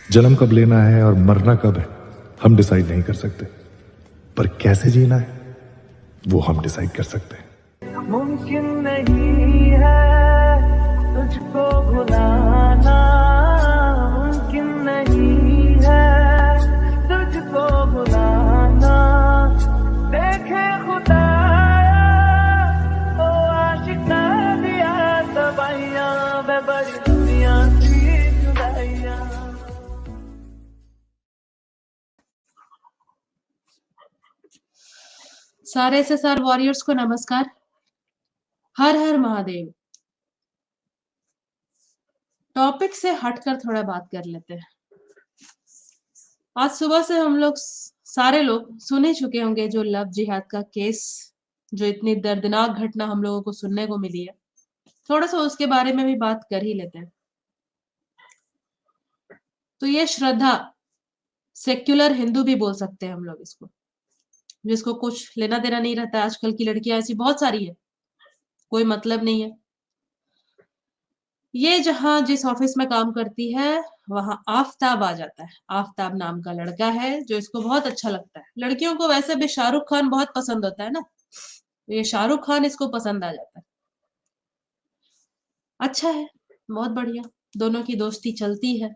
जन्म कब लेना है और मरना कब है हम डिसाइड नहीं कर सकते, पर कैसे जीना है वो हम डिसाइड कर सकते हैं। मुमकिन नहीं है तुझको भुलाना, मुमकिन नहीं है तुझको भुलाना। देखे खुदाया ओ आशिका दिया तबाहियां, वे बड़ी दुनिया की जुदाइयां। सारे SSR वॉरियर्स को नमस्कार। हर हर महादेव। टॉपिक से हटकर थोड़ा बात कर लेते हैं। आज सुबह से हम लोग सारे लोग सुन ही चुके होंगे जो लव जिहाद का केस, जो इतनी दर्दनाक घटना हम लोगों को सुनने को मिली है। थोड़ा सा उसके बारे में भी बात कर ही लेते हैं। तो ये श्रद्धा, सेक्युलर हिंदू भी बोल सकते हैं हम लोग इसको, जिसको कुछ लेना देना नहीं रहता। आजकल की लड़कियां ऐसी बहुत सारी है, कोई मतलब नहीं है। ये जहां जिस ऑफिस में काम करती है वहां आफताब आ जाता है। आफताब नाम का लड़का है जो इसको बहुत अच्छा लगता है। लड़कियों को वैसे भी शाहरुख खान बहुत पसंद होता है ना, तो ये शाहरुख खान इसको पसंद आ जाता है। अच्छा है, बहुत बढ़िया, दोनों की दोस्ती चलती है।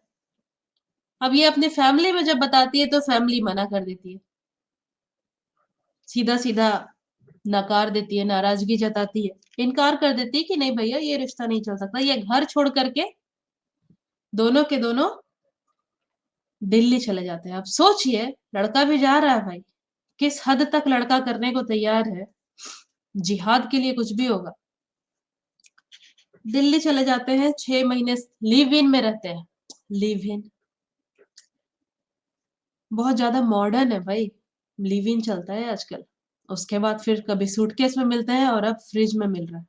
अब ये अपनी फैमिली में जब बताती है तो फैमिली मना कर देती है, सीधा सीधा नकार देती है, नाराजगी जताती है, इनकार कर देती है कि नहीं भैया ये रिश्ता नहीं चल सकता। ये घर छोड़ करके दोनों के दोनों दिल्ली चले जाते हैं। अब सोचिए, लड़का भी जा रहा है भाई, किस हद तक लड़का करने को तैयार है, जिहाद के लिए कुछ भी होगा। दिल्ली चले जाते हैं, 6 महीने लिव इन में रहते हैं। लिव इन बहुत ज्यादा मॉडर्न है भाई, लिव इन चलता है आजकल। उसके बाद फिर कभी सूटकेस में मिलते हैं और अब फ्रिज में मिल रहा है।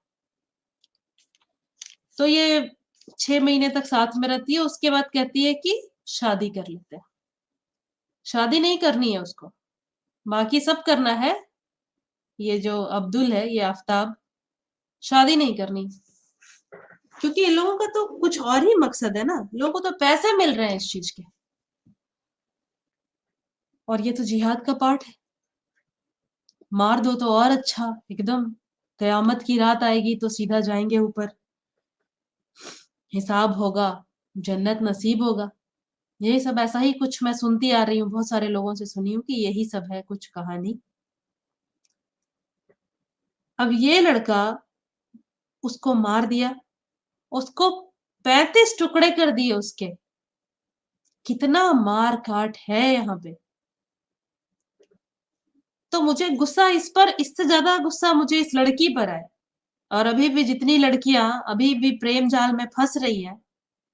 तो ये 6 महीने तक साथ में रहती है। उसके बाद कहती है कि शादी कर लेते हैं। शादी नहीं करनी है उसको, बाकी सब करना है। ये जो अब्दुल है, ये आफ्ताब, शादी नहीं करनी, क्योंकि इन लोगों का तो कुछ और ही मकसद है ना। लोगों को तो पैसे मिल रहे हैं इस चीज के, और ये तो जिहाद का पार्ट है। मार दो तो और अच्छा, एकदम कयामत की रात आएगी तो सीधा जाएंगे ऊपर, हिसाब होगा, जन्नत नसीब होगा। यही सब ऐसा ही कुछ मैं सुनती आ रही हूँ, बहुत सारे लोगों से सुनी हूँ कि यही सब है कुछ कहानी। अब ये लड़का उसको मार दिया, उसको 35 टुकड़े कर दिए उसके। कितना मार काट है यहाँ पे। तो मुझे गुस्सा इस पर, इससे ज्यादा गुस्सा मुझे इस लड़की पर है। और अभी भी जितनी लड़कियां अभी भी प्रेम जाल में फंस रही हैं,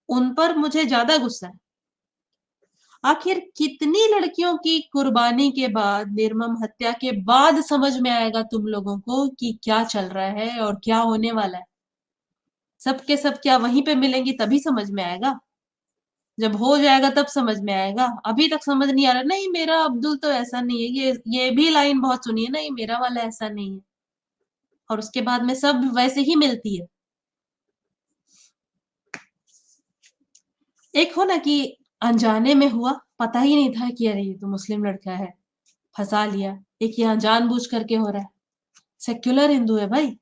उन पर मुझे ज्यादा गुस्सा है। आखिर कितनी लड़कियों की कुर्बानी के बाद, निर्मम हत्या के बाद समझ में आएगा तुम लोगों को कि क्या चल रहा है और क्या होने वाला है। सब के सब क्या वहीं पे मिलेंगी तभी समझ में आएगा, जब हो जाएगा तब समझ में आएगा। अभी तक समझ नहीं आ रहा, नहीं मेरा अब्दुल तो ऐसा नहीं है। ये भी लाइन बहुत सुनी है, नहीं मेरा वाला ऐसा नहीं है, और उसके बाद में सब वैसे ही मिलती है। एक हो ना कि अनजाने में हुआ, पता ही नहीं था कि अरे ये तो मुस्लिम लड़का है, फंसा लिया। एक यहाँ जानबूझ करके हो रहा है। सेक्युलर हिंदू है भाई,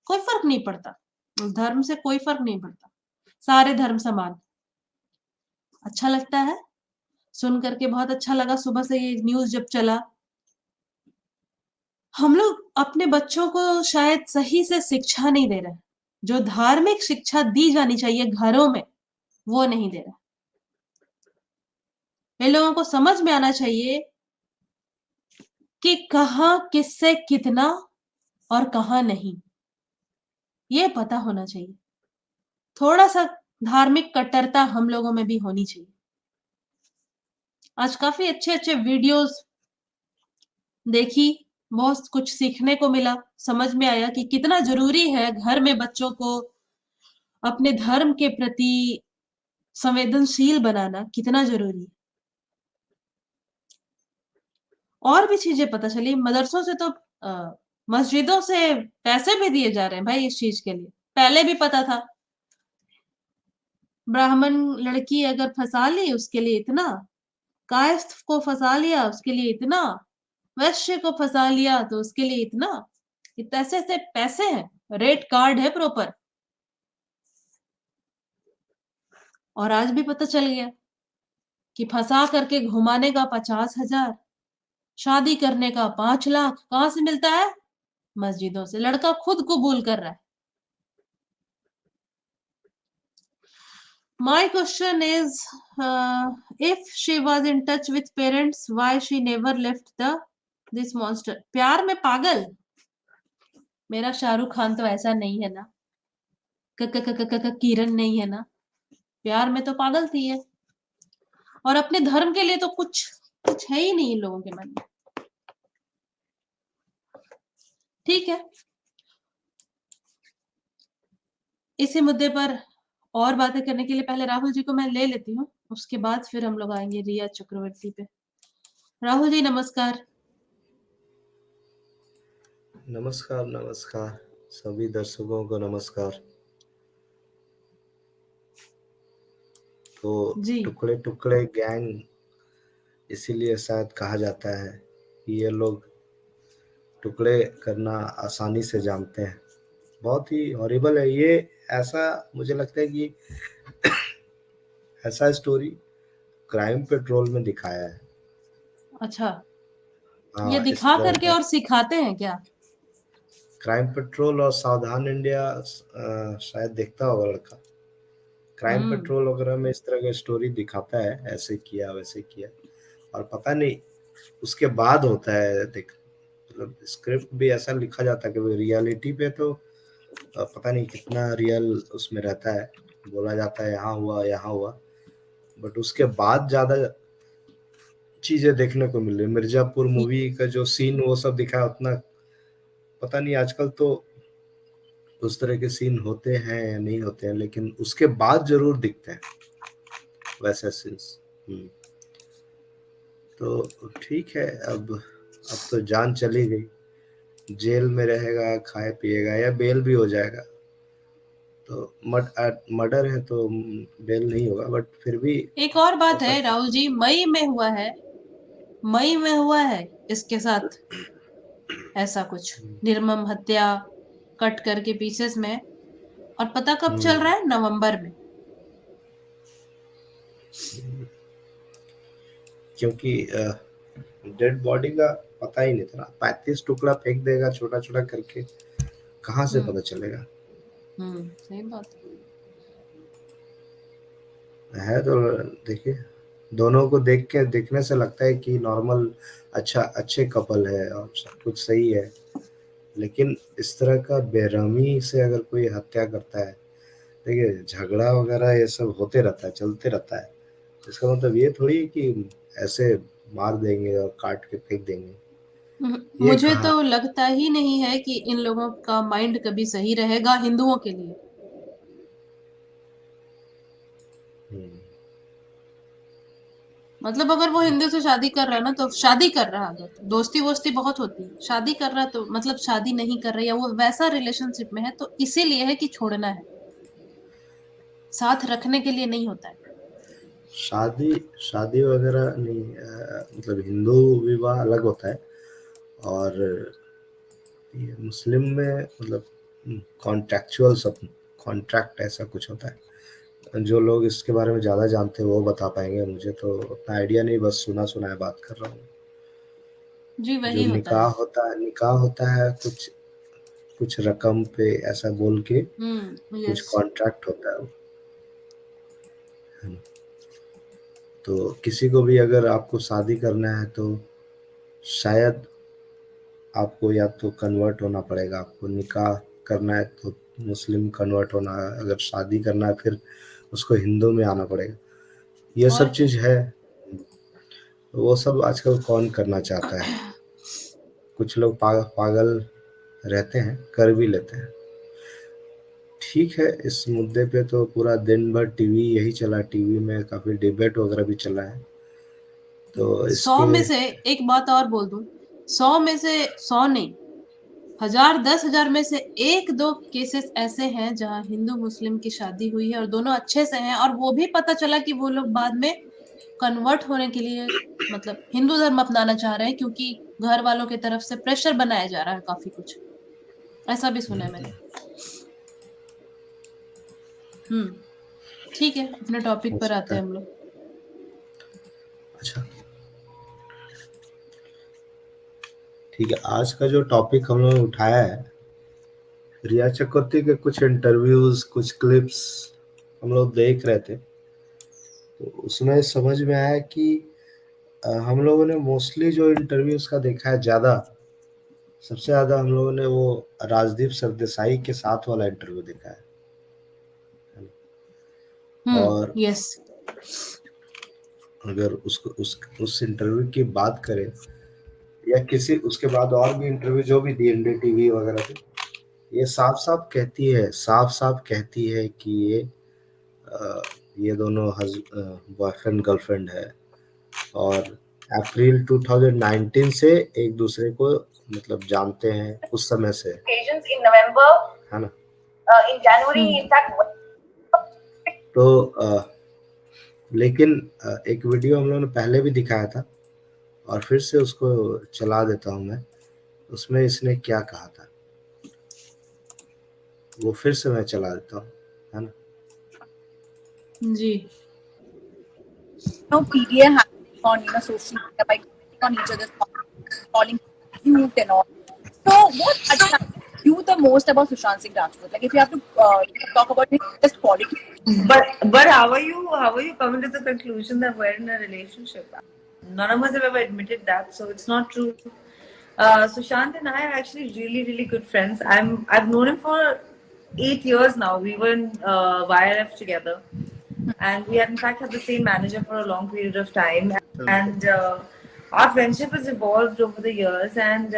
कोई फर्क नहीं पड़ता, धर्म से कोई फर्क नहीं पड़ता, सारे धर्म समान। अच्छा लगता है सुन करके, बहुत अच्छा लगा सुबह से ये न्यूज जब चला। हम लोग अपने बच्चों को शायद सही से शिक्षा नहीं दे रहे, जो धार्मिक शिक्षा दी जानी चाहिए घरों में वो नहीं दे रहा। इन लोगों को समझ में आना चाहिए कि कहाँ किससे कितना और कहाँ नहीं, ये पता होना चाहिए। थोड़ा सा धार्मिक कट्टरता हम लोगों में भी होनी चाहिए। आज काफी अच्छे अच्छे वीडियोस देखी, बहुत कुछ सीखने को मिला, समझ में आया कि कितना जरूरी है घर में बच्चों को अपने धर्म के प्रति संवेदनशील बनाना, कितना जरूरी है। और भी चीजें पता चली, मदरसों से तो मस्जिदों से पैसे भी दिए जा रहे हैं भाई इस चीज के लिए। पहले भी पता था, ब्राह्मण लड़की अगर फंसा ली उसके लिए इतना, कायस्थ को फंसा लिया उसके लिए इतना, वैश्य को फंसा लिया तो उसके लिए इतना। ये ऐसे ऐसे पैसे हैं, रेट कार्ड है प्रॉपर। और आज भी पता चल गया कि फंसा करके घुमाने का 50,000, शादी करने का 5 लाख कहां से मिलता है? मस्जिदों से। लड़का खुद कबूल कर रहा है। My question is, if she was in touch with parents, why she never left this monster? प्यार में पागल? मेरा शाहरुख खान तो ऐसा नहीं है ना, किरण नहीं है ना। प्यार में तो पागल थी है, और अपने धर्म के लिए तो कुछ कुछ है ही नहीं इन लोगों के मन में। ठीक है, इसी मुद्दे पर और बातें करने के लिए पहले राहुल जी को मैं ले लेती हूँ, उसके बाद फिर हम लोग आएंगे रिया चक्रवर्ती पे। राहुल जी नमस्कार। नमस्कार नमस्कार सभी दर्शकों को नमस्कार। तो जी टुकड़े टुकड़े गैंग इसीलिए शायद कहा जाता है कि ये लोग टुकड़े करना आसानी से जानते हैं। बहुत ही हॉरिबल है ये। ऐसा मुझे लगता है कि ऐसा स्टोरी क्राइम पेट्रोल में दिखाया है। अच्छा, ये हाँ, इस दिखा तरह करके का और सिखाते हैं क्या? क्राइम पेट्रोल और सावधान इंडिया शायद देखता होगा लड़का। क्राइम पेट्रोल वगैरह में इस तरह का स्टोरी दिखाता है, ऐसे किया वैसे किया, और पता नहीं उसके बाद होता है देख, मतलब स्क्रिप्ट भी ऐसा लिखा जाता है कि रियलिटी पे तो पता नहीं कितना रियल उसमें रहता है। बोला जाता है यहाँ हुआ, बट उसके बाद ज्यादा चीजें देखने को मिल रही। मिर्जापुर मूवी का जो सीन वो सब दिखाया, उतना पता नहीं आजकल तो उस तरह के सीन होते हैं या नहीं होते हैं, लेकिन उसके बाद जरूर दिखते हैं वैसे सीन्स। तो ठीक है, अब तो जान चली गई, जेल में रहेगा, खाए पिएगा, या बेल भी हो जाएगा। तो मर्डर है तो बेल नहीं होगा, बट फिर भी एक और बात है राहुल जी, मई में हुआ है इसके साथ ऐसा कुछ निर्मम हत्या, कट करके पीसेस में, और पता कब चल रहा है? नवंबर में। क्योंकि डेड बॉडी का पता ही नहीं था। 35 टुकड़ा फेंक देगा छोटा छोटा करके, कहाँ से पता चलेगा? सही बात है। तो देखिए, दोनों को देखने से लगता है कि नॉर्मल अच्छे कपल है और सब कुछ सही है, लेकिन इस तरह का बेरहमी से अगर कोई हत्या करता है, देखिए झगड़ा वगैरह ये सब होते रहता है, चलते रहता है। इसका मतलब ये थोड़ी है कि ऐसे मार देंगे और काट के फेंक देंगे। मुझे तो लगता ही नहीं है कि इन लोगों का माइंड कभी सही रहेगा हिंदुओं के लिए। मतलब अगर वो हिंदू से शादी कर रहा है ना, तो शादी कर रहा है, अगर दोस्ती वोस्ती बहुत होती है, शादी कर रहा है तो मतलब शादी नहीं कर रही है, वो वैसा रिलेशनशिप में है तो इसीलिए है कि छोड़ना है, साथ रखने के लिए नहीं होता है। शादी वगैरह नहीं, मतलब हिंदू विवाह अलग होता है, और ये मुस्लिम में मतलब कॉन्ट्रैक्ट ऐसा कुछ होता है। जो लोग इसके बारे में ज़्यादा जानते हैं वो बता पाएंगे, मुझे तो उतना आइडिया नहीं, बस सुना है बात कर रहा हूँ। जी वही जो निकाह होता है कुछ रकम पे ऐसा बोल के कुछ कॉन्ट्रैक्ट होता है। तो किसी को भी अगर आपको शादी करना है तो शायद आपको या तो कन्वर्ट होना पड़ेगा, आपको निकाह करना है तो मुस्लिम कन्वर्ट होना है, अगर शादी करना है फिर उसको हिंदू में आना पड़ेगा। ये सब चीज है, वो सब आजकल कौन करना चाहता है। कुछ लोग पागल रहते हैं, कर भी लेते हैं। ठीक है, इस मुद्दे पे तो पूरा दिन भर टीवी यही चला, टीवी में काफी डिबेट वगैरह भी चला है। तो 100 में से एक बात और बोल दूं, 100 में से 100 नहीं, 1000 10,000 में से 1-2 केसेस ऐसे हैं जहाँ हिंदू मुस्लिम की शादी हुई है और दोनों अच्छे से हैं, और वो भी पता चला कि वो लोग बाद में कन्वर्ट होने के लिए मतलब हिंदू धर्म अपनाना चाह रहे हैं, क्योंकि घर वालों की तरफ से प्रेशर बनाया जा रहा है काफी कुछ। ऐसा भी सुना है मैंने। ठीक है, अपने टॉपिक हो पर आते सकता हैं है। हम लोग। अच्छा, ठीक है। आज का जो टॉपिक हम लोगों ने उठाया है, रिया चक्रवर्ती के कुछ इंटरव्यूज, कुछ क्लिप्स हम लोग देख रहे थे, तो उसमें समझ में आया कि हम लोगों ने मोस्टली जो इंटरव्यूज का देखा है, सबसे ज्यादा हम लोगों ने वो राजदीप सरदेसाई के साथ वाला इंटरव्यू देखा है। और यस। अगर उसको उस इंटरव्यू की बात करें, या किसी उसके बाद और भी इंटरव्यू जो भी दी एनडीटीवी वगैरह पे, ये साफ साफ कहती है कि ये दोनों बॉयफ्रेंड गर्लफ्रेंड है, और अप्रैल 2019 से एक दूसरे को मतलब जानते हैं, उस समय से, in November, है ना। in January, in fact. तो लेकिन एक वीडियो हम लोगों ने पहले भी दिखाया था, और फिर से उसको चला देता हूँ मैं। उसमें इसने क्या कहा था वो फिर से मैं चला देता हूँ, है ना। जी। No PDA happening on social media by commenting on each other's comments, calling cute and all. So what attracted you the most about Sushant Singh Rajput? Like if you have to talk about his best quality. But how are you coming to the conclusion that we're in a relationship? None of us have ever admitted that, so it's not true. Sushant and I are actually really good friends. I've known him for 8 years now. We were in YRF together, and we had in fact had the same manager for a long period of time. And our friendship has evolved over the years. And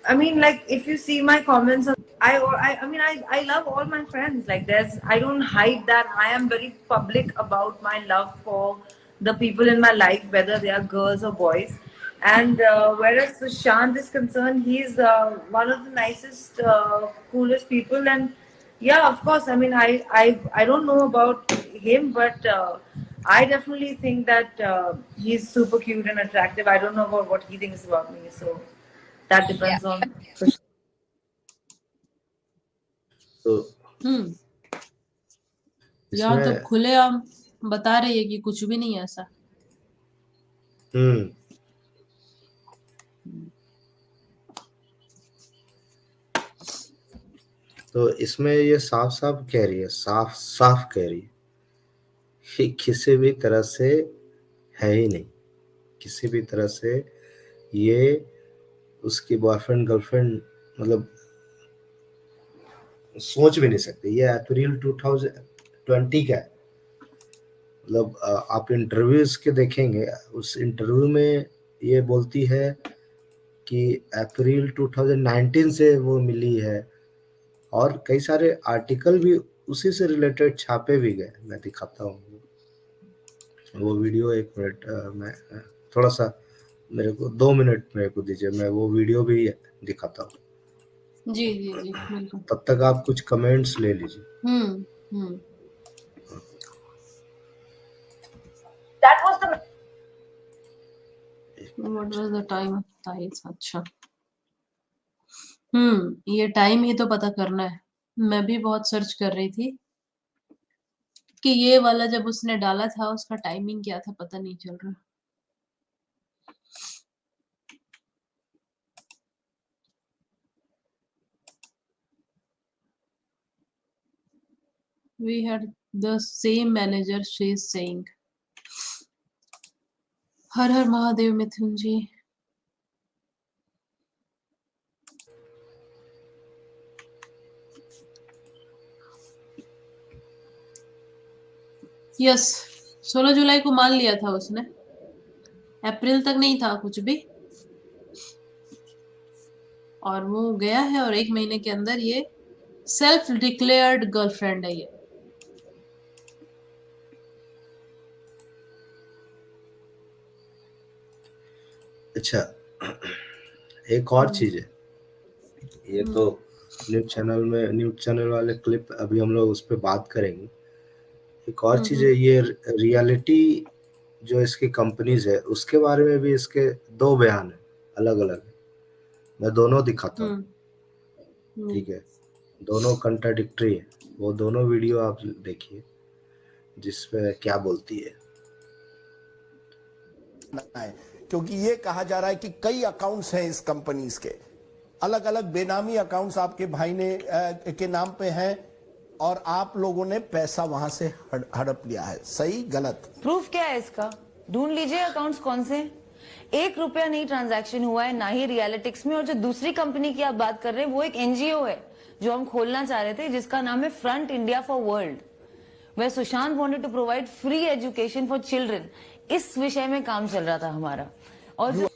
I mean, like, if you see my comments, I love all my friends. Like, I don't hide that. I am very public about my love for the people in my life, whether they are girls or boys. And whereas Sushant is concerned, he's one of the nicest, coolest people. And yeah, of course, I mean, I don't know about him, but I definitely think that he's super cute and attractive. I don't know about what he thinks about me, so that depends on Sushant. तो यार, तो खुलेआम बता रही है कि कुछ भी नहीं है ऐसा। तो इसमें ये साफ कह रही है कि किसी भी तरह से है ही नहीं, किसी भी तरह से ये उसकी बॉयफ्रेंड गर्लफ्रेंड मतलब सोच भी नहीं सकते। ये अप्रैल 2020 का है। मतलब आप इंटरव्यूज के देखेंगे, उस इंटरव्यू में ये बोलती है कि अप्रैल 2019 से वो मिली है, और कई सारे आर्टिकल भी उसी से रिलेटेड छापे भी गए। मैं दिखाता हूँ वो वीडियो। 1 मिनट, मैं थोड़ा सा, मेरे को 2 मिनट मेरे को दीजिए, मैं वो वीडियो भी दिखाता हूँ। जी जी जी, बिल्कुल। तब तक आप कुछ कमेंट्स ले लीजिए। That was the. What was the time of thighs? अच्छा, ये टाइम ही तो पता करना है। मैं भी बहुत सर्च कर रही थी कि ये वाला जब उसने डाला था उसका टाइमिंग क्या था, पता नहीं चल रहा। We had the same manager, she is saying. हर हर महादेव मिथुन जी। यस, 16 जुलाई को मान लिया था उसने, अप्रैल तक नहीं था कुछ भी, और वो गया है, और 1 महीने के अंदर ये सेल्फ डिक्लेयर्ड गर्लफ्रेंड है ये। अच्छा, एक और चीज है, ये तो न्यूज़ चैनल वाले क्लिप अभी हम लोग उस पर बात करेंगे। एक और चीज है, ये रियलिटी जो इसकी कंपनीज है उसके बारे में भी इसके दो बयान है अलग अलग। मैं दोनों दिखाता हूँ, ठीक है, दोनों कंट्राडिक्टरी है। वो दोनों वीडियो आप देखिए जिसपे क्या बोलती है। है, क्योंकि ये कहा जा रहा है कि कई अकाउंट्स हैं इस कंपनीज के, अलग अलग बेनामी अकाउंट्स आपके भाई ने के नाम पे हैं और आप लोगों ने पैसा वहां से हड़प लिया है। सही गलत? प्रूफ क्या है इसका? ढूंढ लीजिए अकाउंट्स कौन से। 1 रुपया नहीं ट्रांजैक्शन हुआ है, ना ही रियलिटिक्स में। और जो दूसरी कंपनी की आप बात कर रहे हैं वो एक एनजीओ है जो हम खोलना चाह रहे थे, जिसका नाम है Front India for World, we Sushant wanted to provide free education for children. इस विषय में काम चल रहा था हमारा। और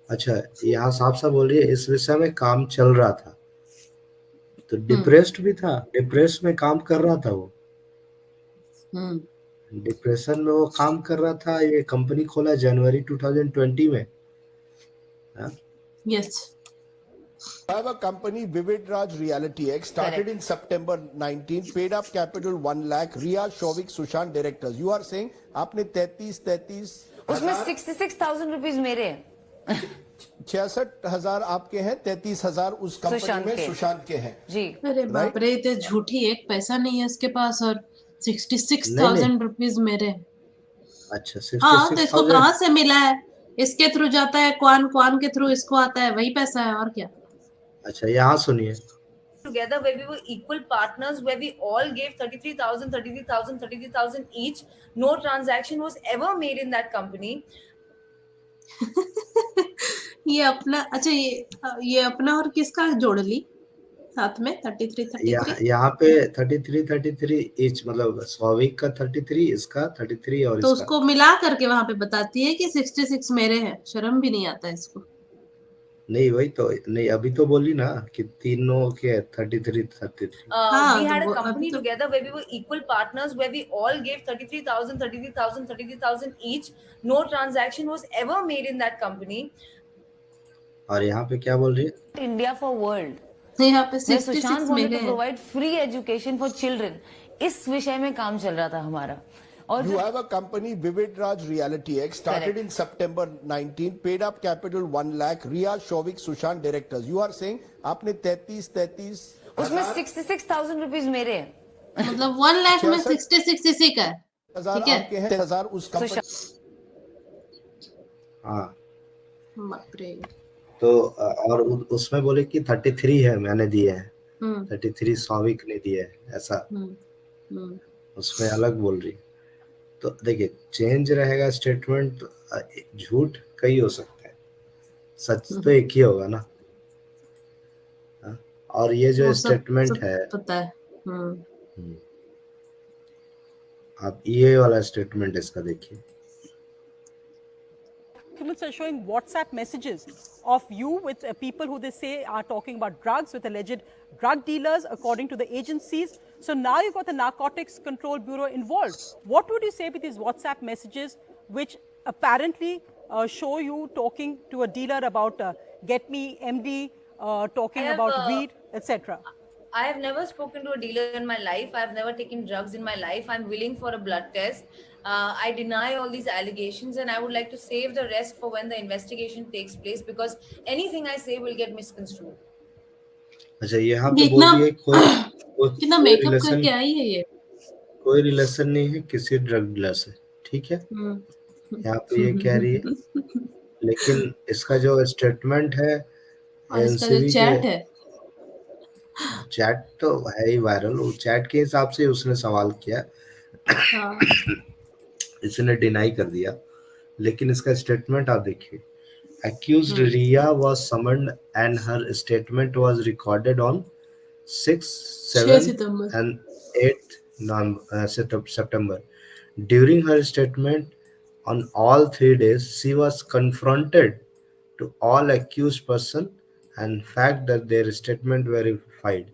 अच्छा, यहाँ साफ साफ बोल रही है इस विषय में काम चल रहा था, तो डिप्रेस्ड भी था, डिप्रेस में काम कर रहा था वो, डिप्रेशन में वो काम कर रहा था। ये कंपनी खोला जनवरी 2020 में। Yes. Have a company Vivid Raj Reality X started in September 19, paid up capital 1 lakh, Riya, Shovik, Sushant directors. You are saying आपने 33 उसमें 66,000 रुपीज मेरे हैं। 66,000 आपके हैं, 33,000 उस कंपनी में सुशांत के हैं। जी। अरे बाप रे, तो झूठी, एक पैसा नहीं है इसके पास और 66,000 रुपीज मेरे हैं। अच्छा, हाँ, तो इसको कहाँ से मिला है? इसके थ्रू जाता है, क्वान के थ्रू इसको आता है, वही पैसा है और क्या। अच्छा, यहाँ सुनिए। Together where we were equal partners, where we all gave 33,000 each. No transaction was ever made in that company. ये अपना, अच्छा ये अपना और किसका जोड़ ली साथ में? 33 यहाँ पे 33 ईच, मतलब सौविक का 33, इसका 33 और तो इसका। उसको मिला करके वहां पे बताती है कि 66 मेरे हैं। शर्म भी नहीं आता इसको। नहीं, वही तो नहीं, अभी तो बोली ना कि तीनों के 33। We had a company together where we were equal partners, where we all gave 33,000 each. No transaction was ever made in that company. और यहाँ पे क्या बोल रही है? इंडिया फॉर वर्ल्ड, यहाँ पे वे सुशांत 66 वांटेड मेरे to provide free education for children. इस विषय में काम चल रहा था हमारा। और You have a company Vivid Raj Reality X started in September 19, paid up capital 1 lakh, Riya, Shovik, Sushant directors. You are saying आपने 33 उसमें 66,000 रुपीज मेरे हैं। मतलब 1 लाख में 66 इसी का है। हजार ठीक है। आपके हैं, 10,000 उस कंपनी। हाँ, बाप रे। तो और उसमें बोले कि 33 है मैंने दिए हैं, 33 सौविक ने दिए है, ऐसा उसमें अलग बोल रही। तो देखिए, चेंज रहेगा स्टेटमेंट, झूठ कई हो सकता है, सच तो एक ही होगा ना। और ये जो स्टेटमेंट है, पता है। आप ये वाला स्टेटमेंट इसका देखिए। Documents are showing WhatsApp messages of you with people who they say are talking about drugs with alleged drug dealers, according to the agencies. So now you've got the Narcotics Control Bureau involved. What would you say with these WhatsApp messages, which apparently show you talking to a dealer about get me MD, talking about weed, etc.? I have never spoken to a dealer in my life. I have never taken drugs in my life. I'm willing for a blood test. I deny all these allegations, and I would like to save the rest for when the investigation takes place, because anything I say will get misconstrued. अच्छा, यहाँ पे बोल रही है कितना makeup करके आई है ये। कोई रिलेशन नहीं है किसी ड्रग डीलर से, ठीक है। यहाँ पे ये कह रही है, लेकिन इसका जो स्टेटमेंट है, एनसीबी चैट है, चैट तो है ही वायरल, वो चैट के हिसाब से उसने सवाल किया। इसने डिनाई कर दिया, लेकिन इसका स्टेटमेंट आप देखिए। Accused Riya was summoned and her statement was recorded on 6, 7 and 8 September. During her statement on all 3 days, she was confronted to all accused person and fact that their statement verified.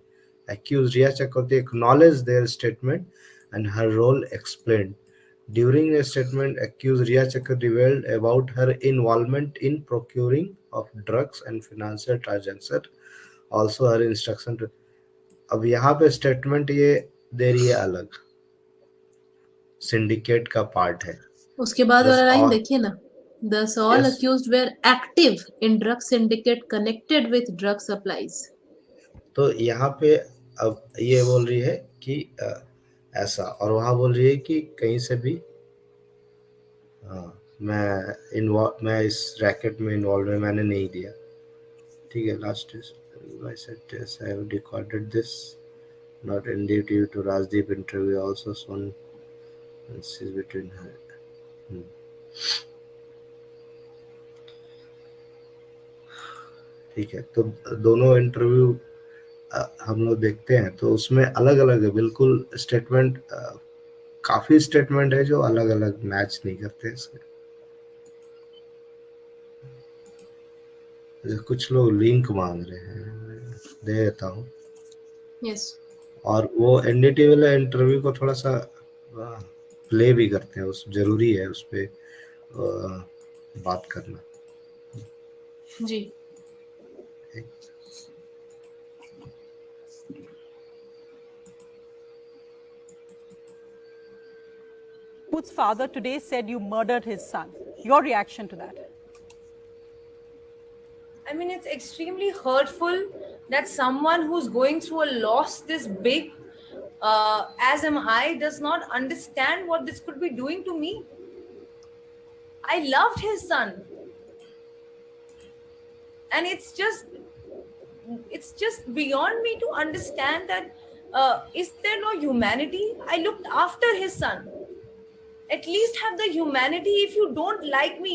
Accused Riya Chakraborty acknowledged their statement and her role explained. During the statement, accused Riya Chakraborty revealed about her involvement in procuring of drugs and financial transactions also her instruction to, अब यहाँ पे statement ये दे रही है अलग, syndicate का part है। उसके बाद वाला Thus लाइन all- देखिए ना, thus all Yes. accused were active in drug syndicate connected with drug supplies. तो यहाँ पे अब ये बोल रही है कि ऐसा, और वहां बोल रही है कि कहीं से भी मैं इस रैकेट में इन्वॉल्व है, मैंने नहीं दिया। ठीक है, last is I said yes, I have recorded this, not indeed due to Rajdeep interview, also soon this is between her. ठीक है, तो दोनों इंटरव्यू हम लोग देखते हैं तो उसमें अलग अलग है बिल्कुल स्टेटमेंट, काफी स्टेटमेंट है जो अलग अलग मैच नहीं करते इसमें। कुछ लोग लिंक मांग रहे हैं, दे देता हूँ। Yes. और वो एनडीटी वाले इंटरव्यू को थोड़ा सा प्ले भी करते हैं, उस जरूरी है उस पे बात करना। जी। Whose father today said you murdered his son. Your reaction to that? I mean, it's extremely hurtful that someone who's going through a loss this big, as am I, does not understand what this could be doing to me. I loved his son. And it's just beyond me to understand that, is there no humanity? I looked after his son. At least have the humanity. If you don't like me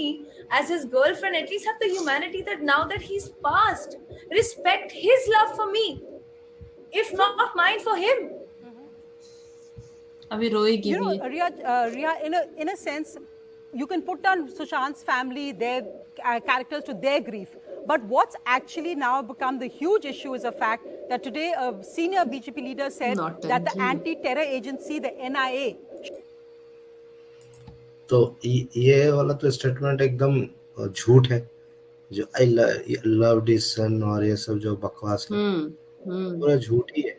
as his girlfriend, at least have the humanity that now that he's passed, respect his love for me, if not mine for him. अभी रोएगी You know, भी। Ria, in a sense, you can put down Sushant's family, their characters to their grief. But what's actually now become the huge issue is the fact that today a senior BJP leader said Not that the agree. anti-terror agency, the NIA, तो ये वाला तो statement एकदम झूठ है, जो I love his son और ये सब जो बकवास है पूरा झूठ ही है।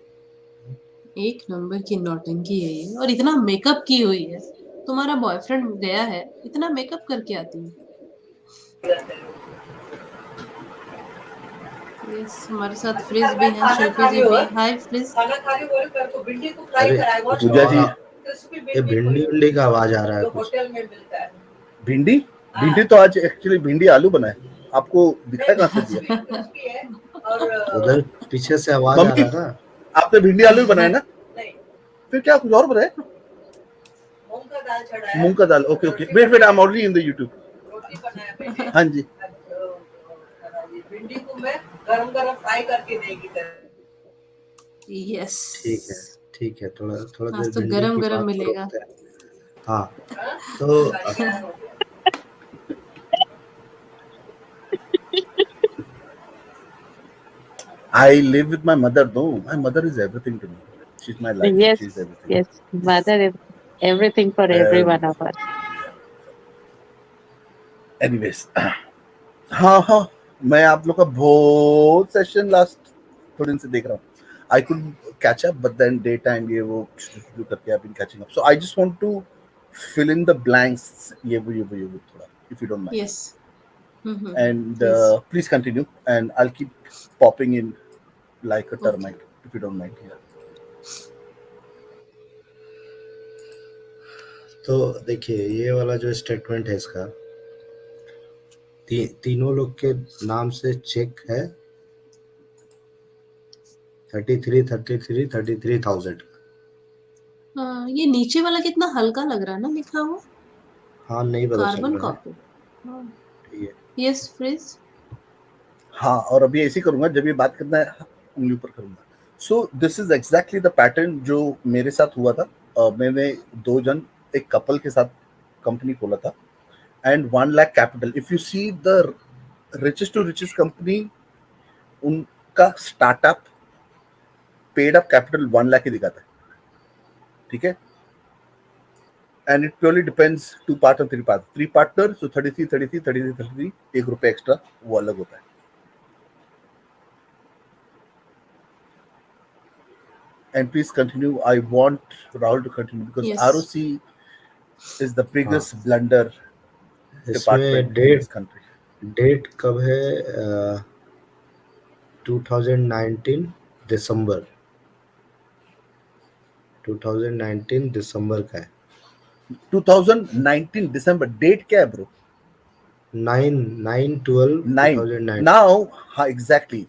एक नंबर की नौटंकी है ये, और इतना मेकअप की हुई है। तुम्हारा बॉयफ्रेंड गया है, इतना मेकअप करके आती है। यस, हमारे साथ फ्रिज भी है, शिल्पी जी भी। हाय फ्रिज। खाना खा रही हो कर को भिंडी को फ्राई अरे कराए वो पूजा जी, ये भिंडी का आवाज आ रहा है कुछ। होटल में मिलता है। भिंडी भिंडी तो आज एक्चुअली भिंडी आलू बना है, आपको दिखाई कहाँ से दिया? क्रिस्पी है और उधर पीछे से आवाज आ मम्मी, रहा था। आपने भिंडी आलू बनाया ना? नहीं, फिर क्या कुछ और बनाया? मूंग का दाल चढ़ा है। मूंग का दाल। Okay okay, wait I am already in the YouTube. रोटी बनाया मैंने। हाँ जी। भिंडी को मैं गरम-गरम फ्राई करके देगी तरह। यस, ठीक है, थोड़ा थोड़ा आज देर तो भिंडी गरम की गरम बात मिलेगा। करते हैं। हाँ, तो I live with my mother though. My mother is everything to me. She's my life. Yes, She's everything. yes, mother is everything for every one of us. Anyways, हाँ, मैं आप लोग का बहुत सेशन लास्ट थोड़े दिन से देख रहा हूँ. I could catch up, but then daytime ये वो शुरू करके I've been catching up. So I just want to fill in the blanks. ये वो थोड़ा, if you don't mind. Yes. Mm-hmm. And Yes. please continue, and I'll keep popping in like a termite, if you don't mind. Yeah. तो देखिए ये वाला जो statement है इसका तीनों लोग के नाम से चेक है 33,000। हाँ, ये नीचे वाला कितना हल्का लग रहा है ना लिखा हुआ। हाँ, नहीं पता चल कार्बन रहा है। कॉपी। ठीक है। Yes fridge. हाँ, और अभी ऐसे करूंगा, जब ये बात करना है उंगली ऊपर करूंगा. So this is exactly the pattern जो मेरे साथ हुआ था. मैंने दो जन एक कपल के साथ कंपनी खोला था and 1 lakh capital. If you see the richest to richest company, उनका startup paid up capital 1 lakh ही दिखाता है. ठीक है. And it purely depends 2 part and 3 part. 3 partner, so 33, 1 रुपया एक्स्ट्रा वो अलग होता है. And please continue. I want Rahul to continue because Yes. ROC is the biggest blunder इसमें department in date this country. Date कब है? 2019 दिसंबर 2019 दिसंबर का है। 2019 December. Date क्या है bro? 9/12/2019। Now, हाँ exactly.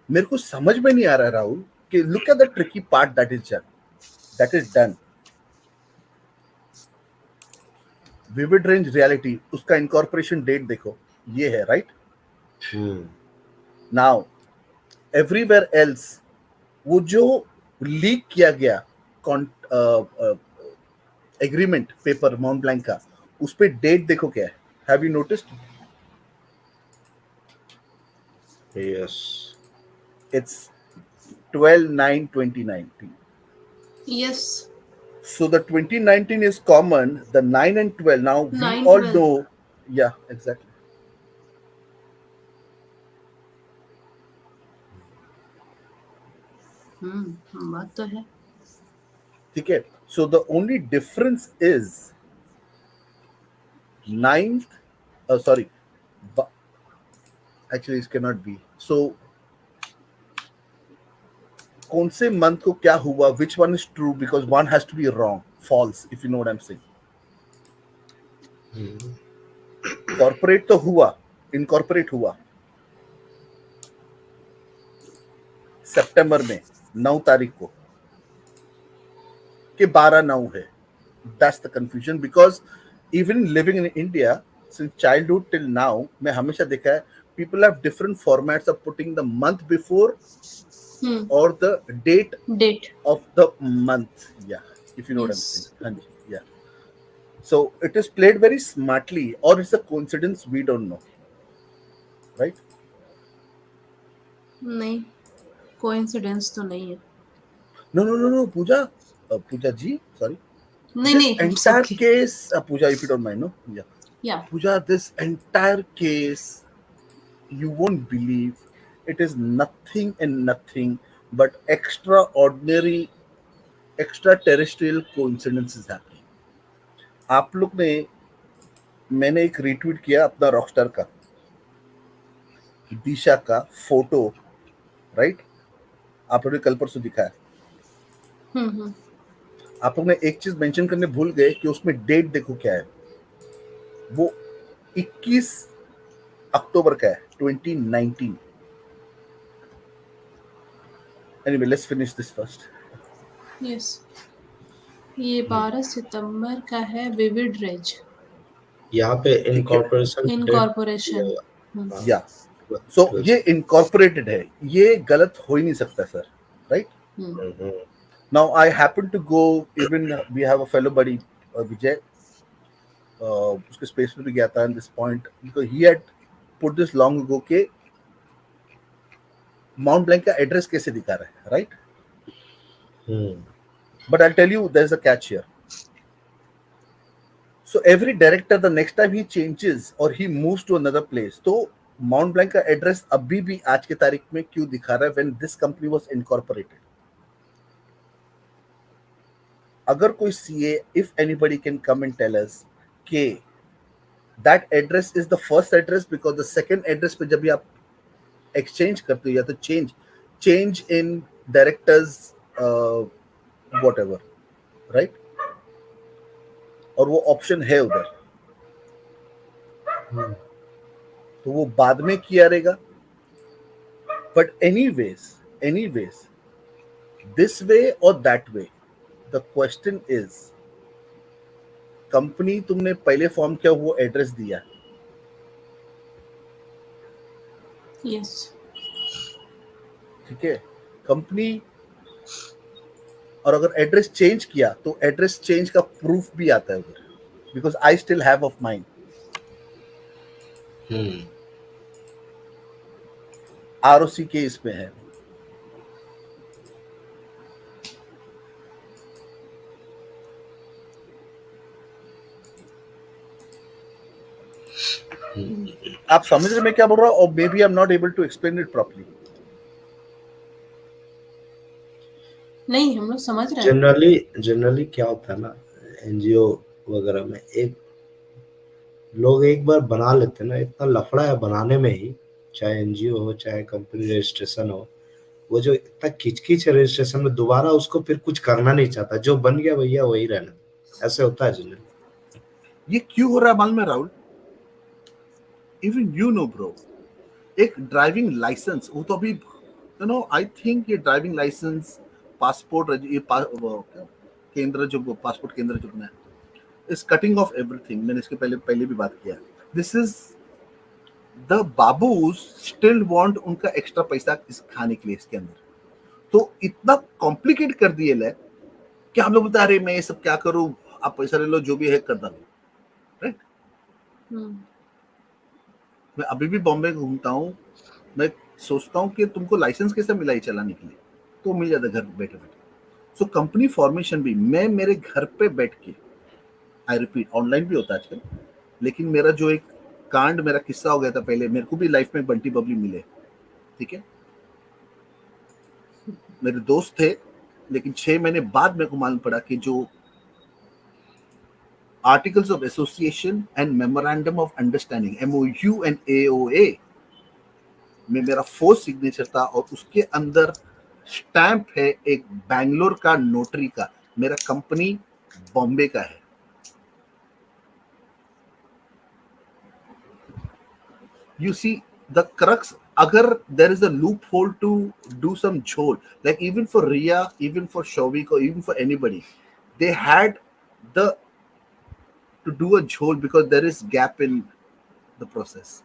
मेरे को समझ में नहीं आ रहा राहुल कि look at the tricky part that is done. Vivid Range Reality उसका incorporation date देखो, ये है right? Now, everywhere else वो जो लीक किया गया एग्रीमेंट पेपर माउंट ब्लैंक का, उस पे डेट देखो क्या है? Have you noticed? Yes, it's 12/9/2019. Yes. So the 2019 is common, the 9 and 12. Now we 9, all 12. know. Yeah, exactly. बात तो है। ठीक है, so the only difference is 9th, sorry, actually it cannot be. So कौन से मंथ को क्या हुआ, which one is true, because one has to be wrong, false, if you know what I'm saying. Corporate तो हुआ, incorporate हुआ सितंबर में 9 तारीख को कि 12/9 है. That's the confusion, because even living in India since childhood till now, मैं हमेशा देखा है people have different formats of putting the month before or the date of the month. Yeah, if you know what I'm saying. Yeah. So it is played very smartly, or it's a coincidence, we don't know. Right? नहीं, coincidence तो नहीं है। No, Pooja ji, sorry. नहीं, This entire case, Pooja, if you don't mind, no? Yeah. Yeah. Pooja, this entire case, you won't believe, it is nothing and nothing but extraordinary, extraterrestrial coincidences happening. आप लोग ने, मैंने एक retweet किया अपना Rockstar का, दिशा का फोटो, राइट? आप लोगों ने कल परसों दिखाया। आप लोग ने एक चीज मेंशन करने भूल गए कि उसमें डेट देखो क्या है, वो 21 अक्टूबर का है, 2019. Anyway, let's finish this first. Yes. ये 12 सितंबर का है विविड रेंज। यहाँ पे इनकॉर्पोरेशन या सो ये इनकॉर्पोरेटेड है, ये गलत हो ही नहीं सकता sir, right? Now I happen to go, even we have a fellow buddy Vijay, उसके स्पेस में भी गया था in this point, because he had put this long ago के माउंट ब्लैंक का एड्रेस कैसे दिखा रहा है, right? But I'll tell you, there's a catch here. So every director, the next time he changes or he moves to another place, तो mount blank का address अभी भी आज के तारीख में क्यों दिखा रहा है when this company was incorporated? अगर कोई CA, if anybody can come and tell us कि that address is the first address, because the second address पे जब भी आप exchange करते हो या तो change in directors whatever, right? और वो ऑप्शन है उधर, तो वो बाद में किया रहेगा. बट एनीवेज दिस वे और that way, the question is, company तुमने पहले फॉर्म किया वो एड्रेस दिया, यस, ठीक है, कंपनी, और अगर एड्रेस चेंज किया तो एड्रेस चेंज का प्रूफ भी आता है उधर, because I still have of mind. ROC के इसमें है. आप समझ रहे मैं क्या बोल रहा हूँ, और maybe I am not able to explain it properly. नहीं, हम लोग समझ रहे हैं। जनरली क्या होता है ना, एनजीओ वगैरह में एक लोग एक बार बना लेते हैं ना, इतना लफड़ा है बनाने में ही, चाहे एनजीओ हो चाहे कंपनी रजिस्ट्रेशन हो, वो जो इतना किचकिच है रजिस्ट्रेशन में, दोबारा उसको फिर कुछ करना नहीं चाहता, जो बन गया भैया वही रहना, ऐसे होता है जनरली। ये क्यों हो रहा है मालूम है Rahul? Even you know bro, एक ड्राइविंग लाइसेंस, वो तो अभी यू नो आई थिंक ये ड्राइविंग लाइसेंस पासपोर्ट केंद्र जो पासपोर्ट केंद्र जो बना है इज कटिंग ऑफ एवरीथिंग। मैंने इसके पहले भी बात किया। This is the babus still want उनका एक्स्ट्रा पैसा इस खाने के लिए इसके अंदर, तो इतना कॉम्प्लिकेट कर दिए है कि हम लोग बता रहे मैं ये सब क्या करूं, आप पैसा ले लो जो भी है कर दो, राइट। मैं अभी भी बॉम्बे घूमता हूँ, मैं सोचता हूँ कि तुमको लाइसेंस कैसे मिला ये चलाने के लिए, तो मिल जाता घर बैठे बैठे। सो कंपनी फॉर्मेशन भी मैं मेरे घर पे बैठ के, आई रिपीट, ऑनलाइन भी होता है आजकल, लेकिन मेरा जो एक कांड, मेरा किस्सा हो गया था पहले, मेरे को भी लाइफ में बंटी बबली मिले, ठीक है, मेरे दोस्त थे, लेकिन 6 महीने बाद मेरे को मालूम पड़ा कि जो articles of association and memorandum of understanding MOU and AOA में मेरा 4 सिग्नेचर था, और उसके अंदर स्टैंप है एक बैंगलोर का नोटरी का, मेरा कंपनी बॉम्बे का है। You see the crux, agar there is a loophole to do some jhol, like even for Ria, even for Shovik, or even for anybody, they had to do a jhol because there is gap in the process.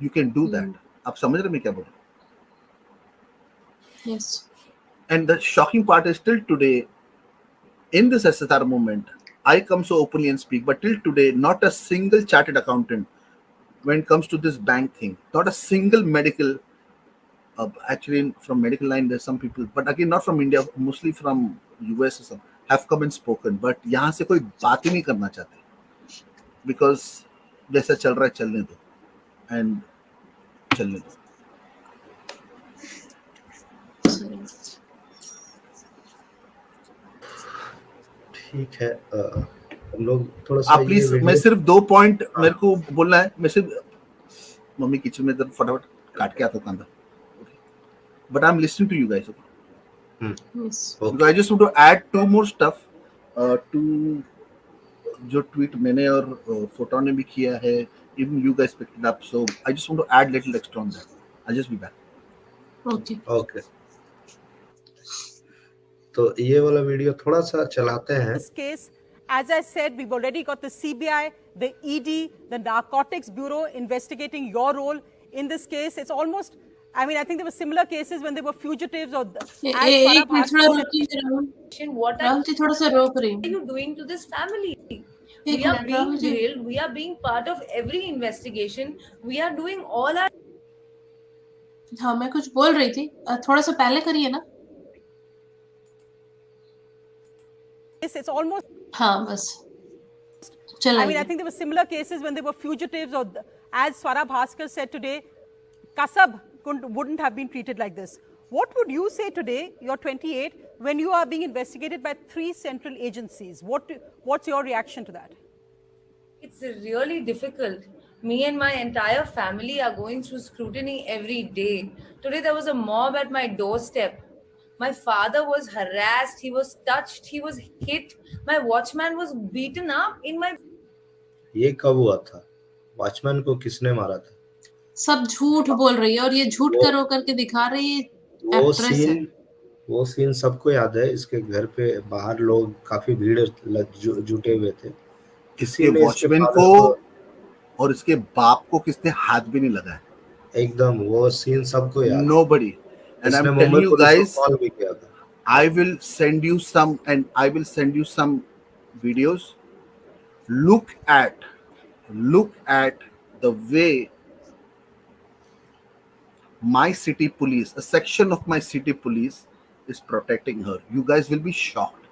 You can do that. आप समझ रहे मैं क्या बोल रहा हूँ? Yes. And the shocking part is till today, in this SSR movement, I come so openly and speak, but till today, not a single chartered accountant, when it comes to this bank thing, not a single medical, actually from medical line there's some people, but again not from India, mostly from US or some, have come and spoken, but यहाँ से कोई बात ही नहीं करना चाहते, because जैसा चल रहा है चलने दो, and चलने दो। ठीक है, हम लोग थोड़ा सा प्लीज, मैं सिर्फ 2 पॉइंट मेरे को बोलना है, मैं सिर्फ मम्मी किचन में इधर फटाफट काट के आता हूं कांदा, but I am listening to you guys, okay. I just want to add 2 more stuff to जो ट्वीट मैंने और फोटो ने भी किया है, even you guys picked it up, so I just want to add little extra on that. I just be back. Okay, तो ये वाला वीडियो थोड़ा सा चलाते हैं। This case, as I said, we've already got the CBI, the ED, the Narcotics Bureau investigating your role in this case. It's almost, I mean, I think there were similar cases when there were fugitives or एक minute थोड़ा रुकिए Rahul, What Rahul ji थोड़ा सा रोक रही are you doing to this family? एक We are minute being Rahul ji, jailed. We are being part of every investigation. We are doing all our. हाँ मैं कुछ बोल रही थी, थोड़ा सा पहले करिए ना। It's almost, हाँ बस I चलाइए। mean, I think there were similar cases when there were fugitives or, as Swara Bhaskar said today, Kasab wouldn't have been treated like this. What would you say today, you're 28, when you are being investigated by 3 central agencies? What's your reaction to that? It's really difficult. Me and my entire family are going through scrutiny every day. Today there was a mob at my doorstep. My father was harassed, he was touched, he was hit. My watchman was beaten up in my. ये कब हुआ था? Watchman को किसने मारा था? सब झूठ बोल रही है और ये झूठ करो करके दिखा रही है, एक्ट्रेस है। वो सीन सबको याद है। इसके घर पे बाहर लोग काफी भीड़ जुटे हुए थे। इसके वॉचमैन को और इसके बाप को किसने हाथ भी नहीं लगाया। एकदम वो सीन सबको याद। Nobody. And I'm telling you guys, I will send you some videos. Look at the way my city police, a section of my city police is protecting her. You guys will be shocked.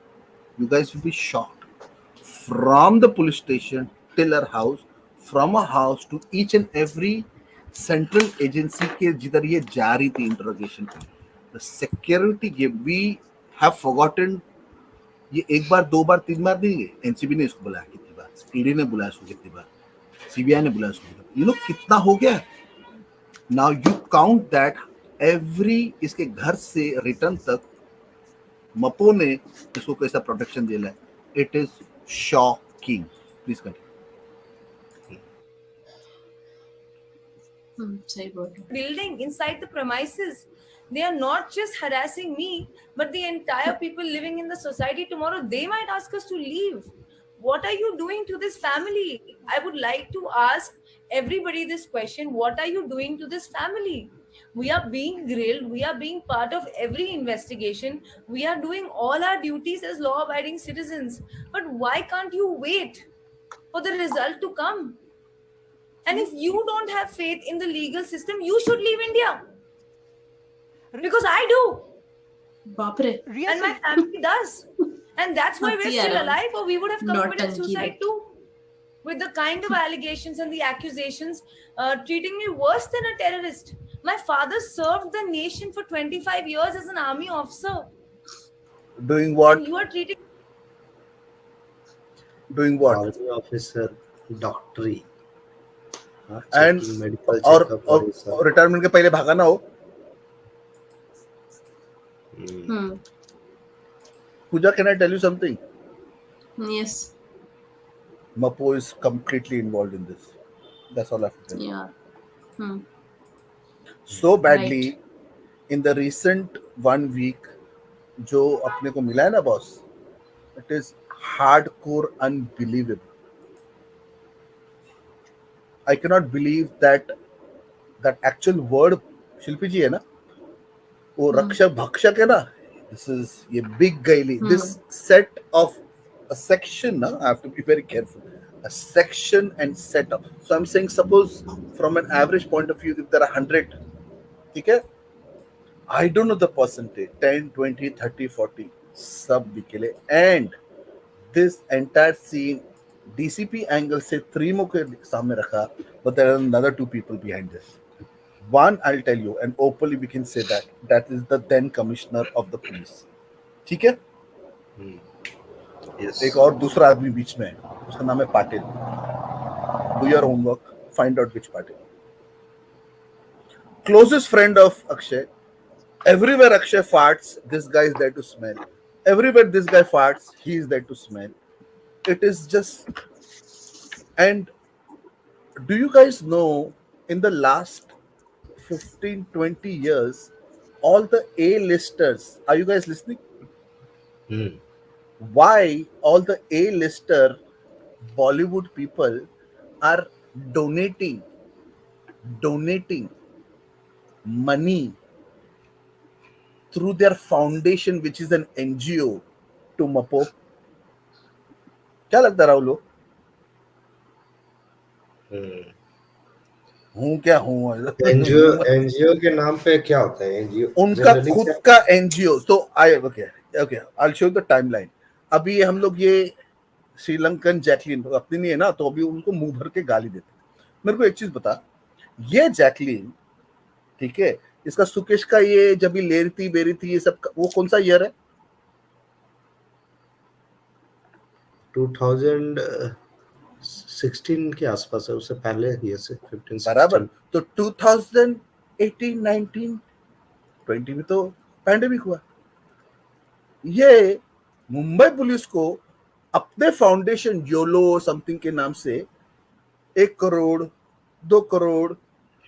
From the police station till her house, from her house to each and every central agency के जिधर ये जा रही थी interrogation पे, the security we have forgotten, ये एक बार, दो बार, तीन बार नहीं, एनसीबी ने इसको बुलाया कितनी बार, ईडी ने बुलाया इसको कितनी बार, सीबीआई ने बुलाया इसको, यू नो कितना हो गया। Now you count that every, इसके घर से रिटर्न तक मपो ने इसको कैसा प्रोटेक्शन दिया है, it is shocking. Please continue. सही बोल रहे हो। building inside the premises. They are not just harassing me, but the entire people living in the society. Tomorrow they might ask us to leave. What are you doing to this family? I would like to ask everybody this question. What are you doing to this family? We are being grilled. We are being part of every investigation. We are doing all our duties as law-abiding citizens. But why can't you wait for the result to come? And if you don't have faith in the legal system, you should leave India. Because I do. बाप रे। And my family does. And that's why we're still alive, or we would have committed suicide too. With the kind of allegations and the accusations, treating me worse than a terrorist. My father served the nation for 25 years as an army officer. Doing what? And you are treating... Doing what? Army officer, doctory. And medical और checkup retirement के पहले भागा ना हो। Pooja, can I tell you something? Yes. Mapo is completely involved in this. That's all I have to tell you. Yeah. So badly in the recent 1 week जो अपने को मिला है ना boss, it is hardcore unbelievable. I cannot believe that actual word शिल्पी जी है ना, वो रक्षक भक्षक है ना, this is ये big gaily, this set of a section ना, I have to be very careful, a section and setup. So I'm saying suppose from an average point of view if there are 100, ठीक है, I don't know the percentage, 10, 20, 30, 40 सब बिकेले, and this entire scene DCP angle से त्रिमो के सामने रखा, but there are another 2 people behind this. One, I'll tell you, and openly we can say that is the then commissioner of the police. ठीक है? Yes. एक और दूसरा आदमी बीच में है, उसका नाम है Patil. Do your homework, find out which Patil. Closest friend of Akshay. Everywhere Akshay farts, this guy is there to smell. Everywhere this guy farts, he is there to smell. It is just... And do you guys know, in the last 15-20 years, all the A-listers, are you guys listening? Why all the A-lister Bollywood people are donating money through their foundation, which is an NGO, to Mapo? क्या लगता है राहुल? हूँ क्या हूँ? NGO के नाम पे क्या होता है? एनजीओ उनका खुद का एनजीओ. तो okay, I'll show you the timeline. अभी हम लोग ये श्रीलंकन जैकलिन अपनी नहीं है ना, तो अभी उनको मुंह भर के गाली देते. मेरे को एक चीज बता, ये जैकलिन, ठीक है, इसका सुकेश का ये जब भी ले रही थी बेरी थी, ये सब वो कौन सा ईयर है? 2016 के आसपास है, उससे पहले ईयर से 15 बराबर. तो 2018, 19, 20 में तो पैंडेमिक हुआ. ये मुंबई पुलिस को अपने फाउंडेशन योलो समथिंग के नाम से 1 करोड़ 2 करोड़,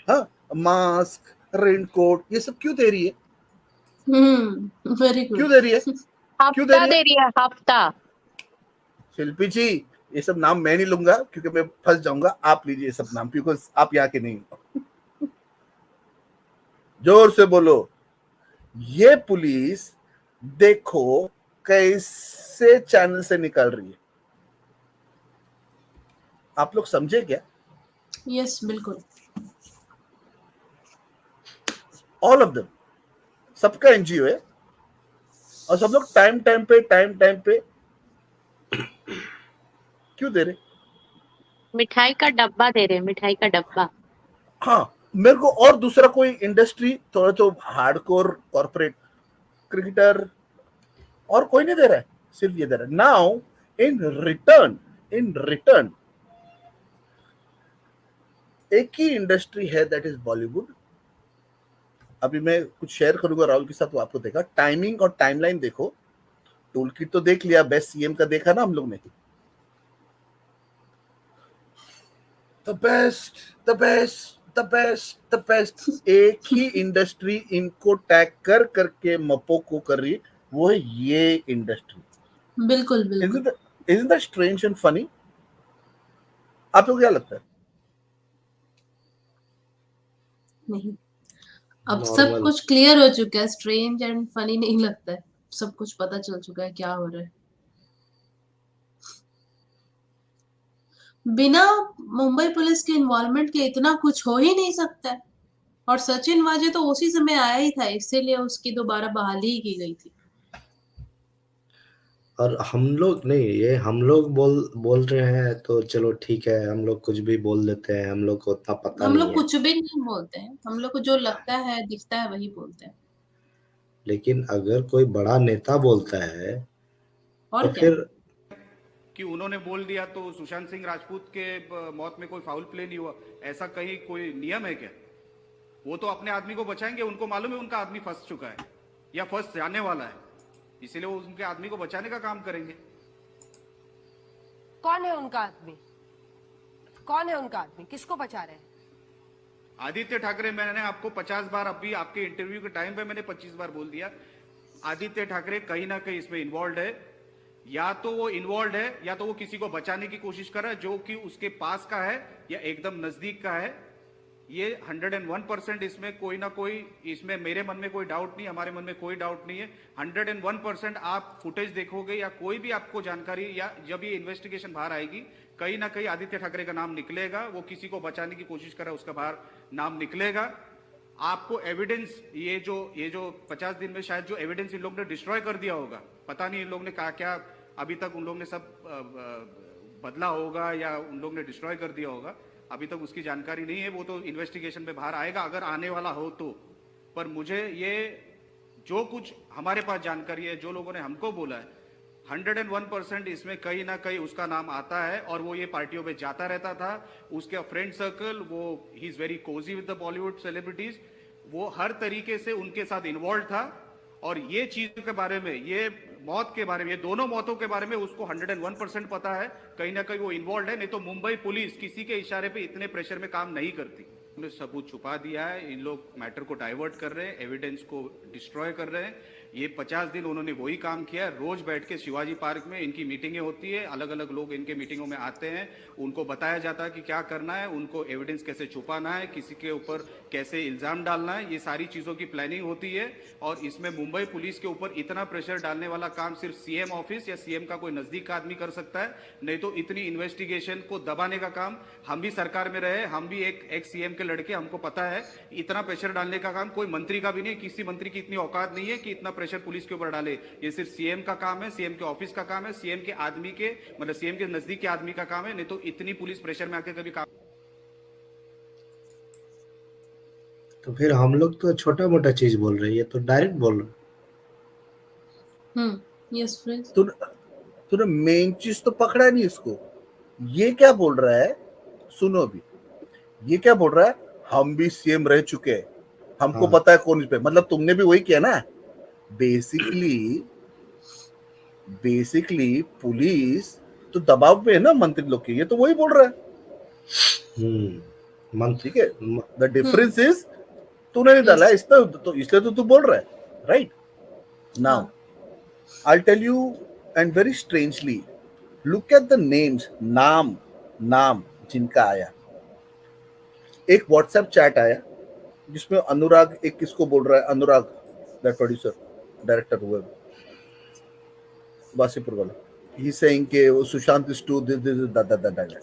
हाँ, मास्क, रेनकोट, ये सब क्यों दे रही है? Very good. क्यों दे रही है? हफ्ता दे रही है, हफ्ता. शिल्पी जी, ये सब नाम मैं नहीं लूंगा क्योंकि मैं फंस जाऊंगा. आप लीजिए ये सब नाम, बिकॉज आप यहाँ के नहीं. जोर से बोलो. ये पुलिस देखो कैसे चैनल से निकल रही है. आप लोग समझे क्या? यस, बिल्कुल. ऑल ऑफ देम, सबका एनजीओ है और सब लोग टाइम टाइम पे क्यों दे रहे? मिठाई का डब्बा दे रहे, मिठाई का डब्बा. हाँ, मेरे को और दूसरा कोई इंडस्ट्री थोड़ा तो हार्डकोर कॉर्पोरेट, क्रिकेटर, और कोई नहीं दे रहा है, सिर्फ ये दे रहा है. नाउ इन रिटर्न एक ही इंडस्ट्री है, दैट इज बॉलीवुड. अभी मैं कुछ शेयर करूंगा राहुल के साथ, वो आपको देखा. टाइमिंग और टाइमलाइन देखो. टूल किट तो देख लिया, बेस्ट सीएम का देखा ना हम लोग ने. द बेस्ट एक ही इंडस्ट्री इनको टैग करके मपो को कर रही, वो है ये इंडस्ट्री. बिल्कुल बिल्कुल. Isn't that strange and funny? आपको क्या लगता है? नहीं, अब सब नॉर्मल. कुछ क्लियर हो चुका है. स्ट्रेंज एंड फनी नहीं लगता है. सब कुछ पता चल चुका है क्या हो रहा है. बिना मुंबई पुलिस के इन्वॉल्वमेंट के इतना कुछ हो ही नहीं सकता है. और सचिन वाजे तो उसी समय आया ही था, इसीलिए उसकी दोबारा बहाली ही की गई थी. और हम लोग नहीं, ये हम लोग बोल रहे हैं तो चलो ठीक है, हम लोग कुछ भी बोल देते हैं, हम लोग को उतना पता हम नहीं लोग है. कुछ भी नहीं बोलते हैं. हम लोग को जो लगता है दिखता है वही बोलते हैं. लेकिन अगर कोई बड़ा नेता बोलता है और तो क्या. फिर कि उन्होंने बोल दिया तो सुशांत सिंह राजपूत के मौत में कोई फाउल प्ले नहीं हुआ, ऐसा कहीं कोई नियम है क्या? वो तो अपने आदमी को बचाएंगे, उनको मालूम है उनका आदमी फंस चुका है या फंस जाने वाला है, इसीलिए वो उनके आदमी को बचाने का काम करेंगे. कौन है उनका आदमी? कौन है उनका आदमी? किसको बचा रहे हैं? आदित्य ठाकरे. मैंने आपको 50 बार, अभी आपके इंटरव्यू के टाइम पे मैंने 25 बार बोल दिया, आदित्य ठाकरे कहीं ना कहीं इसमें इन्वॉल्व है. या तो वो इन्वॉल्व है या तो वो किसी को बचाने की कोशिश कर रहा है जो कि उसके पास का है या एकदम नजदीक का है. ये 101% इसमें कोई ना कोई, इसमें मेरे मन में कोई डाउट नहीं, हमारे मन में कोई डाउट नहीं है. 101% आप फुटेज देखोगे या कोई भी आपको जानकारी, या जब ये इन्वेस्टिगेशन बाहर आएगी, कहीं ना कहीं आदित्य ठाकरे का नाम निकलेगा. वो किसी को बचाने की कोशिश कर रहा है, उसका बाहर नाम निकलेगा. आपको एविडेंस, ये जो 50 दिन में शायद जो एविडेंस इन लोग ने डिस्ट्रॉय कर दिया होगा, पता नहीं इन लोग ने क्या अभी तक उन लोग ने सब बदला होगा या उन लोग ने डिस्ट्रॉय कर दिया होगा, अभी तक उसकी जानकारी नहीं है. वो तो इन्वेस्टिगेशन में बाहर आएगा अगर आने वाला हो तो. पर मुझे ये जो कुछ हमारे पास जानकारी है, जो लोगों ने हमको बोला है, 101% इसमें कहीं ना कहीं उसका नाम आता है. और वो ये पार्टियों में जाता रहता था, उसके फ्रेंड सर्कल, वो he is very Cozi with the Bollywood celebrities, वो हर तरीके से उनके साथ इन्वॉल्व था. और ये चीज के बारे में, ये मौत के बारे में, ये दोनों मौतों के बारे में उसको 101% पता है. कहीं ना कहीं वो इन्वॉल्व है, नहीं तो मुंबई पुलिस किसी के इशारे पे इतने प्रेशर में काम नहीं करती. उन्होंने सबूत छुपा दिया है, इन लोग मैटर को डाइवर्ट कर रहे हैं, एविडेंस को डिस्ट्रॉय कर रहे हैं. ये 50 दिन उन्होंने वही काम किया है. रोज बैठ के शिवाजी पार्क में इनकी मीटिंगें होती है, अलग अलग लोग इनके मीटिंगों में आते हैं, उनको बताया जाता है कि क्या करना है, उनको एविडेंस कैसे छुपाना है, किसी के ऊपर कैसे इल्जाम डालना है, ये सारी चीजों की प्लानिंग होती है. और इसमें मुंबई पुलिस के ऊपर इतना प्रेशर डालने वाला काम सिर्फ सीएम ऑफिस या सीएम का कोई नजदीक का आदमी कर सकता है. नहीं तो इतनी इन्वेस्टिगेशन को दबाने का काम, हम भी सरकार में रहे, हम भी एक सीएम के लड़के, हमको पता है इतना प्रेशर डालने का काम कोई मंत्री का भी नहीं. किसी मंत्री की इतनी औकात नहीं है कि इतना प्रेशर पुलिस के ऊपर डाले. ये सिर्फ सीएम का काम है, सीएम के ऑफिस का काम है, सीएम के आदमी के, मतलब सीएम के नजदीक के आदमी का काम है. नहीं तो इतनी पुलिस प्रेशर में आके कभी काम. तो फिर हम लोग तो छोटा मोटा चीज बोल रहे हैं, ये तो डायरेक्ट बोल रहे. Yes friends. तूने मेन चीज तो पकड़ा नहीं इसको. ये क्या बोल रहा है, सुनो अभी, ये क्या बोल रहा है, हम भी सीएम रह चुके हैं, हमको पता है कौन इस पे. मतलब तुमने भी वही किया ना. बेसिकली पुलिस तो दबाव पे है ना मंत्री लोग के. ये तो वही बोल रहा है. ठीक है. द डिफरेंस इज तूने नहीं डाला इसलिए तो तू बोल रहा है, right. Now I tell you, and very strangely, look at the names, नाम जिनका आया. एक व्हाट्सएप चैट आया जिसमें अनुराग, एक किसको बोल रहा है, अनुराग दैट प्रोड्यूसर डायरेक्टर हुए वासीपुर वाला, ही सेइंग के वो Sushant is to this that.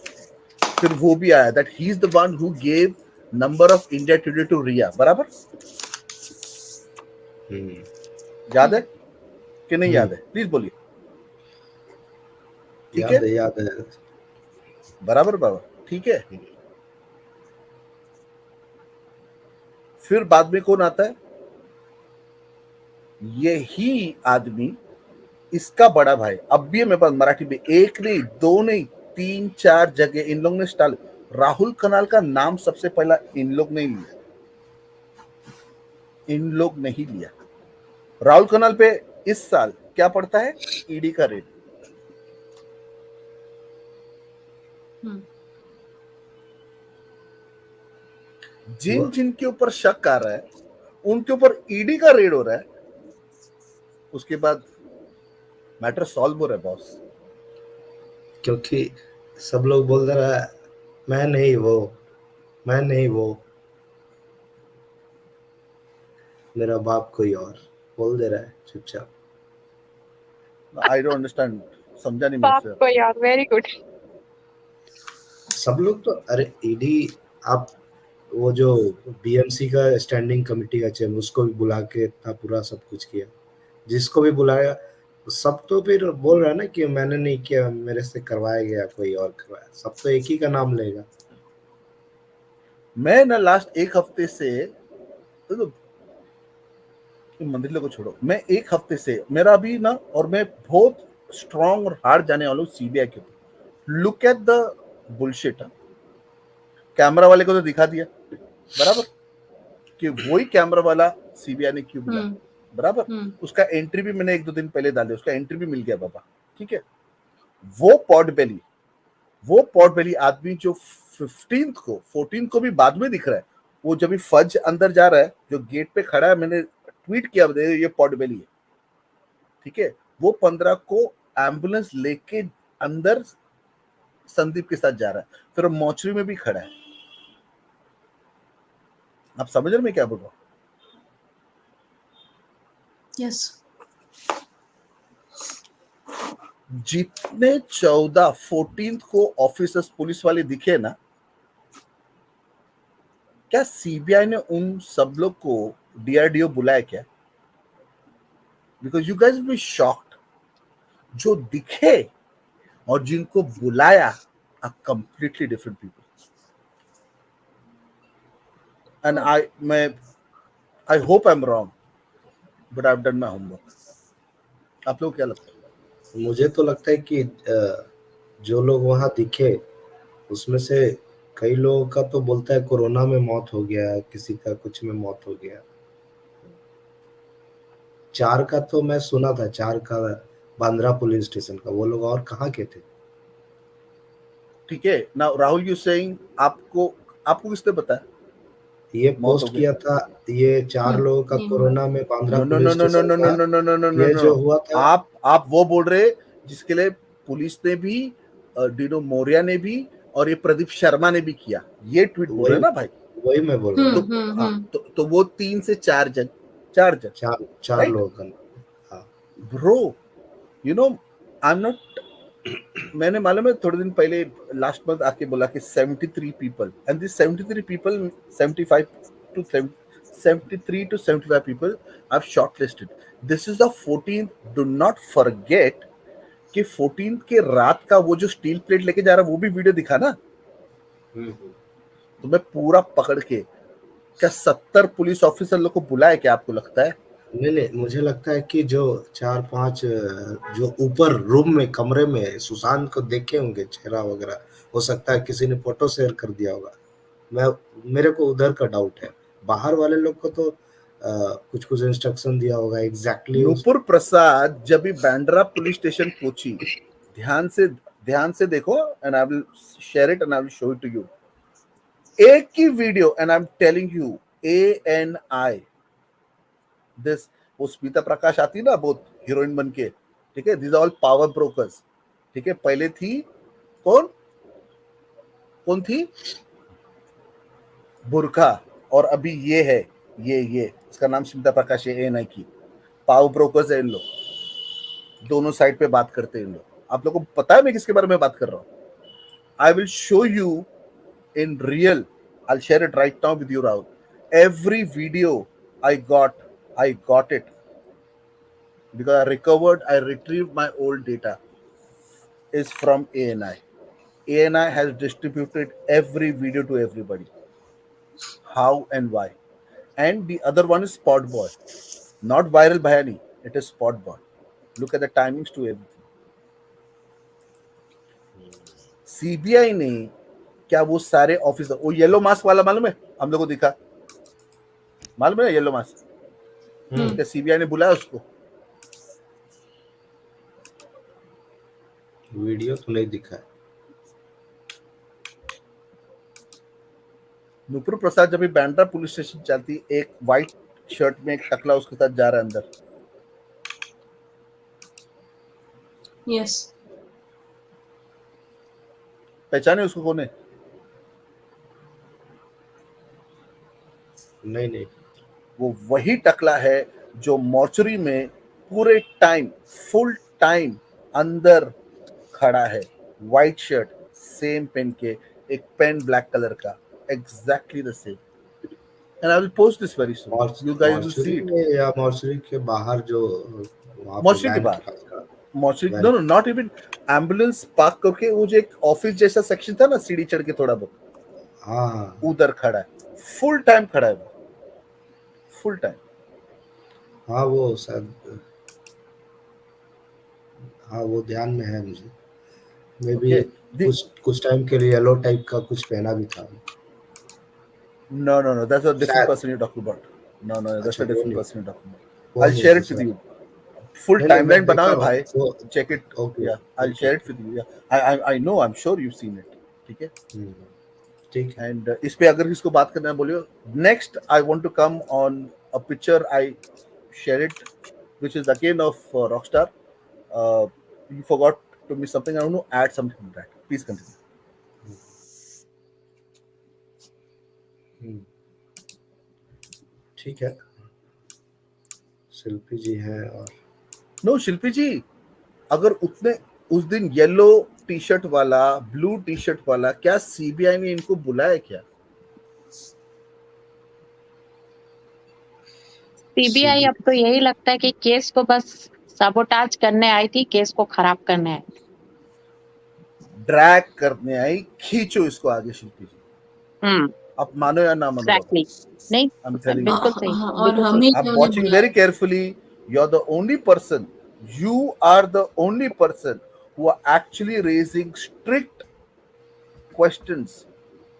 फिर वो भी आया that he is the one who gave number of India today to Riya. बराबर याद है कि नहीं याद है? प्लीज बोलिए. ठीक है, याद है. बराबर बाबा, ठीक है. फिर बाद में कौन आता है? यही आदमी इसका बड़ा भाई अब भी है मेरे पास मराठी में, एक नहीं दो नहीं 3-4 जगह इन लोग ने स्टाल, राहुल कनाल का नाम सबसे पहला इन लोग ने लिया, इन लोग नहीं लिया। राहुल कनाल पे इस साल क्या पड़ता है, ईडी का रेट। जिन जिनके ऊपर शक आ रहा है उनके ऊपर ईडी का रेड हो रहा है, उसके बाद मैटर सॉल्व हो रहा है बॉस। क्योंकि सब लोग बोल रहा है मैं नहीं वो, मेरा बाप कोई और बोल दे रहा है चुपचाप। आई डोंट अंडरस्टैंड, समझा नहीं बाप मुझसे। को यार, वेरी गुड। सब लोग तो अरे ईडी, आप वो जो बीएमसी का स्टैंडिंग कमेटी का चेयरमैन उसको भी बुला के इतना पूरा सब कुछ किया, जिसको भी बुलाया सब तो फिर बोल रहा है ना कि मैंने नहीं किया, मेरे से करवाया गया, कोई और करवाया, सब तो एक ही का नाम लेगा। मैं ना लास्ट एक हफ्ते से तो मंदिर को छोड़ो, मैं एक हफ्ते से मेरा अभी ना, और मैं बहुत स्ट्रांग और हार्ड जाने वाला हूँ सीबीआई के ऊपर। Look at the bullshit. Camera वाले को तो दिखा दिया बराबर कि वही कैमरा वाला सीबीआई ने क्यों बुलाया, बराबर। उसका एंट्री भी मैंने 1-2 दिन पहले डाले, उसका एंट्री भी मिल गया बाबा, ठीक है। वो पॉट बेली आदमी जो 14 को भी बाद में दिख रहा है, वो जब भी फज अंदर जा रहा है, जो गेट पे खड़ा है, मैंने ट्वीट किया ये पॉट बेली है, ठीक है। वो 15 को एम्बुलेंस लेके अंदर संदीप के साथ जा रहा है, फिर मोचरी में भी खड़ा है। आप समझ रहे मैं क्या बोल रहा हूँ? यस। जितने 14 को ऑफिसर्स पुलिस वाले दिखे ना, क्या सीबीआई ने उन सब लोग को डीआरडीओ बुलाया क्या? Because you guys will be shocked, जो दिखे और जिनको बुलाया are completely different people. And I hope I am wrong, but I have done my homework. आप लोग क्या लगता है? मुझे तो लगता है कि जो लोग वहां दिखे उसमें से कई लोगों का तो बोलता है कोरोना में मौत हो गया, किसी का कुछ में मौत हो गया। 4 का तो मैं सुना था, 4 का बांद्रा पुलिस स्टेशन का, वो लोग और कहाँ के थे? ठीक है। नाउ राहुल यू सेइंग आपको किसने बताया? ये पोस्ट किया था, ये 4 लोगों का कोरोना में बांद्रा पुलिस स्टेशन का ये जो हुआ था। आप वो बोल रहे जिसके लिए पुलिस ने भी, डीनो मोरिया ने भी, और ये प्रदीप शर्मा ने भी किया, ये ट्वीट बोल रहे ना भाई? वही मैं बोल रहा हूँ। तो वो 3 से 4 जन, 4 लोगों का। Bro you know I am not, मैंने मालूम है थोड़े दिन पहले लास्ट मंथ आके बोला कि 73 people, and this 73 people 73 to 75 people I've shortlisted. This is the 14th. Do not forget कि 14th के रात का वो जो स्टील प्लेट लेके जा रहा है वो भी वीडियो दिखा ना, तो मैं पूरा पकड़ के, क्या 70 पुलिस ऑफिसर लोग को बुलाया क्या आपको लगता है? नहीं, मुझे लगता है कि जो 4-5 जो ऊपर रूम में कमरे में सुशांत को देखे होंगे चेहरा वगैरह, हो सकता है किसी ने फोटो शेयर कर दिया होगा। मेरे को उधर का डाउट है। बाहर वाले लोग को तो कुछ इंस्ट्रक्शन दिया होगा एग्जैक्टली। नूपुर प्रसाद जब भी बांद्रा पुलिस स्टेशन पहुंची, ध्यान से देखो, and I will share it and I will show it to you. एक ही video, and I am telling you, ANI this, वो स्मिता प्रकाश आती ना बहुत हीरोइन बन के, ठीक है, दिस ऑल पावर ब्रोकर्स, ठीक है। पहले थी कौन थी? बुरखा, और अभी ये है, ये इसका नाम स्मिता प्रकाश है, ANI की पावर ब्रोकर्स है इन लोग, दोनों साइड पे बात करते हैं इन लोग। आप लोगों को पता है मैं किसके बारे में बात कर रहा हूँ? आई will show you in real. I'll share it right now with you, Rahul. Every video I got it because I retrieved my old data is from ANI. ANI has distributed every video to everybody. How and why? And the other one is Spot Boy, not Viral Bhayani. It is Spot Boy. Look at the timings to everything. CBI ने क्या वो सारे officer, वो yellow mask वाला मालूम है, हम लोग को दिखा, मालूम है येलो मास्क, क्या सीबीआई ने बुलाया उसको? वीडियो तो नहीं दिखा है। नुपुर प्रसाद जब भी बैंड्रा पुलिस स्टेशन जाती, एक व्हाइट शर्ट में एक टकला उसके साथ जा रहा है अंदर। यस, पहचाने उसको कौन है? नहीं, वो वही टकला है जो मॉर्चरी में पूरे टाइम, फुल टाइम अंदर खड़ा है, व्हाइट शर्ट, सेम पेन के, एक पेन ब्लैक कलर का, exactly the same. And I will post this very soon, you guys will see it. या मॉर्चरी के बाहर जो मॉर्चरी के बाहर, mortuary no no not even, ambulance park करके वो जो एक ऑफिस जैसा सेक्शन था ना, सीढ़ी चढ़ के थोड़ा बहुत, हाँ उधर खड़ा है, फुल टाइम खड़ा है वो, फुल टाइम। हाँ वो शायद, हाँ वो ध्यान में है मुझे, मे बी कुछ टाइम के लिए येलो टाइप का कुछ पहना भी था। No, that's a different person you're talking about. No, that's a different person you're talking about. I'll share it with you. Full timeline बनाओ भाई, check it. Okay. Yeah, I'll share it with you. Yeah, I know, I'm sure you've seen it. ठीक है? ठीक है। And इस पे अगर किसको बात करना है बोलियो। Next, I want to come on a picture I shared it, which is again of Rockstar. You forgot to miss something. I want to add something to that. Please continue. ठीक है, शिल्पी जी हैं। और नो शिल्पी जी, अगर उतने उस दिन yellow T shirt वाला, blue T shirt वाला, क्या सीबीआई ने इनको बुलाया क्या? सीबीआई अब तो यही लगता है कि केस को बस सबोटाज करने आई थी, केस को खराब करने आई, ड्रैग करने आई, खींचो इसको आगे शिल्पी जी। आप मानो या ना मानो, एग्जैक्टली नहीं, बिल्कुल सही। और हम ही I'm watching very carefully. You're the only person. You are the only person who are actually raising strict questions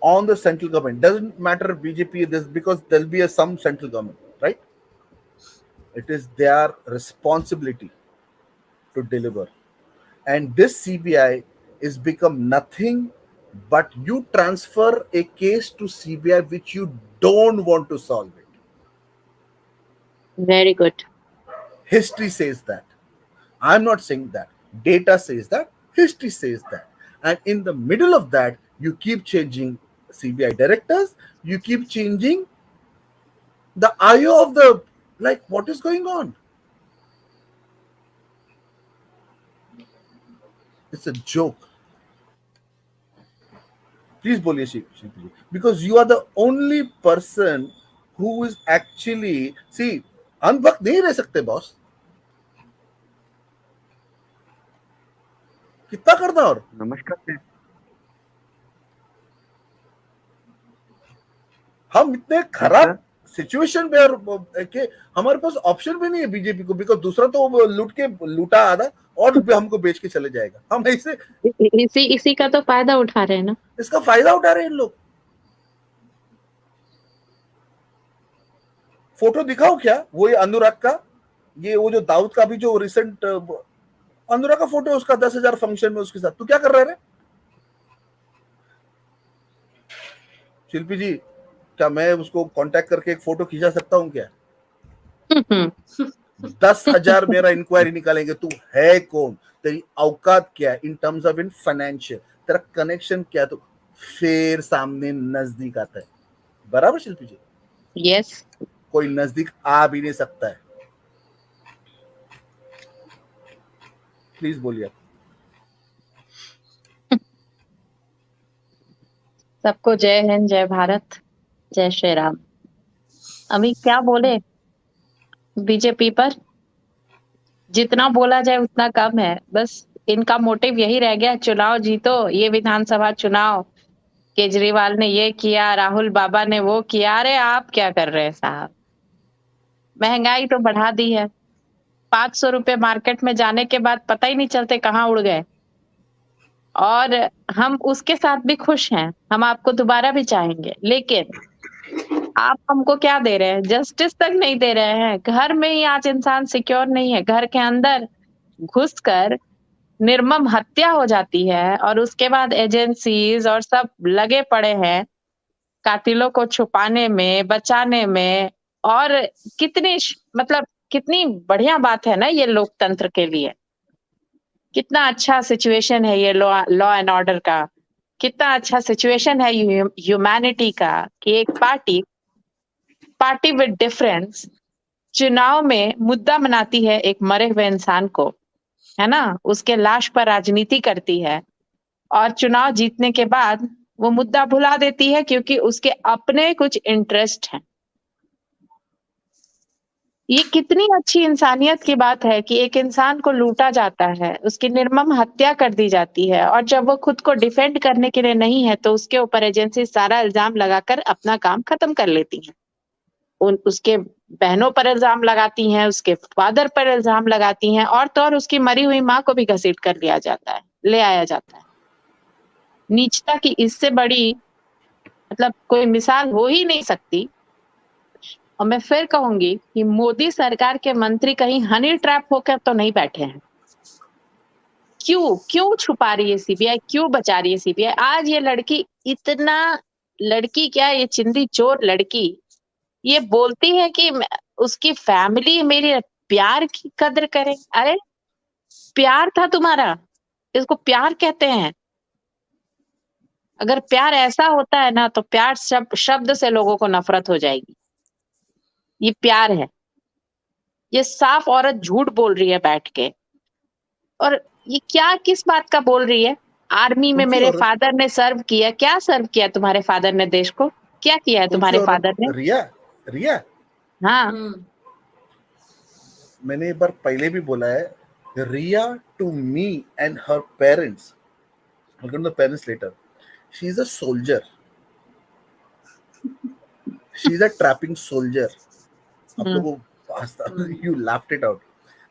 on the central government. Doesn't matter BJP, this because there'll be some central government, right? It is their responsibility to deliver, and this CBI is become nothing but you transfer a case to CBI which you don't want to solve it. Very good. History says that. I'm not saying that. Data says that. History says that. And in the middle of that, you keep changing CBI directors. You keep changing the IO of the, like, what is going on? It's a joke. Please बोलिए शिल्पी जी, because you are the only person who is actually, see, हम वक्त नहीं रह सकते boss, कितना करना। और नमस्कार, हम इतने खराब सिचुएशन पे कि हमारे पास ऑप्शन भी नहीं है बीजेपी को, बिकॉज दूसरा तो लूटा आधा और हमको बेच के चले जाएगा। हम ऐसे इसी का तो फायदा उठा रहे हैं ना, इसका फायदा उठा रहे हैं इन लोग। फोटो दिखाओ क्या, वो ये अनुराग का, ये वो जो दाऊद का भी जो रिसेंट अनुराग का फोटो, उसका 10,000 फंक्शन में उसके साथ, तू क्या कर रहा है? शिल्पी जी, क्या मैं उसको कांटेक्ट करके एक फोटो खींचा सकता हूँ क्या? 10,000 मेरा इंक्वायरी निकालेंगे, तू है कौन, तेरी औकात क्या है in terms of in financial, तेरा कनेक्शन क्या है, तो फिर सामने नजदीक आता है। बराबर शिल्पी जी? यस। कोई नजदीक आ भी नहीं सकता है। प्लीज बोलिए। सबको जय हिंद, जय भारत, जय श्री राम। अभी क्या बोले बीजेपी पर, जितना बोला जाए उतना कम है। बस इनका मोटिव यही रह गया, चुनाव जीतो, ये विधानसभा चुनाव, केजरीवाल ने ये किया, राहुल बाबा ने वो किया। अरे आप क्या कर रहे हैं साहब, महंगाई तो बढ़ा दी है, 500 रुपए मार्केट में जाने के बाद पता ही नहीं चलते कहाँ उड़ गए। और हम उसके साथ भी खुश हैं, हम आपको दोबारा भी चाहेंगे, लेकिन आप हमको क्या दे रहे हैं? जस्टिस तक नहीं दे रहे हैं। घर में ही आज इंसान सिक्योर नहीं है, घर के अंदर घुसकर निर्मम हत्या हो जाती है और उसके बाद एजेंसीज और सब लगे पड़े हैं कातिलों को छुपाने में, बचाने में। और मतलब कितनी बढ़िया बात है ना ये लोकतंत्र के लिए। कितना अच्छा सिचुएशन है ये लॉ एंड ऑर्डर का। कितना अच्छा सिचुएशन है ह्यूमैनिटी का कि एक पार्टी विद डिफरेंस चुनाव में मुद्दा बनाती है एक मरे हुए इंसान को, है ना, उसके लाश पर राजनीति करती है और चुनाव जीतने के बाद वो मुद्दा भुला देती है क्योंकि उसके अपने कुछ इंटरेस्ट हैं। ये कितनी अच्छी इंसानियत की बात है कि एक इंसान को लूटा जाता है, उसकी निर्मम हत्या कर दी जाती है और जब वो खुद को डिफेंड करने के लिए नहीं है तो उसके ऊपर एजेंसी सारा इल्जाम लगाकर अपना काम खत्म कर लेती हैं। उसके बहनों पर इल्जाम लगाती हैं, उसके फादर पर इल्जाम लगाती हैं और तो और उसकी मरी हुई माँ को भी घसीट कर ले आया जाता है। नीचता की इससे बड़ी मतलब कोई मिसाल हो ही नहीं सकती। और मैं फिर कहूंगी कि मोदी सरकार के मंत्री कहीं हनी ट्रैप होकर तो नहीं बैठे हैं। क्यों छुपा रही है सीबीआई, क्यों बचा रही है सीबीआई? आज ये लड़की क्या, ये चिंदी चोर लड़की ये बोलती है कि उसकी फैमिली मेरे प्यार की कदर करे। अरे प्यार था तुम्हारा, इसको प्यार कहते हैं। अगर प्यार ऐसा होता है ना तो प्यार शब्द से लोगों को नफरत हो जाएगी। ये प्यार है। ये साफ औरत झूठ बोल रही है बैठ के। और ये क्या किस बात का बोल रही है? आर्मी में मेरे फादर ने सर्व किया। क्या सर्व किया तुम्हारे फादर ने देश को? क्या किया है तुम्हारे फादर ने? रिया हाँ, मैंने एक बार पहले भी बोला है, Riya to me and her parents, parents letter, she is a soldier, she is a trapping soldier. आप लोगों you laughed it out.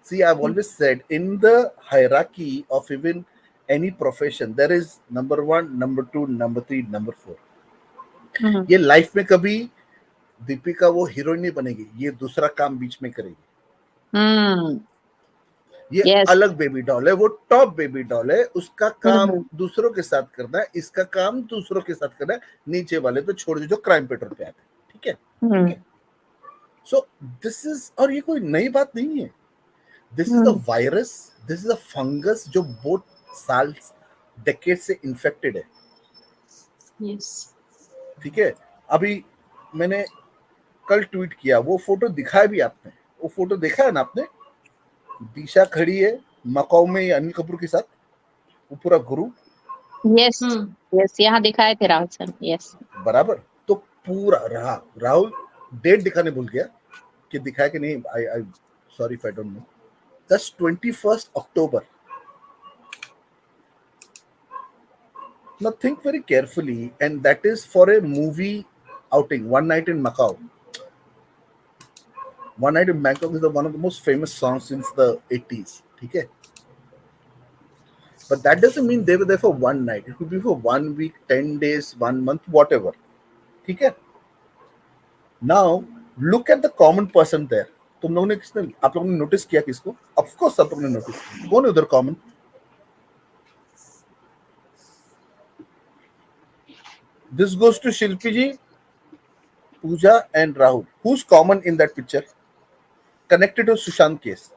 See, I've always said in the hierarchy of even any profession there is number 1, number 2, number 3, number 4. ये life में कभी दीपिका वो heroine नहीं बनेगी, ये दूसरा काम बीच में करेगी। ये अलग बेबी डॉल है, वो टॉप बेबी डॉल है। उसका काम दूसरों के साथ करना है, इसका काम दूसरों के साथ करना है। नीचे वाले तो छोड़ दो जो क्राइम पेट्रोल पे आते हैं, ठीक है? So this is, और ये कोई नई बात नहीं है। This is a virus, this is a fungus जो बहुत साल डेकेड से इन्फेक्टेड है। yes. ठीक है, अभी मैंने कल ट्वीट किया, वो फोटो दिखाया भी आपने, वो फोटो देखा है ना आपने? दिशा खड़ी है मकाऊ में अनिल कपूर के साथ, वो पूरा ग्रुप। यस, यहाँ दिखाए थे राहुल सर। यस, बराबर। तो पूरा राहुल डेट दिखाने भूल गया कि दिखाया कि नहीं। आई sorry if I don't no. That's 21 October. Now think very carefully, and that is for a movie outing, One Night in Macau. One Night in Bangkok is one of the most famous songs since the 80s. ठीक है? But that doesn't mean they were there for one night. It could be for 1 week, 10 days, 1 month, whatever. ठीक है? Now look at the common person there. आप लोगों ने notice किया किसको? Of course आप लोगों ने नोटिस किया। कौन है उधर common? This goes to Shilpi ji, Pooja and Rahul. Who's common in that picture? Connected to Sushant case.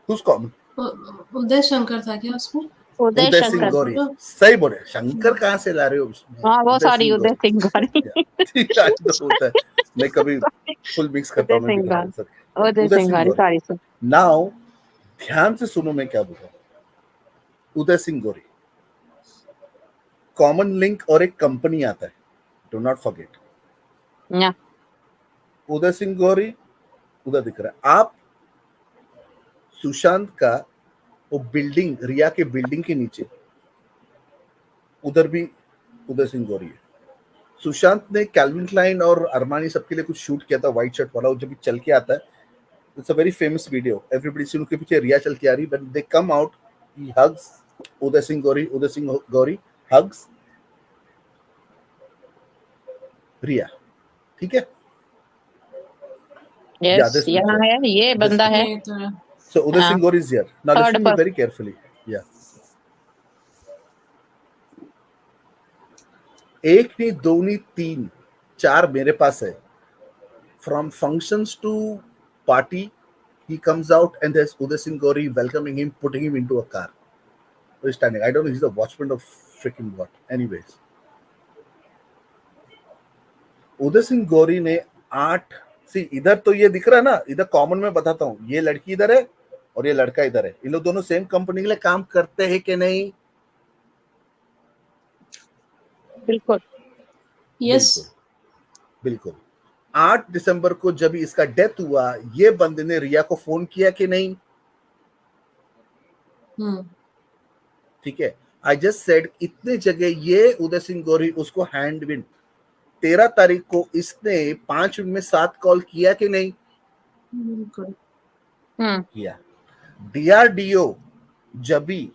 Who's common? Uday Shankar था क्या उसमें? उदय सिंह गौरी। सही बोले। शंकर कहाँ से ला रहे हो? हाँ, वो सॉरी, उदय सिंह गौरी। मैं कभी फुल मिक्स करता हूँ। Uday Singh Gauri, sorry sir. Now ध्यान से सुनो मैं क्या बोल रहा हूँ। उदय सिंह गौरी, कॉमन लिंक और एक कंपनी आता है, do not forget. Uday Singh Gauri उधर दिख रहा है। आप सुशांत का वो बिल्डिंग, रिया के बिल्डिंग के नीचे उधर भी उदय सिंह गौरी है। सुशांत ने कैल्विन क्लाइन और अरमानी सबके लिए कुछ शूट किया था, व्हाइट शर्ट वाला, जब चल के आता है It's a very famous video. Everybody see उनके पीछे रिया चल के आ रही. When they come out, he hugs Uday Singh Gauri hugs Riya. ठीक है? Yes, this यहाँ picture. है, ये बंदा है. ये तो है। So Uday Singh Gauri is here. Now Third listen to me person. very carefully. Yeah. एक नहीं, दो नहीं, तीन, चार मेरे पास है. From functions to party, he comes out and there's Uday Singh Gauri welcoming him, putting him into a car. He's standing. I don't know. He's the watchman of freaking what. Anyways, उदय सिंह गौरी ने 8 सी इधर तो ये दिख रहा है ना, इधर common में बताता हूँ, ये लड़की इधर है और ये लड़का इधर है. इन लोग दोनों सेम कंपनी के लिए काम करते हैं कि नहीं? बिल्कुल. यस, बिल्कुल. 8 दिसंबर को जब इसका डेथ हुआ, ये बंदे ने रिया को फोन किया कि नहीं? ठीक है. आई जस्ट सेड इतने जगह ये उदय सिंह गौरी उसको हैंड विन. 13 तारीख को इसने 5 मिनट में 7 कॉल किया कि नहीं? बिल्कुल. किया. DRDO जब भी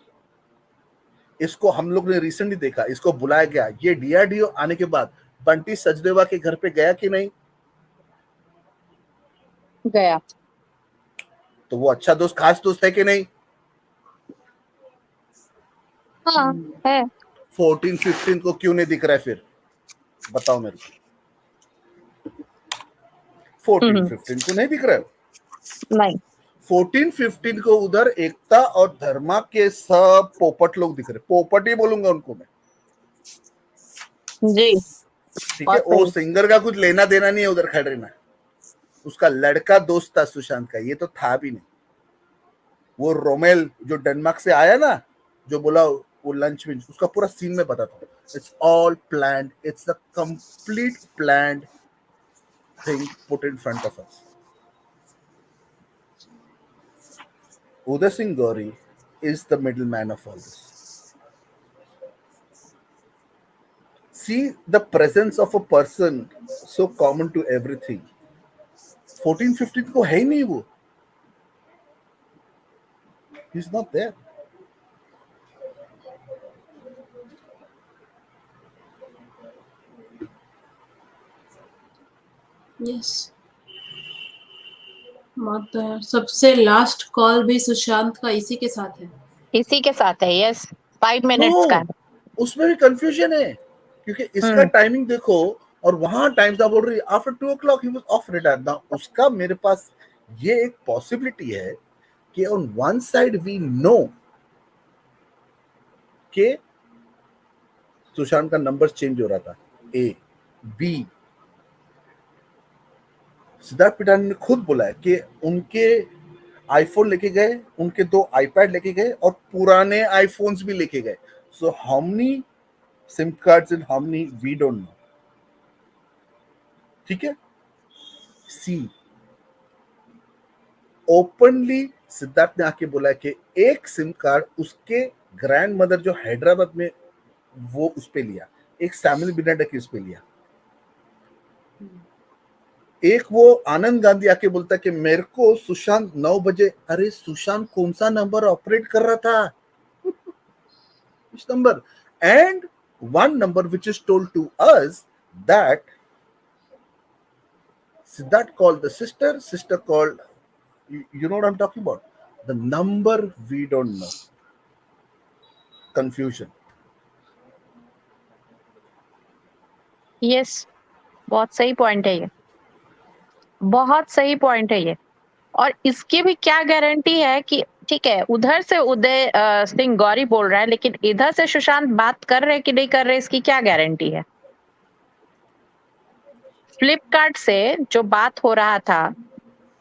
इसको हम लोग ने रिसेंटली देखा, इसको बुलाया गया, ये DRDO आने के बाद बंटी सचदेवा के घर पे गया कि नहीं? गया. तो वो अच्छा दोस्त, खास दोस्त है कि नहीं? हाँ है. 14-15 को क्यों नहीं दिख रहा है फिर? बताओ मेरे को. 14-15 को नहीं दिख रहा है? नहीं. 14-15 को उधर एकता और धर्मा के सब पोपट लोग दिख रहे. पोपट ही बोलूंगा उनको मैं. जी. ठीक है. वो सिंगर का कुछ लेना देना नहीं है उधर खड़े रहना. उसका लड़का दोस्त था सुशांत का, ये तो था भी नहीं. वो रोमेल जो डेनमार्क से आया ना, जो बोला वो लंच में, उसका पूरा सीन में बताता हूँ. It's all planned. It's a complete planned thing put in front of us. Uday Singh Gauri is the middleman of all this. See the presence of a person so common to everything. 14-15 को है ही नहीं वो. He's not there. Yes. बात है. सबसे last call भी सुशांत का इसी के साथ है. इसी के साथ है. यस. 5 मिनट्स का. उसमें भी कंफ्यूजन है क्योंकि इसका टाइमिंग देखो और वहां टाइम्स आप बोल रही after 2 o'clock he was off retire. ना उसका मेरे पास ये एक पॉसिबिलिटी है कि on one side we know कि सुशांत का नंबर चेंज हो रहा था. A, B, सिद्धार्थ पिटानी ने खुद बोला है कि उनके आईफोन लेके गए, उनके 2 आईपैड लेके गए और पुराने आईफोन्स भी लेके गए. So how many SIM cards and how many we don't know. ठीक है. सी ओपनली सिद्धार्थ ने आके बोला कि एक सिम कार्ड उसके ग्रैंड मदर जो हैदराबाद में वो उस पे लिया, एक सैमुअल बिनाडा की उस पे लिया, एक वो आनंद गांधी आके बोलता कि मेरे को सुशांत 9 बजे. अरे सुशांत कौन सा नंबर ऑपरेट कर रहा था? which number? And one number which is told to us that Siddharth called the sister called, you know what I'm talking about? The number we don't know. Confusion. Yes, बहुत सही point है ये. बहुत सही point है ये. और इसकी भी क्या गारंटी है कि ठीक है उधर से उदय सिंह गौरी बोल रहा है लेकिन इधर से सुशांत बात कर रहे कि नहीं कर रहे, इसकी क्या गारंटी है? फ्लिपकार्ट से जो बात हो रहा था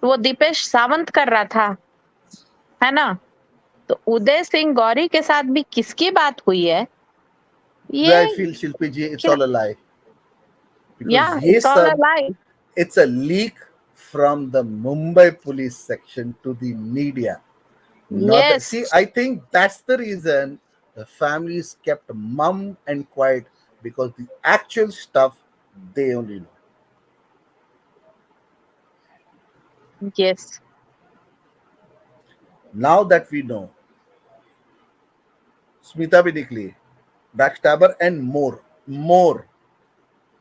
वो दीपेश सावंत कर रहा था, है ना? तो उदय सिंह गौरी के साथ भी किसकी बात हुई है? ये I feel Shilpi ji, it's all a lie. Because yeah, ये it's all a सब, lie. it's a leak from the Mumbai police section to the media. Not Yes. see, I think that's the reason the families kept mum and quiet, because the actual stuff they only know. Yes. Now that we know, Smita bhi निकली, backstabber and more.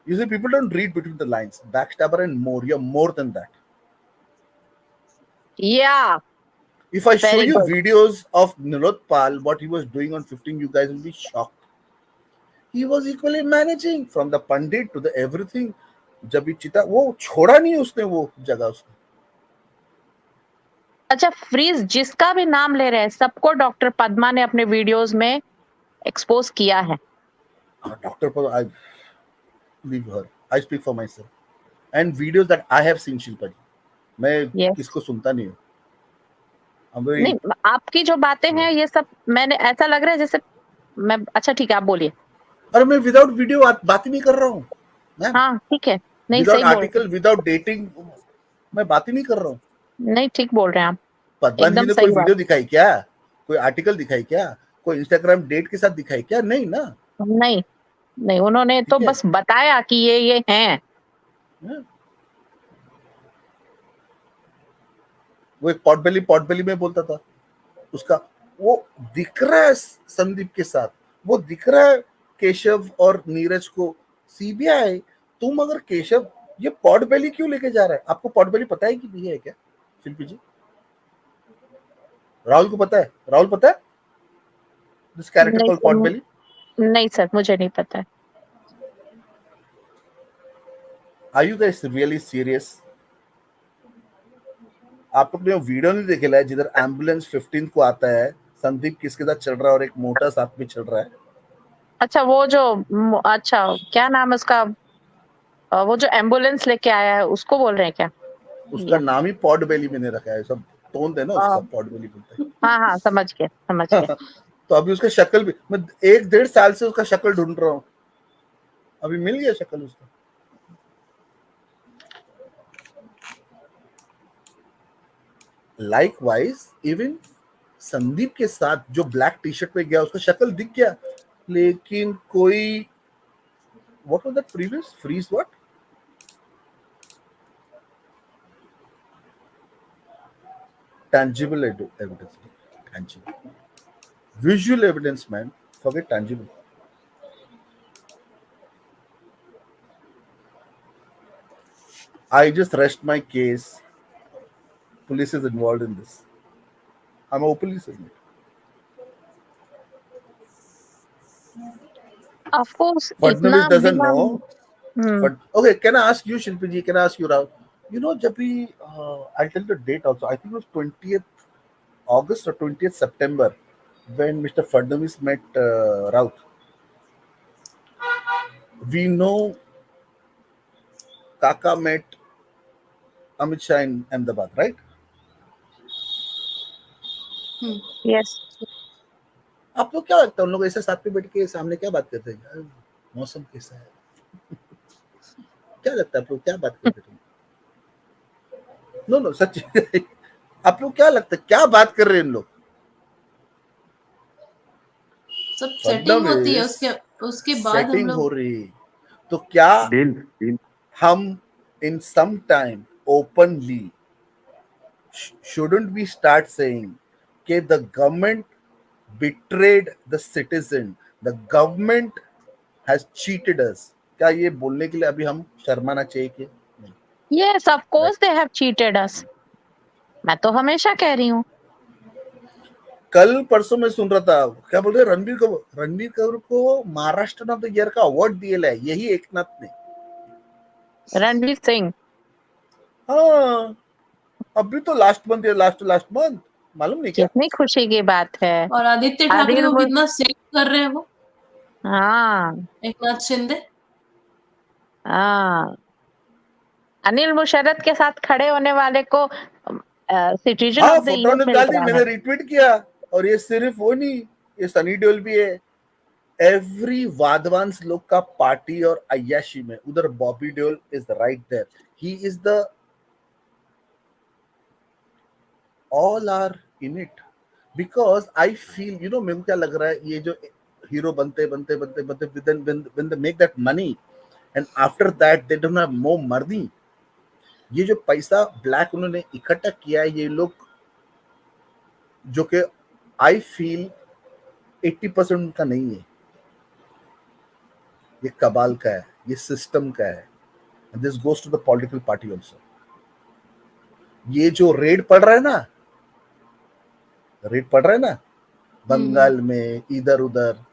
You see, people don't read between the lines. Backstabber and more. You're more than that. Yeah. If I show Very you good. videos of Nilot Pal, what he was doing on 15, you guys will be shocked. He was equally managing from the pandit to the everything. जब भी चिता वो छोड़ा नहीं उसने वो जगह उसने. अच्छा, फ्रीज जिसका भी नाम ले रहे हैं सबको डॉक्टर पद्मा ने अपने वीडियोस में एक्सपोज किया है. Dr. Pal, I leave her. I speak for myself. And videos that I have seen, Shilpa ji. मैं Yes. किसको सुनता नहीं हूँ. I'm very नहीं, आपकी जो बातें हैं ये सब मैंने ऐसा लग रहा है जैसे मैं. अच्छा ठीक है, आप बोलिए. अरे मैं विदाउट वीडियो बात ही नहीं कर रहा हूँ. हाँ ठीक है, नहीं विदाउट सही बोल. आर्टिकल, विदाउट डेटिंग, मैं बात ही नहीं कर रहा हूँ. नहीं ठीक बोल रहे हैं आप. पद्मा जी एकदम ने सही कोई बात. वीडियो दिखाई क्या? कोई आर्टिकल दिखाई क्या? कोई इंस्टाग्राम डेट के साथ दिखाई क्या? नहीं ना. नहीं नहीं, उन्होंने तो ठीक है. बस बताया कि ये हैं. वो एक पॉटबेली में बोलता था उसका, वो दिख रहा है संदीप के साथ, वो दिख रहा है केशव और नीरज को. सीबीआई, तुम अगर केशव ये पॉटबेली क्यों लेके जा रहा है? आपको पॉटबेली पता है कि नहीं है क्या शिल्पी जी? राहुल को पता है? राहुल पता है दिस कैरेक्टर नहीं कॉल्ड पॉटबेली? नहीं सर, मुझे नहीं पता है. Are you guys really serious? आप लोग ने वीडियो नहीं देखेला है जिधर एम्बुलेंस 15 को आता है, संदीप किसके साथ चल रहा है और एक मोटा साथ में चल रहा है. अच्छा वो जो अच्छा क्या नाम है उसका, वो जो एम्बुलेंस लेके आया है उसको बोल रहे हैं क्या? उसका नाम ही पॉटबेली मैंने रखा है. सब टोन देना उसका, पॉटबेली बोलते हैं. हाँ समझ गए. तो अभी उसका शक्ल भी मैं 1-1.5 साल से उसका शक्ल ढूंढ रहा हूँ. अभी मिल गया शक्ल उसका. लाइकवाइज इवन संदीप के साथ जो ब्लैक टी शर्ट में गया उसका शक्ल दिख गया, लेकिन कोई what was that previous freeze what tangible evidence, tangible visual evidence, man, forget tangible. I just rest my case. Police is involved in this. I'm openly saying it. Of course, Fadnavis doesn't know. Hmm. But okay, can I ask you, Shilpi ji? Can I ask you, Rahul? You know, जब भी I'll tell you the date also. I think it was 20th August or 20th September when Mr. Fadnavis met Raut. We know Kaka met Amit Shah in Ahmedabad, right? Yes. आप लोग क्या लगता है उन लोग ऐसे साथ में बैठ के सामने क्या बात करते हैं? मौसम कैसा है? क्या लगता है आप लोग क्या बात करते हैं? No such. आप लोग क्या लगता है क्या बात कर रहे हैं इन लोग? सब सेटिंग होती है, उसके बाद हम सेटिंग हो लोग रही. तो क्या हम in some time openly shouldn't we start saying कि the government betrayed the citizen, the government has cheated us? क्या ये बोलने के लिए अभी हम शर्माना चाहिए कि नहीं? Yes, of course they have cheated us. मैं तो हमेशा कह रही हूँ. कल परसों में सुन रहा था क्या बोल रहे रणबीर कपूर को महाराष्ट्र ऑफ द ईयर का अवार्ड दिया है यही एकनाथ ने. रणवीर सिंह. हाँ अभी तो लास्ट मंथ मालूम नहीं क्या. कितनी खुशी की बात है. और आदित्य ठाकरे को कितना सेव कर रहे हैं वो. हाँ एकनाथ शिंदे. हाँ अनिल मुशर्रफ के साथ खड़े होने वाले को सिटीजन ऑफ द ईयर मिल रहा है. मैंने रिट्वीट किया. और ये सिर्फ वो नहीं, ये सनी देओल भी है. एवरी वाधवांस लोग का पार्टी और अय्याशी में उधर Bobby Deol is right there. He is the all are in it because I feel you know मेरे को क्या लग रहा है ये जो हीरो बनते when they make that money and after that they don't have more money. ये जो पैसा ब्लैक उन्होंने इकट्ठा किया है ये लोग जो कि आई फील 80% उनका नहीं है, ये कबाल का है, ये सिस्टम का है। This goes to the political party also. ये जो रेड पड़ रहा है ना, बंगाल में इधर उधर,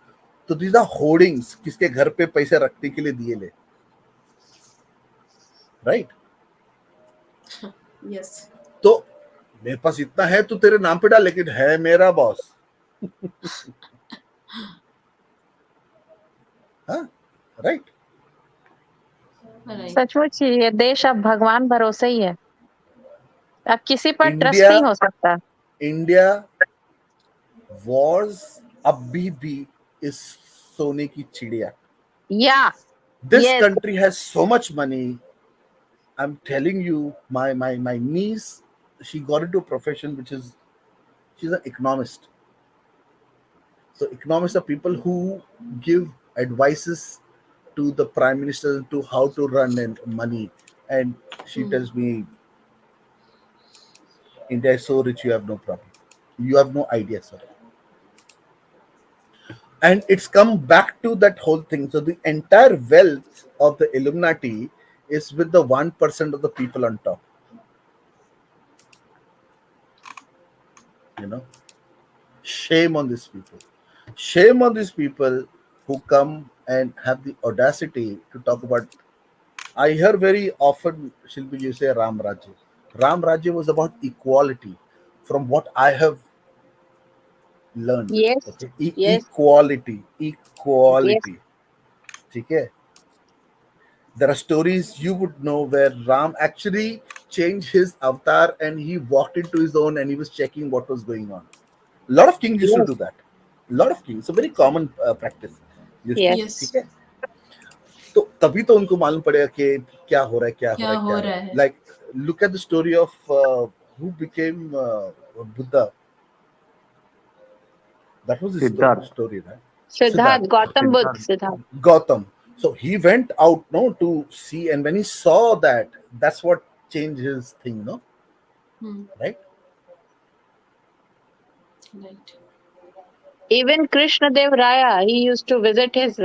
तो दीज आर होर्डिंग्स, किसके घर पे पैसे रखने के लिए दिए ले, राइट? यस। तो मेरे पास इतना है तो तेरे नाम पे डाल, लेकिन है मेरा बॉस। हाँ, राइट। सचमुच ये देश अब भगवान भरोसे ही है, अब किसी पर ट्रस्ट इंडिया नहीं हो सकता। इंडिया वॉज अभी भी इस सोने की चिड़िया। या this yes. Country has so much money. I am telling you, my niece, she got into a profession which is, she's an economist. So economists are people who give advices to the prime minister to how to run and money, and she tells me, India is so rich, you have no problem, you have no idea, sir. And it's come back to that whole thing. So the entire wealth of the Illuminati is with the 1% of the people on top. You know, shame on these people. Shame on these people who come and have the audacity to talk about. I hear very often, Shilpi, you say Ram Rajya. Ram Rajya was about equality, from what I have learned. Yes. Okay? Yes. Equality. Yes. Okay? There are stories you would know where Ram actually changed his avatar and he walked into his own and he was checking what was going on. A lot of kings used to do that. A lot of kings. It's a very common practice. Yes. ठीक है? तो तभी तो उनको मालूम पड़ेगा कि क्या हो रहा है, Like, look at the story of who became Buddha. That was his story, right? Siddharth, Gautam Buddha, Siddharth. Gautam. So he went out, no, to see, and when he saw that, that's what changed his thing, no? Right? Right. Even Krishna Dev Raya, he used to visit his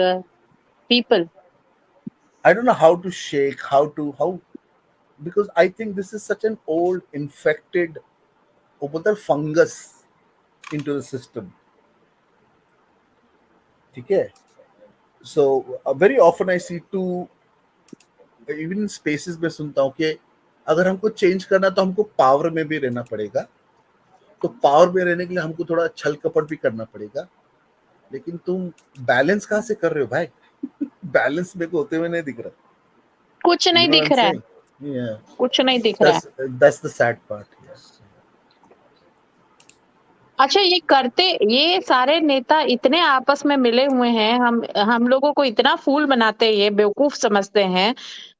people. I don't know how to shake, because I think this is such an old infected fungus into the system. Okay? So very often I see too, even in spaces में सुनता हूँ कि अगर हमको change करना तो हमको power में भी रहना पड़ेगा, तो पावर में रहने के लिए हमको थोड़ा छल कपट भी करना पड़ेगा, लेकिन तुम बैलेंस कहाँ से कर रहे हो भाई? बैलेंस मेरे को होते हुए नहीं दिख रहा, कुछ नहीं दिख रहा है, कुछ नहीं दिख रहा है। That's the sad part. अच्छा, ये सारे नेता इतने आपस में मिले हुए हैं, हम लोगों को इतना फूल बनाते हैं, ये बेवकूफ समझते हैं,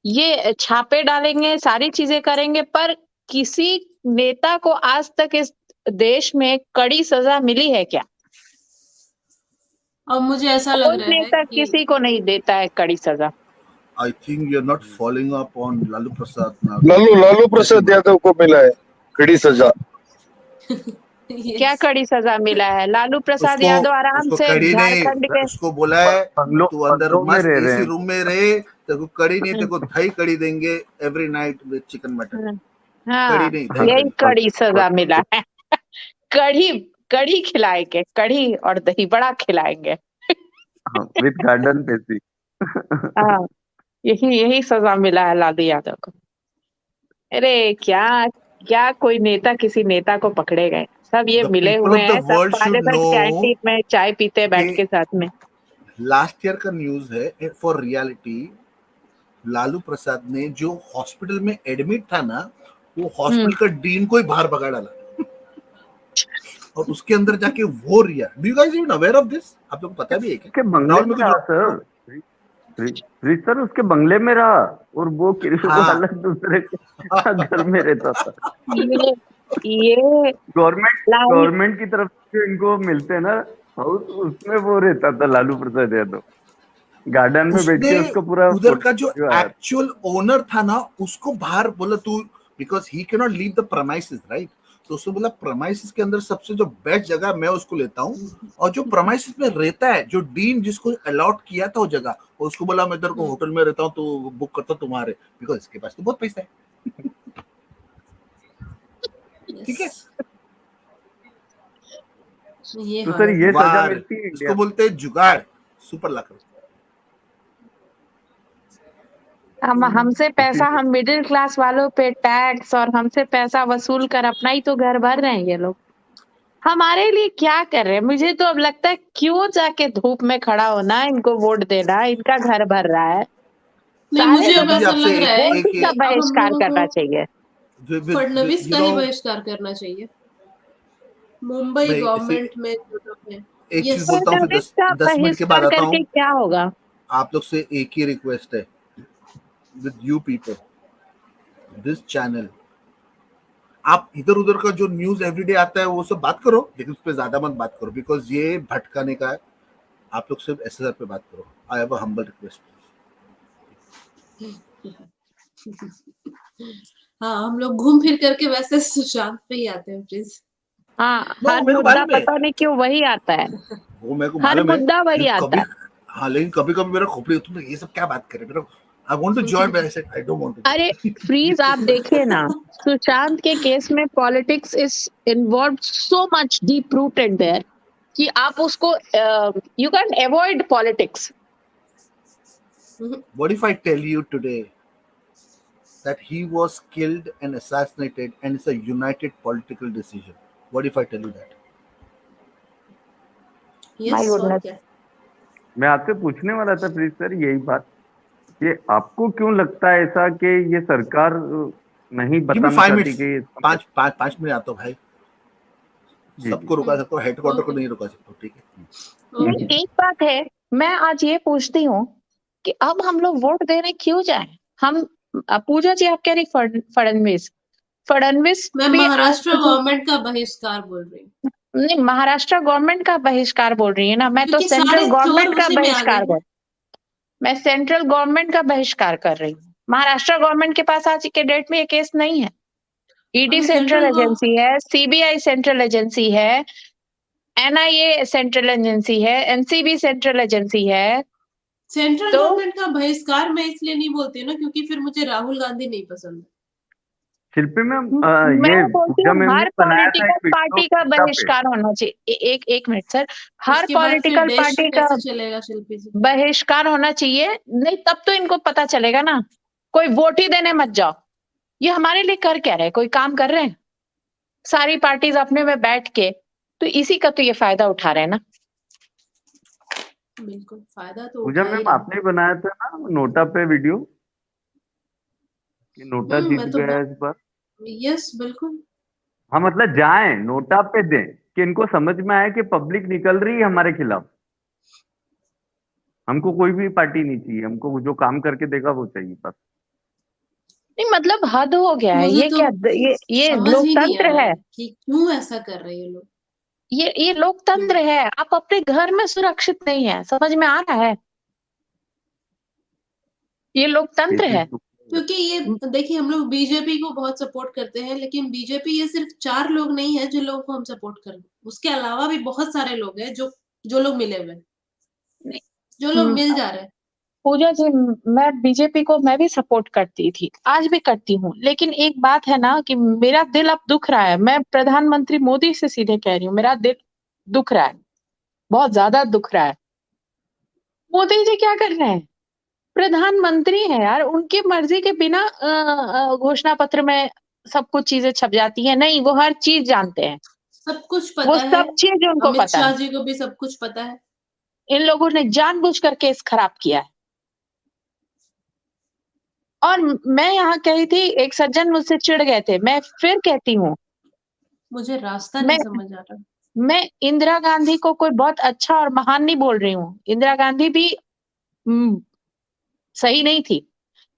ये छापे डालेंगे, सारी चीजें करेंगे, पर किसी नेता को आज तक इस देश में कड़ी सजा मिली है क्या? अब मुझे ऐसा लग रहा है नेता कि किसी को नहीं देता है कड़ी सजा। I think you're not following up on Lalu Prasad now. Lalu Prasad Yadav को मिला है कड़ी सजा। क्या कड़ी सजा मिला है? लालू प्रसाद यादव आराम से झारखंड के, उसको बोला है तू अंदर मस्त एसी रूम में रहे, तेको कड़ी नहीं, तेको दही कड़ी देंगे every night with chicken mutton. हाँ, यही कड़ी सजा मिला है। कड़ी खिलाएंगे, कड़ी और दही बड़ा खिलाएंगे विद गार्डन पेसी। हाँ, यही सजा मिला है लालू यादव को। अरे क्या कोई नेता किसी नेता को पकड़े गए? सब ये मिले हुए हैं, सब कैंटीन में चाय पीते हैं बैठ के साथ में। लास्ट ईयर का न्यूज है फॉर रियलिटी, लालू प्रसाद ने जो हॉस्पिटल में एडमिट था ना, वो हॉस्पिटल का डीन को ही बाहर भगा डाला और उसके अंदर जाके वो Riya. Do you guys even aware of this? आप लोग को पता भी है क्या? बंगले में रहा सर, सर उसके बंगले में रहा और वो अलग दूसरे घर में रहता था। ये गवर्नमेंट की तरफ से इनको मिलते हैं ना हाउस, उसमें वो रहता था लालू प्रसाद यादव, गार्डन में बैठ के। उसको पूरा उधर का जो एक्चुअल ओनर था ना, उसको बाहर बोला तू, because he can not leave the premises, right? तो उसने बोला प्रमाइसिस के अंदर सबसे जो बेस्ट जगह मैं उसको लेता हूँ, और जो प्रमाइसिस में रहता है, जो डीन जिसको अलॉट किया था वो जगह, उसको बोला मैं तेरे को होटल में रहता हूँ तो बुक करता हूँ तुम्हारे, बिकॉज इसके पास तो बहुत पैसा है। ठीक है, ये तो सर ये सजा वार, मिलती है इसको इंडिया में? बोलते हैं जुगाड़, सुपर लक। हमसे पैसा, हम मिडिल क्लास वालों पे टैक्स और हमसे पैसा वसूल कर अपना ही तो घर भर रहे हैं ये लोग। हमारे लिए क्या कर रहे हैं? मुझे तो अब लगता है क्यों जाके धूप में खड़ा होना, इनको वोट देना, इनका घर भर रहा है। नहीं, सारे मुझे अब लोगों ऐसा आपसे लग रहा है वोट कि का अब हम बहिष्कार लोगों करना को चाहिए। फडणवीस यू का ही नो बहिष्कार करना चाहिए। मुंबई मैं इसे गवर्नमेंट में जो लोग हैं, एक चीज यस, बोलता हूँ, फिर फडणवीस का 10 मिनट के बाद बहिष्कार आता करके हूँ। क्या होगा? आप लोग से एक ही रिक्वेस्ट है, with you people, this channel, आप इधर उधर का जो न्यूज एवरीडे आता है वो सब बात करो, लेकिन उस पर ज्यादा मत बात करो, बिकॉज ये भटकाने का है। आप लोग सिर्फ एसएसआर पे बात करो। I have a humble request. हाँ, हम लोग घूम फिर करके वैसे सुशांत पे ही आते हैं प्लीज। हाँ, नो, हर मेरे को मुद्दा मालूम है, पता नहीं क्यों वही आता है, वो मेरे को हर मालूम है, मुद्दा वही लेकिन आता कभी, है। हाँ लेकिन कभी कभी मेरा खोपड़ी, तुम ये सब क्या बात कर रहे हो, I want to join, but I said I don't want to. अरे फ्रीज, आप देखिए ना, सुशांत के केस में politics is involve so much deep rooted there कि आप उसको you can avoid politics. What if I tell you today that he was killed and assassinated and it's a united political decision? What if I tell you that? My yes, और goodness. क्या। मैं आपसे पूछने वाला था please sir यही बात, कि आपको क्यों लगता है ऐसा कि ये सरकार नहीं Give me बताना 5 चाहती minutes. कि पाँच मिनट आता हूँ भाई। जी सबको रुका सकता हूँ, हेडक्वार्टर को ओके, नहीं रुका सकता, ठीक है। नहीं, ओके। एक बात है, मैं आज ये पूछती हूँ कि अब हम लोग वोट देने क्यों जाएं? हम पूजा जी, आप कह रही फडणवीस फडणवीस मैं पे महाराष्ट्र आज गवर्नमेंट का बहिष्कार बोल रही हूँ, नहीं, महाराष्ट्र गवर्नमेंट का बहिष्कार बोल रही है ना, मैं तो क्योंकि सेंट्रल सारे चोर गवर्नमेंट का उसी में आ गए बहिष्कार हैं। बोल, मैं सेंट्रल गवर्नमेंट का बहिष्कार कर रही हूँ। महाराष्ट्र गवर्नमेंट के पास आज के डेट में ये केस नहीं है। ईडी अभी सेंट्रल सेंट्रल एजेंसी है, सीबीआई सेंट्रल एजेंसी है, एनआईए सेंट्रल एजेंसी है, एनसीबी सेंट्रल एजेंसी है। सेंट्रल तो गवर्नमेंट का बहिष्कार मैं इसलिए नहीं बोलती हूँ ना, क्योंकि फिर मुझे राहुल गांधी नहीं पसंद। शिल्पी मैम मैं ये बोलती पूजा हूँ मैम ने हर बनाया था एक पॉलिटिकल वीडियो पार्टी का इंस्टा पे। बहिष्कार होना चाहिए। एक मिनट सर, हर उसके बाद फिर पॉलिटिकल देश पार्टी का कैसे चलेगा शिल्पी जी? बहिष्कार होना चाहिए। नहीं, तब तो इनको पता चलेगा ना। कोई वोट ही देने मत जाओ। ये हमारे लिए कर क्या रहे? कोई काम कर रहे हैं? सारी पार्टीज अपने में बैठ के, तो इसी का तो ये फायदा उठा रहे हैं ना। बिल्कुल, फायदा तो पूजा उठा ही मैम रहे हैं। आपने बनाया था ना नोटा पे वीडियो, कि नोटा जीत मैं तो गया इस बार। यस, बिल्कुल। हाँ मतलब जाएं नोटा पे दें, कि इनको समझ में आए कि पब्लिक निकल रही है हमारे खिलाफ। हमको कोई भी पार्टी नहीं चाहिए, हमको जो काम करके देगा वो चाहिए बस। नहीं, मतलब हद हो गया है। मुझे ये तो क्या, ये समझ ही नहीं आ लोकतंत्र रहा है। है कि क्यों ऐसा कर रहे हैं ये लोग। ये लोकतंत्र है। आप अपने घर में सुरक्षित नहीं है, समझ में आ रहा है? ये लोकतंत्र है। क्योंकि ये देखिए, हम लोग बीजेपी को बहुत सपोर्ट करते हैं, लेकिन बीजेपी ये सिर्फ 4 लोग नहीं है जो लोगों को हम सपोर्ट कर रहे हैं। उसके अलावा भी बहुत सारे लोग हैं जो लोग मिले हुए हैं, नहीं, जो लोग मिल जा रहे हैं। पूजा जी, मैं बीजेपी को मैं भी सपोर्ट करती थी, आज भी करती हूँ, लेकिन एक बात है ना कि मेरा दिल अब दुख रहा है। मैं प्रधानमंत्री मोदी से सीधे कह रही हूँ, मेरा दिल दुख रहा है, बहुत ज्यादा दुख रहा है। मोदी जी क्या कर रहे हैं? प्रधानमंत्री है यार, उनकी मर्जी के बिना घोषणा पत्र में सब कुछ चीजें छप जाती है। नहीं, वो हर चीज जानते हैं, सब कुछ वो पता है। सब चीज उनको अमित पता शाह है। जी को भी सब कुछ पता है। इन लोगों ने जानबूझकर केस खराब किया है। और मैं यहाँ कही थी, एक सज्जन मुझसे चिढ़ गए थे, मैं फिर कहती हूँ, मुझे रास्ता मैं नहीं समझ आ रहा। मैं इंदिरा गांधी को कोई बहुत अच्छा और महान नहीं बोल रही हूँ। इंदिरा गांधी भी सही नहीं थी,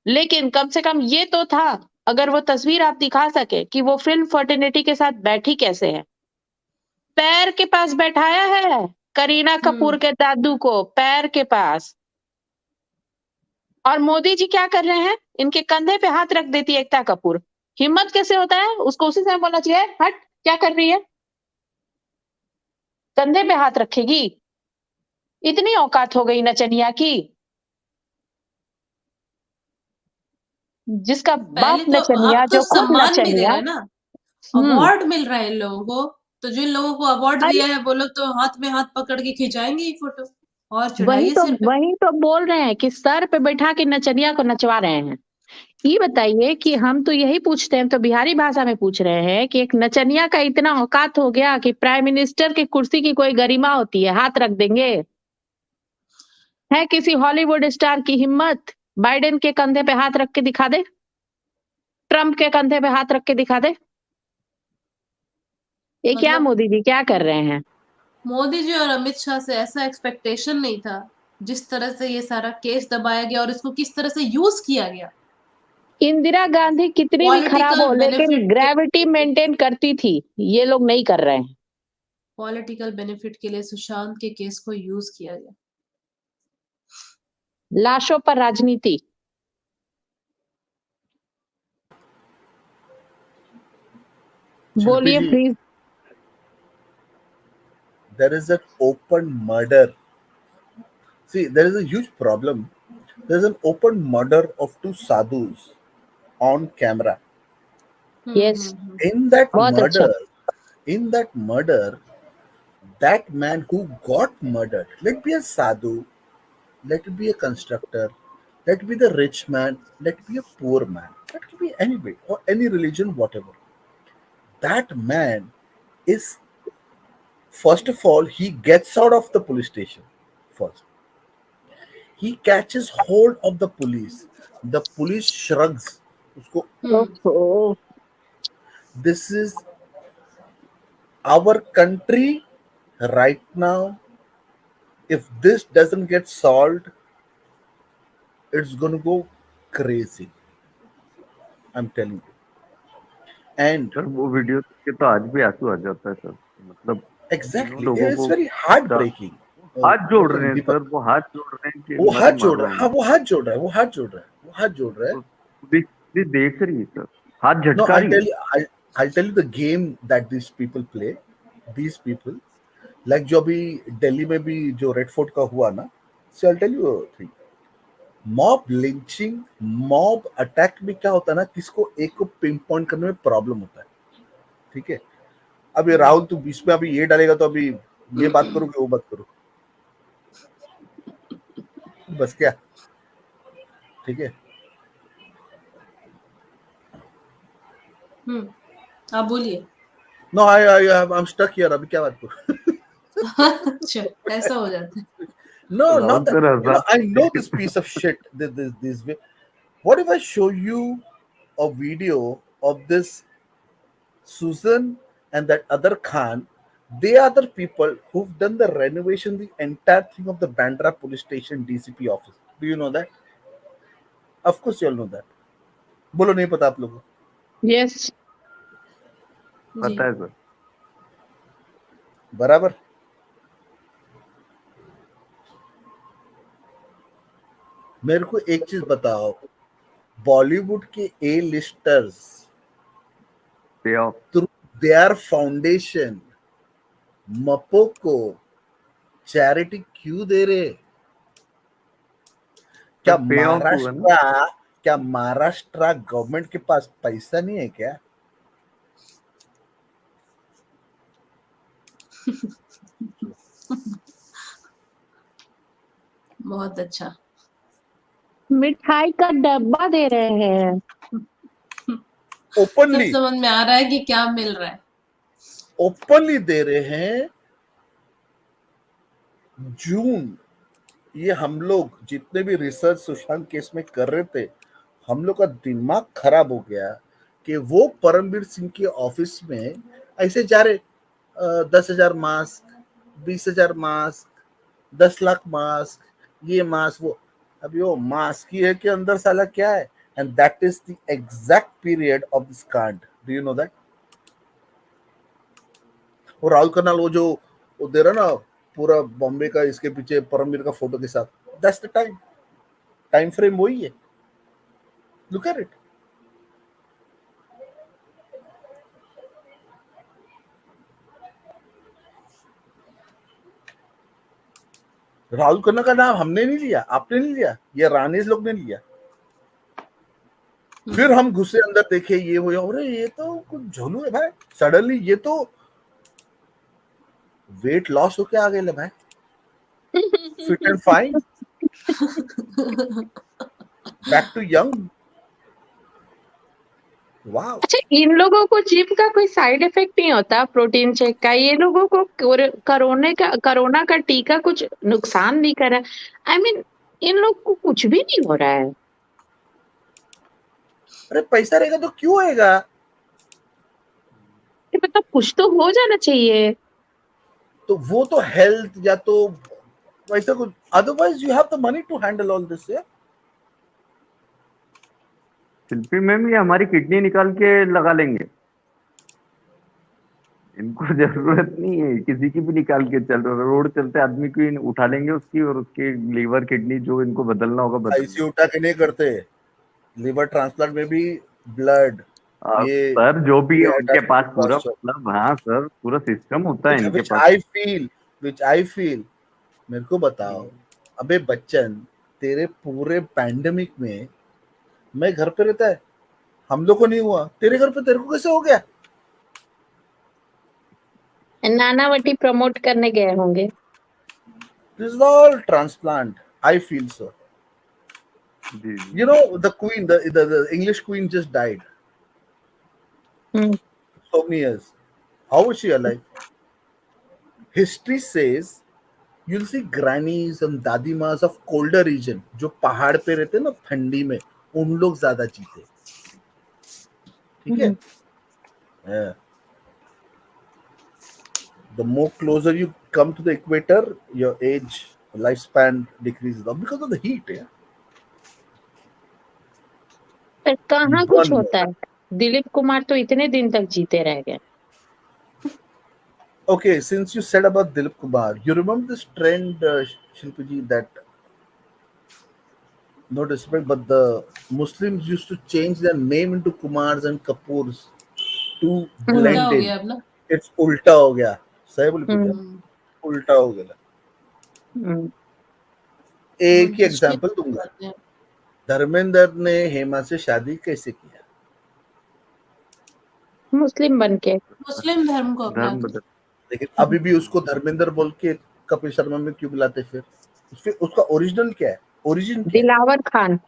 लेकिन कम से कम ये तो था, अगर वो तस्वीर आप दिखा सके कि वो फिल्म फर्टिनिटी के साथ बैठी कैसे है। पैर के पास बैठाया है करीना कपूर के दादू को, पैर के पास। और मोदी जी क्या कर रहे हैं? इनके कंधे पे हाथ रख देती है एकता कपूर। हिम्मत कैसे होता है? उसको उसी समय बोलना चाहिए, हट, क्या कर रही है? कंधे पे हाथ रखेगी? इतनी औकात हो गई नचनिया की? जिसका बाप पहले तो नचनिया, अब तो जो खुद सम्मान भी दे नचनिया। रहे हैं ना, हम्म। अवार्ड मिल रहा है इन लोगों को, तो जिन लोगों को अवार्ड अरे दिया है वो लोग तो हाथ में हाथ पकड़ के खिंचाएंगे ही फोटो और वही चढ़ाइए तो सिर पे। वही तो बोल रहे हैं कि सर पे बैठा के नचनिया को नचवा रहे हैं। ये बताइए कि हम तो यही पूछते हैं, तो बिहारी भाषा में पूछ रहे हैं कि एक नचनिया का इतना औकात हो गया कि प्राइम मिनिस्टर की कुर्सी की कोई गरिमा होती है, हाथ रख देंगे? है किसी हॉलीवुड स्टार की हिम्मत बाइडेन के कंधे पे हाथ रख के दिखा दे, ट्रम्प के कंधे पे हाथ रख के दिखा दे? ये क्या मतलब मोदी जी क्या कर रहे हैं? मोदी जी और अमित शाह से ऐसा एक्सपेक्टेशन नहीं था, जिस तरह से ये सारा केस दबाया गया और इसको किस तरह से यूज किया गया। इंदिरा गांधी कितनी भी खराब पॉलिटिकल हो लेकिन बेनिफिट के ग्रेविटी मेंटेन करती थी, ये लोग नहीं कर रहे हैं। पॉलिटिकल बेनिफिट के लिए सुशांत के केस को यूज किया गया। लाशों पर राजनीति। शिल्पी बोलिए जी, please. there is an open murder. See, there is a huge problem. There's an open murder of two sadhus on camera. Yes, In that बहुत अच्छा। murder, in that murder, that man who got murdered, let it be a sadhu, let it be a constructor, let it be the rich man, let it be a poor man, let it be anybody or any religion, whatever. That man is, first of all, he gets out of the police station first. He catches hold of the police. The police shrugs. Usko, ओहो, this is our country right now. If this doesn't get solved, it's gonna go crazy. I'm telling you. And sir वो video के तो आज भी आंसू आ जाता है sir, मतलब exactly, लोगों it's को very heartbreaking. हाथ जोड़ रहे हैं Deepak, सर, वो हाथ जोड़ रहे हैं कि वो मत हाथ जोड़ मारो रहा है, हमें। हाँ वो हाथ जोड़ रहा है, वो हाथ जोड़ रहा है, वो हाथ जोड़ रहा है। पुलिस देख रही है सर, हाथ No, झटका I'll रही tell है। you, I'll tell you the game that these people play. These people, like जो अभी दिल्ली में भी जो रेड फोर्ट का हुआ ना, so I'll tell you a thing. Mob lynching, mob attack में क्या होता है ना, किसको एक को पिन पॉइंट करने में प्रॉब्लम होता है, ठीक है? अभी राहुल तू बीच में अभी ये डालेगा तो अभी ये बात करो कि वो बात करो, बस क्या, ठीक है? आप बोलिए। No I am stuck here, अभी क्या बात करूं? अच्छा, ऐसा हो जाता है। No, Rahul not that. Sir You know, Hansa. I know this piece of shit. This way. What if I show you a video of this Susan and that other Khan? They are the people who've done the renovation, the entire thing of the Bandra police station DCP office. Do you know that? Of course, you all know that. बोलो नहीं पता आप लोगों को? Yes, पता है sir. बराबर। मेरे को एक चीज बताओ, बॉलीवुड के A listers through their foundation मपो को चैरिटी क्यों दे रहे? क्या महाराष्ट्र गवर्नमेंट के पास पैसा नहीं है क्या? बहुत अच्छा। मिठाई का डब्बा दे रहे हैं ओपनली, सब समझ में आ रहा है कि क्या मिल रहा है। ओपनली दे रहे हैं। जून, ये हम लोग जितने भी रिसर्च सुशांत केस में कर रहे थे, हम लोग का दिमाग खराब हो गया कि वो परमवीर सिंह के ऑफिस में ऐसे जा रहे 10,000 मास्क, 20,000 मास्क, 10 लाख मास्क, ये मास्क वो। अभी वो मास्क ही है कि अंदर साला क्या है? And that is the exact period of this कांड। Do you know that? और राहुल करनाल वो जो वो दे रहा ना पूरा बॉम्बे का, इसके पीछे परमवीर का फोटो के साथ, दैट्स द टाइम फ्रेम वही है। Look at it. Rahul Khanna का नाम हमने नहीं लिया, आपने नहीं लिया, ये रानीज लोग ने लिया। फिर हम घुसे अंदर, देखे ये वो, अरे ये तो कुछ झोलू है भाई। सडनली ये तो वेट लॉस होके आ गए भाई, fit and fine, back to young. वाह। अच्छा, इन लोगों को जिम का कोई साइड इफेक्ट नहीं होता प्रोटीन शेक का? ये लोगों को कोरोना का टीका कुछ नुकसान नहीं करा? आई मीन इन लोग को कुछ भी नहीं हो रहा है। अरे पैसा रहेगा तो क्यों होएगा? मतलब कुछ तो हो जाना चाहिए। तो वो तो हेल्थ या तो वैसा कुछ, otherwise you have the money to handle all this. Shilpi ma'am, ये हमारी किडनी निकाल के लगा लेंगे, इनको जरूरत नहीं है किसी की भी निकाल के। चल रोड चलते आदमी की उठा लेंगे उसकी, और उसकी लीवर किडनी जो इनको बदलना होगा बदल ऐसी उठा के नहीं करते। लिवर ट्रांसप्लांट में भी ब्लड, ये सर जो भी है उनके पास पूरा process, मतलब, हाँ सर, पूरा सिस्टम होता है इनके which पास। I feel, मेरे को बताओ, अबे बच्चन, तेरे पूरे पैंडेमिक में मैं घर पे रहता है, हम लोग को नहीं हुआ, तेरे घर पे तेरे को कैसे हो गया? नानावटी प्रमोट करने गए होंगे। This is all transplant, I feel so. You know, the queen, the English queen just died. So many years. How was she alive? History says you'll see grannies and dadimas of colder region, जो पहाड़ पे रहते ना ठंडी में, उन लोग ज्यादा जीते। ठीक है? Yeah. The more closer you come to the equator, your age, lifespan decreases because of the heat. Yeah. पर कहाँ कुछ होता है? दिलीप कुमार तो इतने दिन तक जीते रह गए। Okay, since you said about Dilip Kumar, you remember this trend, Shilpaji, that, no disrespect, but the Muslims used to change their name into Kumars and Kapoors to blend उल्टा हो in. गया अब ना। It's उल्टा हो गया। सही बोली पूजा, उल्टा हो गया। एक ही एग्जांपल दूंगा, धर्मेंद्र ने हेमा से शादी कैसे किया? मुस्लिम बनके। मुस्लिम धर्म को अपना के। लेकिन अभी भी उसको धर्मेंद्र बोल के कपिल शर्मा में क्यों बुलाते? फिर उसका ओरिजिनल क्या है? ओरिजिन क्या है? दिलावर खान।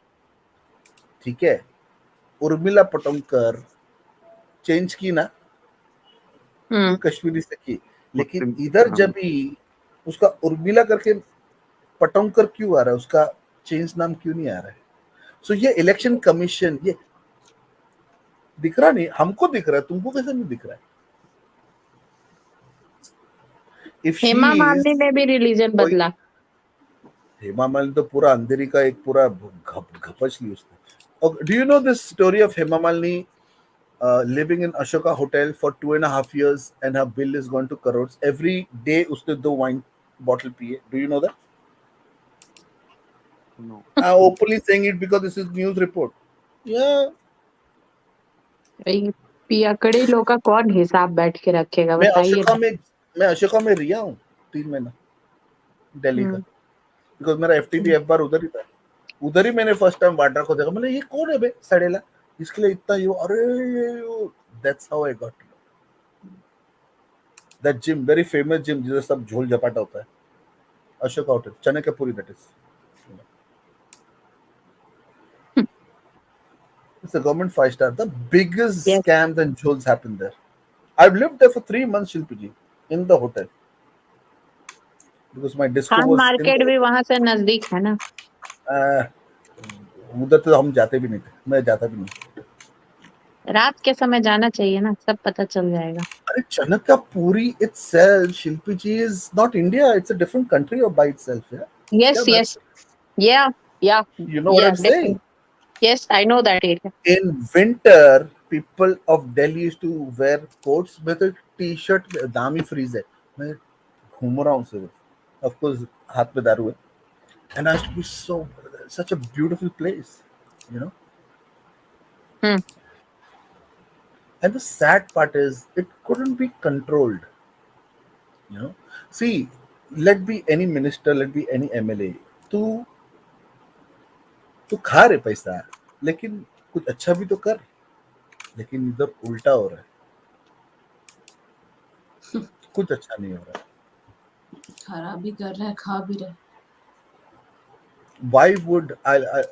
ठीक है, उर्मिला पटोमकर चेंज की ना, कश्मीरी से की, लेकिन इधर जब भी उसका उर्मिला करके पटोमकर क्यों आ रहा है? उसका चेंज नाम क्यों नहीं आ रहा है? सो ये इलेक्शन कमीशन, ये दिख रहा नहीं, हमको दिख रहा है, तुमको कैसे नहीं दिख रहा है? हेमा मालिनी ने भी रिलीजन बदला। हेमा मालिनी तो पूरा अंधेरी का एक पूरा घपच ली उसने। Do you no this story of Hema Malini living in Ashoka Hotel for 2.5 years and her bill is gone to crores every day? उसने 2 wine bottle पिए। Do you know that? No. I'm openly saying it because this is news report. Yeah. पियकड़ी लोग का कौन हिसाब बैठ के रखेगा, बताइए। मैं अशोका में रिया हूँ 3 महीना दिल्ली का, बिकॉज मेरा FTP एक बार उधर ही था। उधर ही मैंने फर्स्ट टाइम वाटर को देखा। मैंने ये कौन है बे सड़ेला, इसके लिए इतना यो, अरे that's how I got that gym, very famous gym जिधर सब झोल झपाटा होता है, Ashoka hotel, Chanakyapuri, that is. It's a government 5-star. The biggest scams and jewels happen there. I've lived there for 3 months, Shilpiji, in the hotel. Because my disco was market भी वहां से नजदीक है ना। उधर तो हम जाते भी नहीं थे, मैं जाता भी नहीं। रात के समय जाना चाहिए ना, सब पता चल जाएगा। अरे चनकपुरी itself, Shilpiji, is not India. It's a different country by itself. Yeah. Yes. Yeah. You know what I'm saying? Yes, I know that area. In winter, people of Delhi used to wear coats with a t-shirt, दामी freeze है, मैं घूम रहा हूँ सिर्फ, of course हाथ में दारू है, and I used to be such a beautiful place, you know. And the sad part is it couldn't be controlled, you know. See, let be any minister, let be any MLA, तू खा रहे पैसा, लेकिन कुछ अच्छा भी तो कर, लेकिन इधर उल्टा हो रहा है, कुछ अच्छा नहीं हो रहा है. खराब भी कर रहे हैं, खा भी रहे हैं. Why would I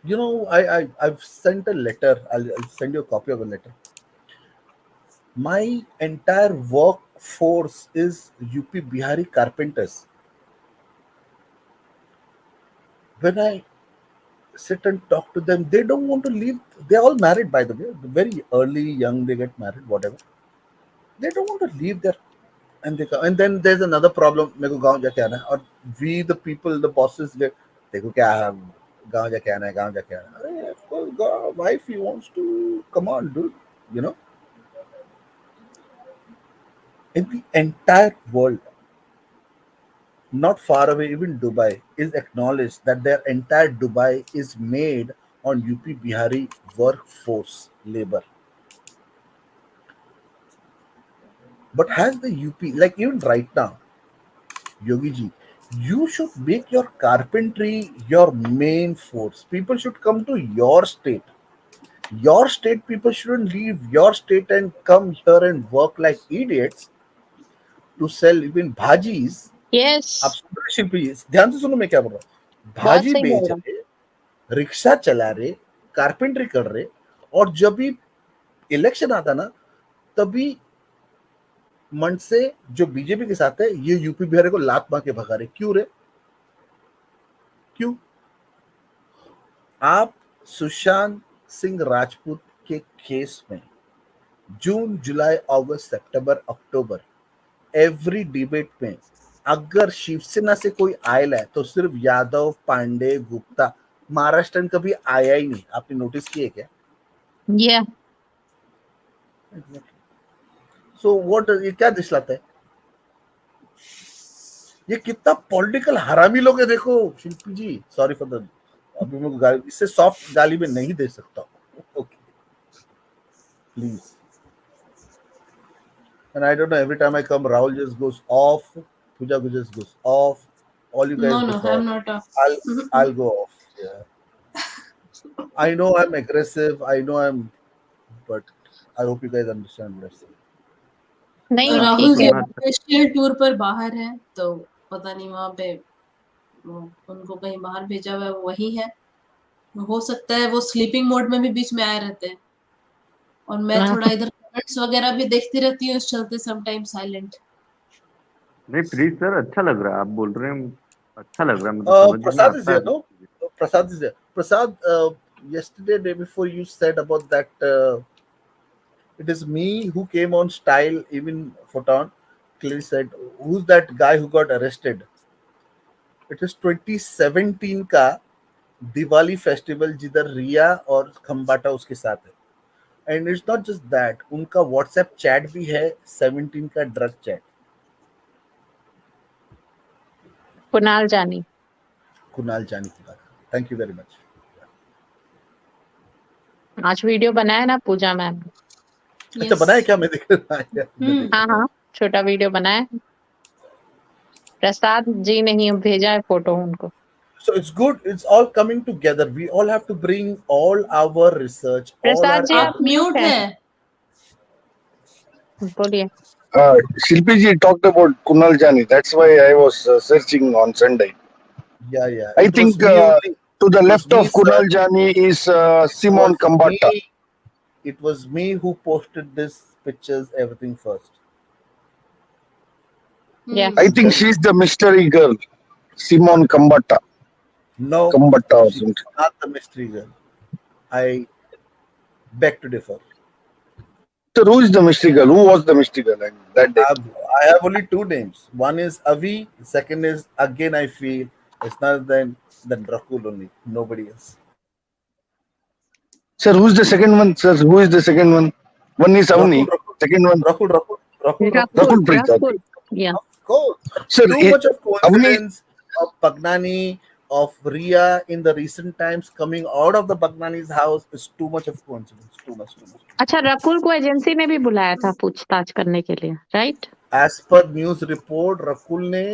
you know, I've sent a letter. I'll send you a copy of a letter. My entire workforce is UP Bihari carpenters. When I sit and talk to them, they don't want to leave. They're all married, by the way, very early, young, they get married, whatever. They don't want to leave there. And they come. And then there's another problem. मेरे को गाँव जाके आना है. और we the people, the bosses, देखो क्या है, गाँव जाके आना है, गाँव जाके आना है. अरे, of course, God, wife, he wants to, come on, dude, you know. In the entire world, not far away, even Dubai is acknowledged that their entire Dubai is made on UP Bihari workforce labor. But has the UP, like even right now, Yogi ji, you should make your carpentry your main force. People should come to your state. Your state people shouldn't leave your state and come here and work like idiots to sell even bhajis. Yes. आप सुन रहे शिल्पी जी, ध्यान से सुनो मैं क्या बोल रहा हूँ. भाजी बेच रहे, रिक्शा चला रहे, कारपेंट्री कर रहे, और जब भी इलेक्शन आता ना, तभी मन से जो बीजेपी के साथ है, ये यूपी बिहार को लात मार के भगा रहे. क्यों रे? क्यों? आप सुशांत सिंह राजपूत के केस में जून, जुलाई, अगस्त, सितंबर, अक्टूबर एवरी डिबेट में अगर शिवसेना से कोई आयल है तो सिर्फ यादव, पांडे, गुप्ता, महाराष्ट्र कभी आया ही नहीं. आपने नोटिस किए क्या? Yeah. So what ये क्या दिखलाता है? ये कितना पॉलिटिकल हरामी लोग है. देखो शिल्पी जी, सॉरी फॉर द, अभी मैं गाली, इससे सॉफ्ट गाली में नहीं दे सकता. Okay please. And I don't know, every time I come, Rahul just goes off, Pooja just goes off, all you guys No, go no, off. I'm not off. I'll go off. Yeah. I know I'm aggressive, I know I'm, but I hope you guys understand what I'm saying. नहीं राहुल ठीक जी है. Official tour पर बाहर है, तो पता नहीं वहां पे उनको कहीं बाहर भेजा हुआ है, वो वही है. हो सकता है वो स्लीपिंग मोड में भी बीच में आए रहते हैं, और मैं थोड़ा इधर कमेंट्स वगैरह भी देखती रहती हूँ, इस चलते समटाइम साइलेंट. नहीं प्लीज सर, अच्छा लग रहा है आप बोल रहे हैं, अच्छा लग रहा है. मतलब Prasad is there, no? Prasad is there. Prasad, yesterday, day before, you said about that. It is me who came on style, even Photon clearly said, who's that guy who got arrested? It is 2017 का Diwali festival जिधर रिया और खम्बाटा उसके साथ है. And it's not just that, उनका WhatsApp chat भी है 17 का ड्रग चैट. कुणाल जानी की बात. Thank you very much. आज वीडियो बनाया ना पूजा मैम. अच्छा बनाया क्या? मैं देख रहा हूं. हाँ हाँ, छोटा वीडियो बनाया. प्रसाद जी ने भेजा है फोटो उनको. So it's good. It's all coming together. We all have to bring all our research. Prasad ji आप म्यूट है. बोलिए. Shilpi ji talked about Kunal Jani. That's why I was searching on Sunday. Yeah. I think to the left of Kunal Jani is Simon Kambata. It was me who posted this pictures, everything first. Yeah. I think she's the mystery girl, Simon Kambata. No, Kambata or something. Not the mystery girl. I beg to differ. So who is the mystery girl? Who was the mystery girl that day? I have only two names. One is Avi. Second is, again, I feel it's not than Rakul only. Nobody else. Sir, who's the second one? Sir, who is the second one? One is Avni. Second one. Rakul Prasad. Yeah. Of course. Sir, too much of coincidence of Bagnani, of Ria in the recent times coming out of the Bagnani's house is too much of coincidence. Too much. अच्छा, रकुल को agency ने भी बुलाया था पूछताछ करने के लिए, right? As per news report Rakul ने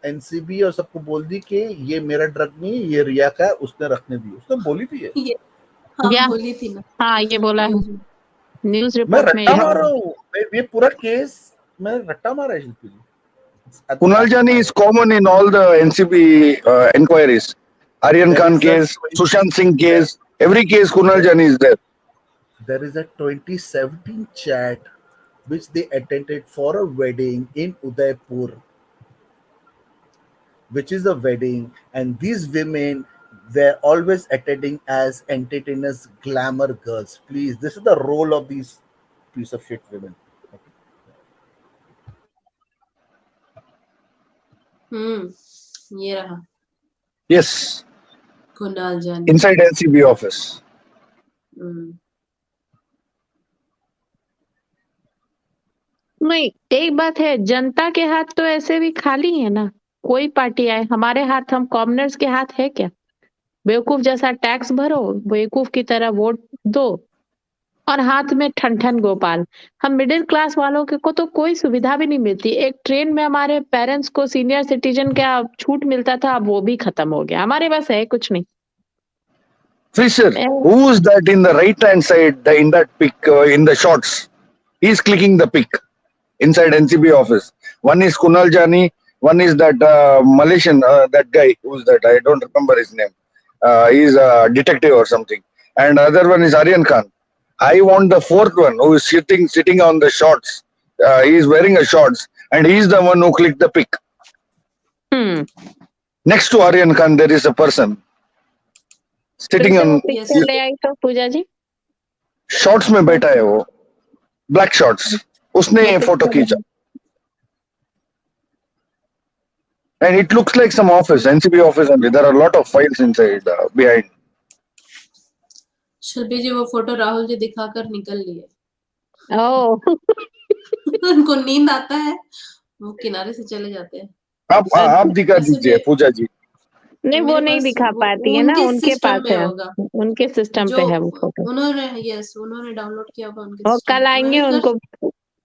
एनसीबी और सबको बोल दी कि ये मेरा ड्रग नहीं, ये रिया का है, उसने रखने दी, उसने बोली थी ये। हाँ या बोली थी ना हाँ ये बोला है न्यूज़ में। न्यूज मैं रिपोर्ट में रट्टा ये मार है। रहा हूँ, ये पूरा केस मैं रट्टा मारा है शिल्पी जी। Kunal Jani is common in all the NCB inquiries. Aryan There Khan is a case, Sushant Singh case, every case Kunal Jani is there. There is a 2017 chat which they attended for a wedding in Udaipur, which is a wedding, and these women were always attending as entertainers, glamour girls. Please, this is the role of these piece of shit women. ये रहा Yes, Kunal जानी। inside NCB office. नहीं, एक बात है, जनता के हाथ तो ऐसे भी खाली है ना, कोई पार्टी आए, हमारे हाथ, हम कॉमनर्स के हाथ है क्या? बेवकूफ जैसा टैक्स भरो, बेवकूफ की तरह वोट दो, और हाथ में ठन ठन गोपाल। हम मिडिल क्लास वालों के को तो कोई सुविधा भी नहीं मिलती। एक ट्रेन में हमारे पेरेंट्स को सीनियर सिटीजन का छूट मिलता था, अब वो भी खत्म हो गया। हमारे पास है कुछ नहीं। Fisher, who is that in the right hand side in that pic in the shots? He's clicking the pic inside NCB office. One is Kunal Jani, one is that Malaysian, that guy, who's that? I don't remember his name. He's a detective or something. And other one is Aryan Khan. I want the fourth one who is sitting on the shots. He is wearing a shorts and he is the one who clicked the pic. Next to Aryan Khan, there is a person sitting on picture ले आई तो पूजा जी, shorts में बैठा है वो, black shorts, उसने photo खींचा। And it looks like some office, NCB office only. There are a lot of files inside, behind. शिल्पी जी वो photo Rahul ji दिखाकर निकल लिए। ओह उनको नींद आता है, वो किनारे से चले जाते हैं। आप दिखा दीजिए पूजा जी। नहीं, वो नहीं दिखा पाती है ना, उनके पास है, उनके सिस्टम पे है वो फोटो। उन्होंने डाउनलोड किया होगा उनके और सिस्टम कल पे। आएंगे उनको,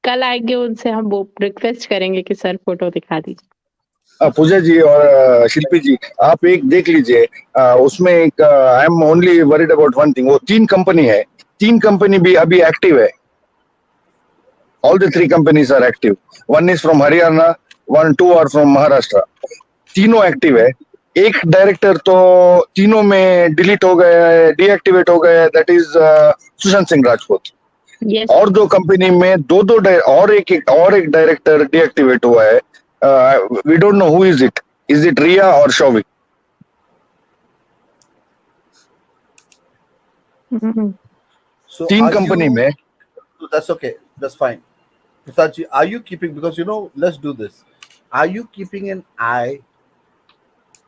कल आएंगे उनसे हम वो रिक्वेस्ट करेंगे कि सर फोटो दिखा दीजिए। पूजा जी और शिल्पी जी, आप एक देख लीजिए, उसमें एक I am only worried about one thing, वो 3 कंपनी है, 3 कंपनी भी अभी एक्टिव है। All the 3 companies are active. One is from Haryana, 2 are from Maharashtra. तीनों एक्टिव है। एक डायरेक्टर तो तीनों में डिलीट हो गया है, डीएक्टिवेट हो गया है, दैट इज सुशांत सिंह राजपूत। और 2 कंपनी में दो और एक डायरेक्टर डीएक्टिवेट हुआ है। We don't know who is it Riya और शौविक। So 3 कंपनी में। That's okay, that's fine. Prasad ji, are you keeping, because let's do this. Are you keeping an eye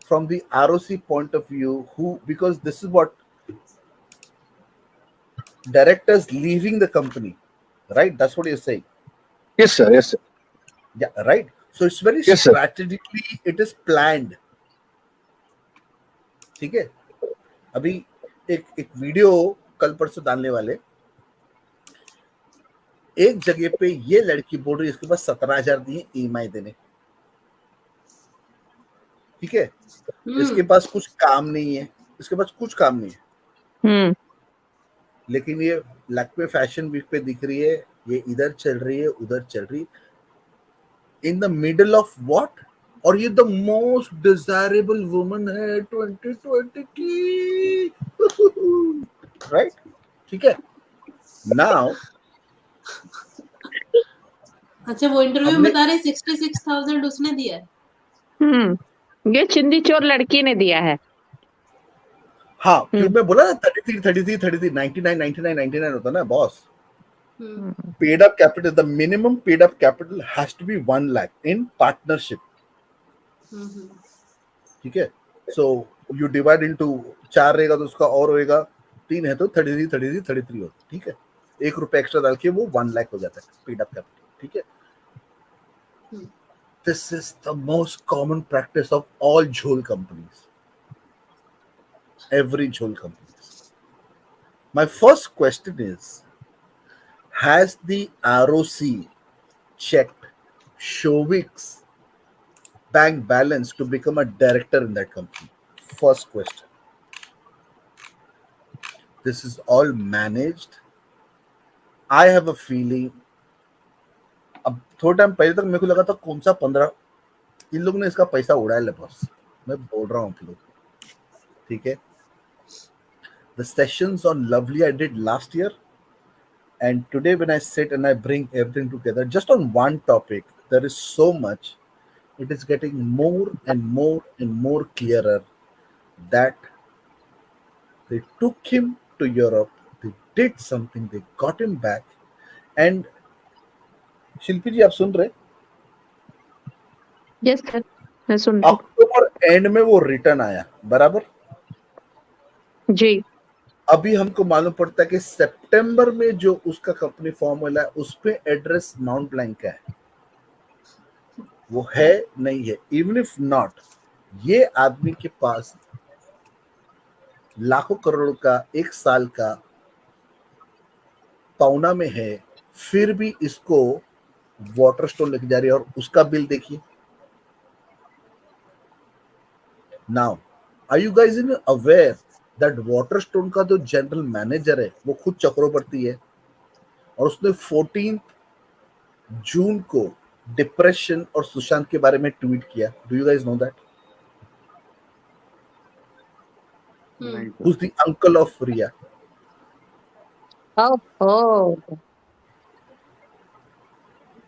from the ROC point of view, because this is what directors leaving the company, right? That's what you're saying. Yes sir, yes sir. Yeah, right. So it's very strategically, it is planned. ठीक है, अभी एक video कल परसों डालने वाले, एक जगह पे ये लड़की बोल रही है इसके पास 17,000 दिए EMI देने, ठीक है, इसके पास कुछ काम नहीं है, इसके पास कुछ काम नहीं है, लेकिन ये लक्ष्मी फैशन वीक पे दिख रही है, ये इधर चल रही है, उधर चल रही, in the middle of what, और ये द मोस्ट डिजायरेबल वुमन है 2020 की, राइट? ठीक है, नाउ अच्छा वो इंटरव्यू में बता रहे 66,000 उसने दिया है। ये चिंदी चोर लड़की ने दिया है। हाँ, क्यों मैं बोला ना 33, 99 होता ना boss. Paid up capital, the minimum paid up capital has to be 1 lakh in partnership. ठीक है, so you divide into 4 रहेगा तो उसका और होएगा 3 है तो 33 होता, ठीक है, 1 रुपया एक्स्ट्रा डाल के वो 1 लाख हो जाता है पेड अप कैपिटल, ठीक है। This is the most common practice of all jhol companies, every jhol companies. My first question is, has the ROC checked Shovik's bank balance to become a director in that company? First question. This is all managed. I have a feeling. अब थोड़ा time पहले तक मेरे को लगा था कौन सा 15 इन लोगों ने इसका पैसा उड़ाया है बॉस, मैं बोल रहा हूँ आप लोग, ठीक है. The sessions on Lovely I did last year, and today when I sit and I bring everything together just on one topic, there is so much. It is getting more and more and more clearer that they took him to Europe, they did something, they got him back, and शिल्पी जी आप सुन रहे? Yes sir, मैं सुन रही हूँ October and में वो return आया, बराबर जी. अभी हमको मालूम पड़ता है कि सितंबर में जो उसका कंपनी फॉर्म हुआ है उसपे एड्रेस माउंट ब्लैंक का है, वो है नहीं है. इवन इफ नॉट, ये आदमी के पास लाखों करोड़ों का एक साल का पौना में है, फिर भी इसको वाटर स्टोन लेके जा रही है. और उसका बिल देखिए. Now are you guys in aware that water stone का जो जनरल मैनेजर है वो खुद चक्रवर्ती है, और उसने 14 जून को डिप्रेशन और सुशांत के बारे में ट्वीट किया. Do you guys know that? Who's the uncle of Riya? ओह,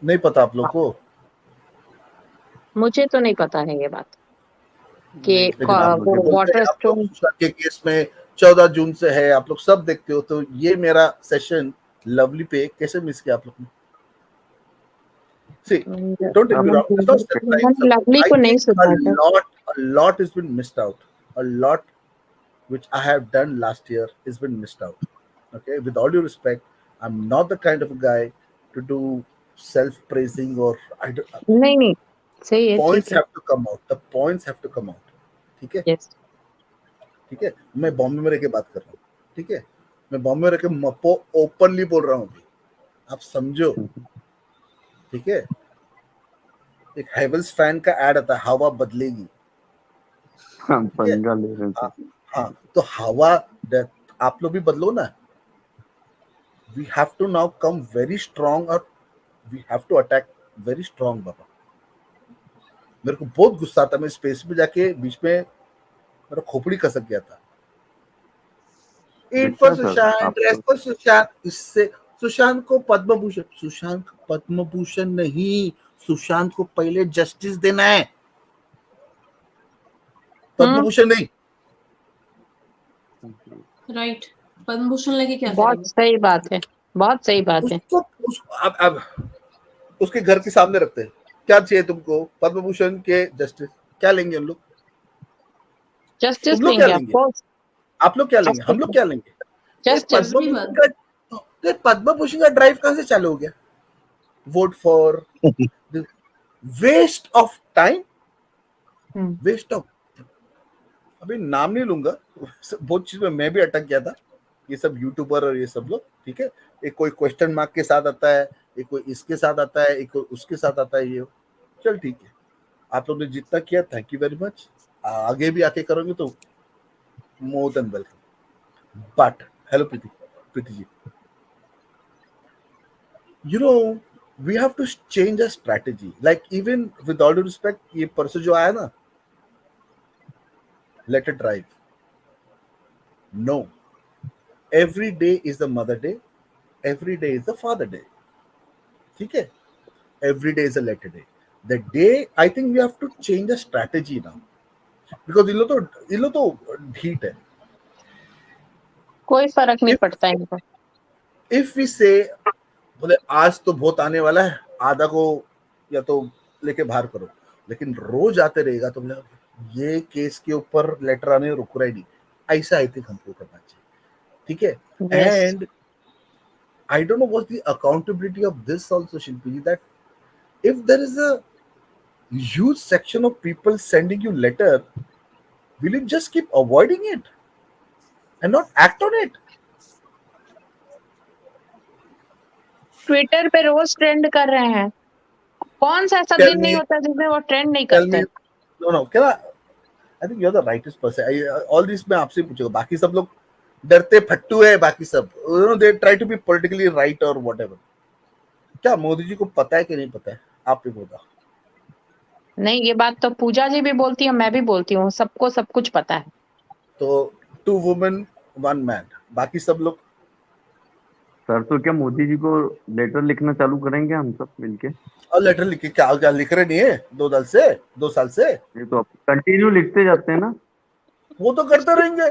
नहीं पता आप लोग को? मुझे तो नहीं पता है ये बात कि लेकिन आप वो लोग बोलते हैं वाटर आप लोग स्टोन. सुशांत के केस में 14 जून से है, आप लोग सब देखते हो, तो ये मेरा सेशन लवली पे कैसे मिस किया आप लोग ने? See, don't get me wrong, it's not stepping lovely I को नहीं think सुना था. a lot has been missed out. A lot which I have done last year has been missed out. Okay, with all due respect, I'm not the kind of a guy to do self-praising or I don't, नहीं नहीं, सही है, points ठीक है. have to come out. The points have to come out. ठीक है? Yes, ठीक है. मैं बॉम्बे में रह के बात कर रहा हूँ. ठीक है, मैं बॉम्बे में रह के मप्पो ओपनली बोल रहा हूँ अभी, आप समझो. ठीक है, एक हेवल्स फैन का एड आता है, हवा बदलेगी. पंगा ले रहे थे. हाँ, तो हवा आप लोग भी बदलो ना. We have to now come very strong और we have to attack very strong. बाबा, मेरे को बहुत गुस्सा आता, मैं स्पेस पे जाके बीच में मेरा खोपड़ी खसक गया था. Eat for Sushant, rest for Sushant. इससे सुशांत को पद्म भूषण, सुशांत पद्म भूषण नहीं, सुशांत को पहले जस्टिस देना है, पद्म भूषण नहीं. राइट, पद्म भूषण लेके क्या बहुत करेंगे? सही बात है, बहुत सही बात है. अब उसके घर के सामने रखते हैं. क्या चाहिए तुमको? पद्म भूषण के जस्टिस. क्या लेंगे हम लोग? जस्टिस तुम लोग क्या लेंगे, ऑफ लेंगे? कोर्स. आप लोग क्या लेंगे? हम लोग क्या लेंगे? जस्टिस. पद्म भूषण का ड्राइव कहां से चालू हो गया? Vote for waste of time, waste of, अभी नाम नहीं लूंगा, बहुत चीज में मैं भी अटक गया था. ये सब यूट्यूबर और ये सब लोग, ठीक है, एक कोई क्वेश्चन मार्क के साथ आता है, एक कोई इसके साथ आता है, एक कोई उसके साथ आता है. ये चल ठीक है, आप लोग ने जितना किया थैंक यू वेरी मच. आगे भी आके करोगे तो more than welcome. But hello Preeti ji, you know we have to change our strategy. Like even with all due respect, ये परसों जो आया ना, let it drive. No, every day is the mother day, every day is the father day. ठीक है, every day is a letter day. The day, I think we have to change the strategy now, because इन लोग तो ढीठ है. कोई फर्क नहीं पड़ता इनको. If we say बोले आज तो बहुत आने वाला है, आधा को या तो लेके बाहर करो, लेकिन रोज आते रहेगा तो ये केस के ऊपर लेटर आने रुक रहा नहीं. ऐसा आई थिंक हमको करना चाहिए. ठीक है, and I don't know what's the accountability of this also, Shilpi ji, that if there is a huge section of people sending you letter, will you just keep avoiding it and not act on it? Twitter पे रोज trend कर रहे हैं कौन सा ऐसा Tell दिन नहीं me, होता जिसमें वो ट्रेंड नहीं tell me. करते? No, क्या I think you are the rightest person. All this मैं आपसे पूछूंगा. बाकी सब लोग डरते फट्टू है. बाकी सब they try to be politically right और व्हाटएवर. क्या मोदी जी को पता है कि नहीं पता है? आप ही बताओ. नहीं, ये बात तो पूजा जी भी बोलती है, मैं भी बोलती हूँ, सबको सब कुछ पता है. तो 2 वुमेन 1 मैन. बाकी सब लोग सर तो क्या मोदी जी को लेटर लिखना चालू करेंगे हम सब मिलके? और लेटर लिख के क्या लिख रहे नहीं है 2 साल से. ये तो कंटिन्यू लिखते जाते हैं ना. वो तो करते रहेंगे.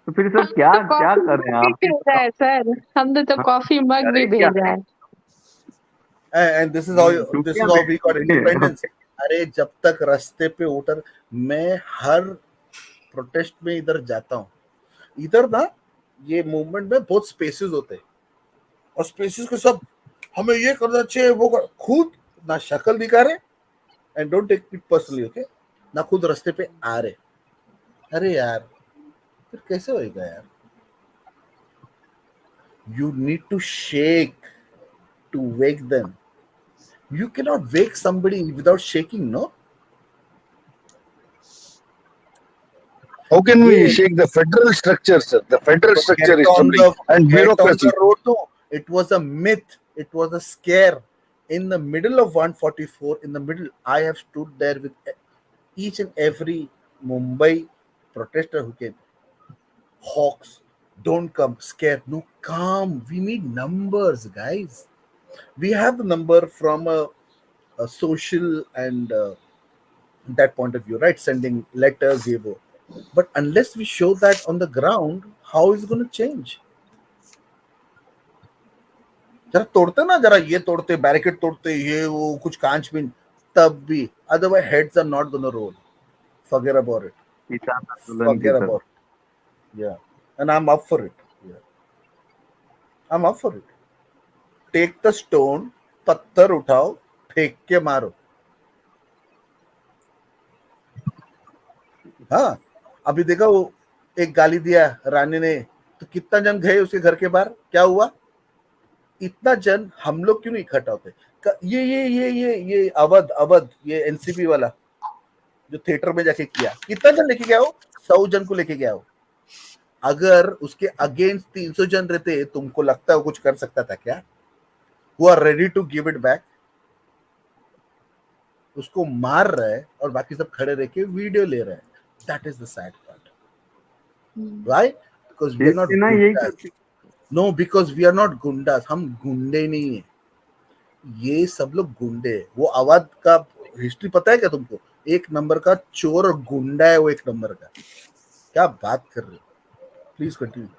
तो फिर सर क्या क्या करें आप? भेजा है सर, हमने तो कॉफी मग भी भेजा है. And this is how we got independence. अरे जब तक रास्ते पे वोटर, मैं हर प्रोटेस्ट में इधर जाता हूँ. इधर ना ये मूवमेंट में बहुत स्पेसेस होते हैं और स्पेसेस को सब हमें ये करना चाहिए वो खुद ना शक्ल दिखा रहे. And don't take it personally, okay, ना खुद रास्ते पे आ रहे. अरे यार फिर कैसे होएगा यार? You need to shake to wake them. You cannot wake somebody without shaking, no? How can we shake the federal structure, sir? The federal structure is troubling, and bureaucracy. It was a myth. It was a scare. In the middle of 144, in the middle, I have stood there with each and every Mumbai protester who came. Hawks, don't come, scared. No, come. We need numbers, guys. We have the number from a social and that point of view, right? Sending letters, but unless we show that on the ground, how is it going to change? जरा तोड़ते ना, जरा ये तोड़ते, barricade तोड़ते, ये वो कुछ कांच भी, तब भी. Otherwise heads are not going to roll. Forget about it. Forget about it. Yeah, and I'm up for it. Yeah, I'm up for it. Take the stone, पत्थर उठाओ, फेंक के मारो. हाँ, अभी देखा वो एक गाली दिया रानी ने, तो कितना जन गए उसके घर के बाहर. क्या हुआ? इतना जन हम लोग क्यों नहीं इकट्ठा होते? ये अवध ये एनसीपी वाला जो थिएटर में जाके किया, कितना जन लेके गया हो? 100 जन को लेके गया हो. अगर उसके अगेंस्ट 300 जन रहते, तुमको लगता है वो कुछ कर सकता था क्या? Who are ready to give it back? उसको मार रहा है और बाकी सब खड़े रह के वीडियो ले रहे हैं. That is the sad part, right? Because we are not gundas. No, because we are not gundas. हम गुंडे नहीं है. ये सब लोग गुंडे है. वो अवध का हिस्ट्री पता है क्या तुमको? 1 नंबर का चोर और गुंडा है वो. 1 नंबर का. क्या बात कर रहे हो? Please continue.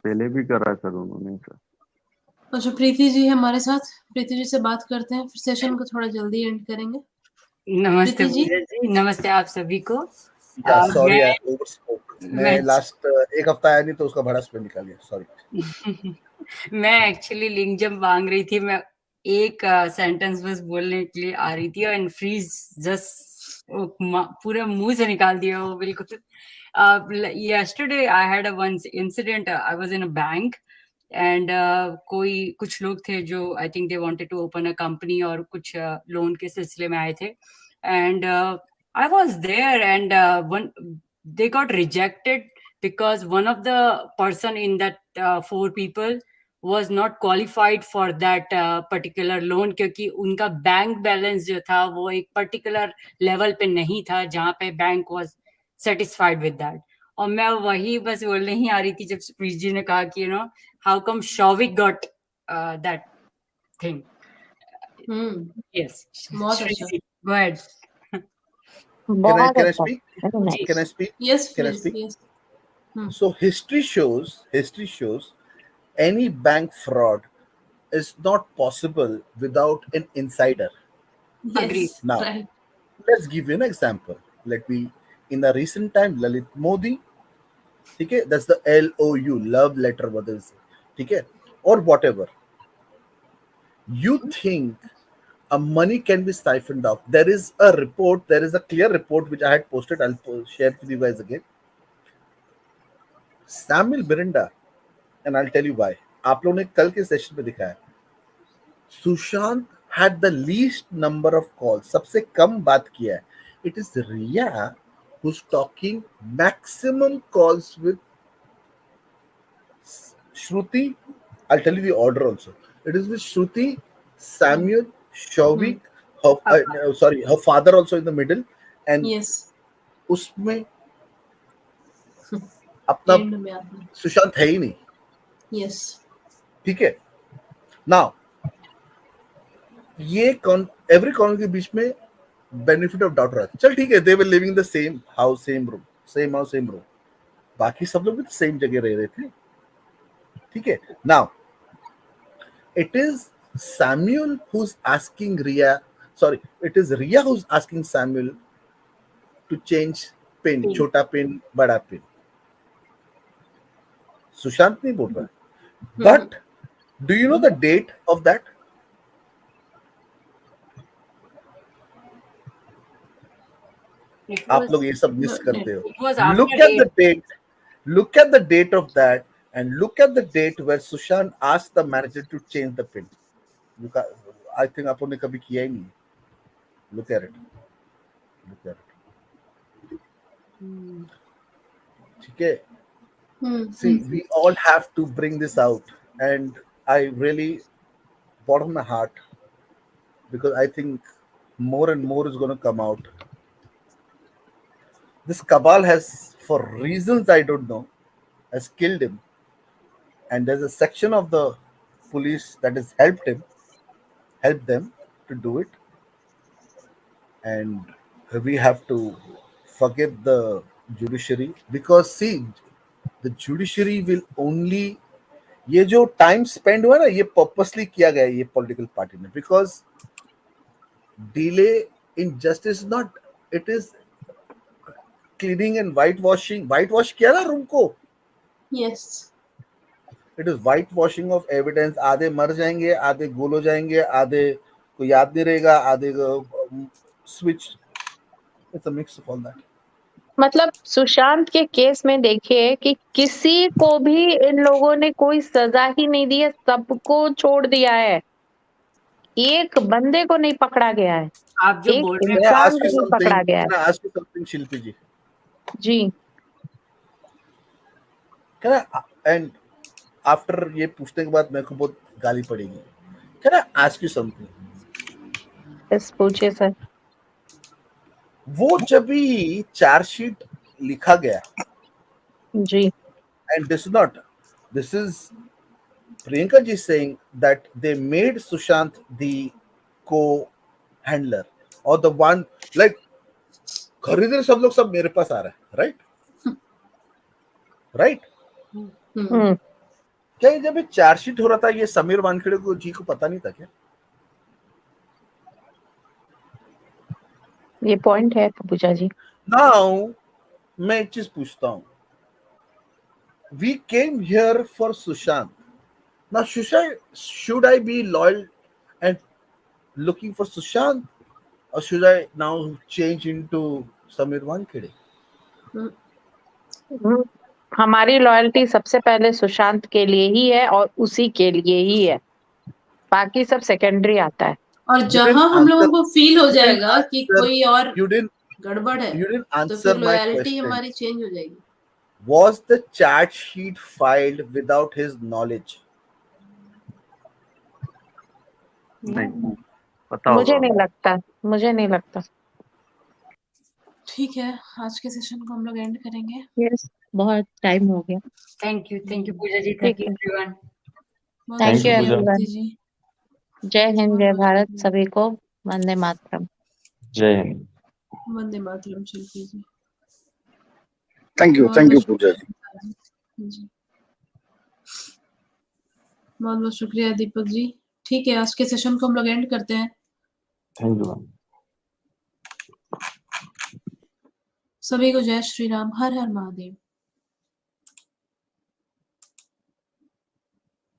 पहले भी करा सर उन्होंने सर. अच्छा, प्रीति जी हमारे साथ, प्रीति जी से बात करते हैं, फिर सेशन को थोड़ा जल्दी एंड करेंगे. नमस्ते प्रीति जी. पूजा जी, नमस्ते आप सभी को. सॉरी यार, ओवरस्पोक. मैं लास्ट 1 हफ्ता आया नहीं तो उसका भाड़ा पे निकाल लिया. सॉरी. मैं एक्चुअली लिंक जब मांग रही थी, मैं एक सेंटेंस बस बोलने के लिए आ रही थी एंड फ्रीज जस्ट पूरा मुंह से निकाल दिया वो बिल्कुल. yesterday I had a one incident. I was in a bank and कुछ लोग थे जो I think they wanted to open a company और कुछ लोन के सिलसिले में आए थे. And I was there and they got rejected because one of the person in that 4 people was not qualified for that particular loan, क्योंकि उनका bank balance जो था वो एक पर्टिकुलर लेवल पे नहीं था जहाँ पे bank was satisfied with that. और मैं वही बस बोलने ही आ रही थी जब प्रीत जी ने कहा कि you know how come Shavik got that thing. Yes. बहुत अच्छा. Go ahead. Can I speak? Can I speak? Yes, Can I please. speak? Yes. So history shows any bank fraud is not possible without an insider. Yes. Now, Right. let's give you an example. Let me, in the recent time, Lalit Modi, okay, that's the LOU, love letter, what is it, okay, or whatever. You think a money can be siphoned off? There is a report, there is a clear report which I had posted. I'll share it with you guys again. Samuel Mirinda, and I'll tell you why. आप लोगों ने कल के session में दिखाया Sushant had the least number of calls. सबसे कम बात किया है. It is Riya who's talking maximum calls with Shruti. I'll tell you the order also. It is with Shruti, Samuel, Shavik, her father also in the middle, and Yes. उसमें अपना End में आता है. सुशांत है ही नहीं. Yes. ठीक है. Now ये एवरी कॉर्नर के बीच में बेनिफिट ऑफ डाउट रहा है. चल ठीक है, they were living the same house, same room, same house, same room. बाकी सब लोग भी सेम जगह रह रहे थे. ठीक है. Now it is Samuel who's asking Riya, sorry, it is Riya who's asking Samuel to change pin, छोटा पिन, बड़ा पिन. सुशांत नहीं बोल रहा है. But do you know the date of that? आप लोग ये सब मिस करते हो. Look at the date. Look at the date of that, and look at the date where Sushant asked the manager to change the pin. I think आप लोगों ने कभी किया ही नहीं. Look at it. Look at it. ठीक है. See, we all have to bring this out, and I really, bottom of my heart, because I think more and more is going to come out. This cabal has, for reasons I don't know, has killed him, and there's a section of the police that has helped them to do it, and we have to forget the judiciary, because see, the judiciary will only, ये जो time spend हुआ ना, ये purposely किया गया है ये political party ने, because delay in justice not, it is cleaning and white wash किया ना रूम को. Yes. It is white washing of evidence. आधे मर जाएंगे, आधे गोल हो जाएंगे, आधे को याद नहीं रहेगा, आधे switch. It's a mix of all that. मतलब सुशांत के केस में देखिए कि किसी को भी इन लोगों ने कोई सजा ही नहीं दी है, सबको छोड़ दिया है. एक बंदे को नहीं पकड़ा गया है. आप जो एक बोल रहे हैं, इंसान को नहीं पकड़ा गया है. आज की something Shilpi ji. Ji. And after ये पूछने के बाद मेरे को बहुत गाली पड़ेगी. Can I ask you something? Yes, पूछिए सर. वो जब भी चार्जशीट लिखा गया जी, and this is Priyanka ji saying that they made Sushant the co handler और द वन, लाइक खरीदे सब लोग, सब मेरे पास आ रहा है. राइट. क्या ये जब चार्जशीट हो रहा था, ये समीर वानखेड़े को जी को पता नहीं था क्या? ये पॉइंट है पूजा जी. नाउ मैं एक चीज पूछता हूँ. We came here for Sushant. Now should I be loyal and looking for Sushant, और should I now change into Sameer Wankhede? हमारी लॉयल्टी सबसे पहले सुशांत के लिए ही है और उसी के लिए ही है. बाकी सब सेकेंडरी आता है. और जहां हम लोगों को फील हो जाएगा कि कोई और गड़बड़ है, तो फिर लॉयल्टी हमारी चेंज हो जाएगी. Was the charge sheet filed without his knowledge? नहीं, मुझे नहीं लगता. ठीक है, आज के सेशन को हम लोग एंड करेंगे. यस, बहुत टाइम हो गया. Thank you Pooja ji. Thank you everyone. Thank you everyone. जय हिंद, जय भारत सभी को. वंदे मातरम. जय हिंद. वंदे मातरम शिल्पी जी. Thank you Pooja ji. बहुत बहुत शुक्रिया दीपक जी. ठीक है, आज के सेशन को हम लोग एंड करते हैं. Thank you. सभी को जय श्री राम. हर हर महादेव.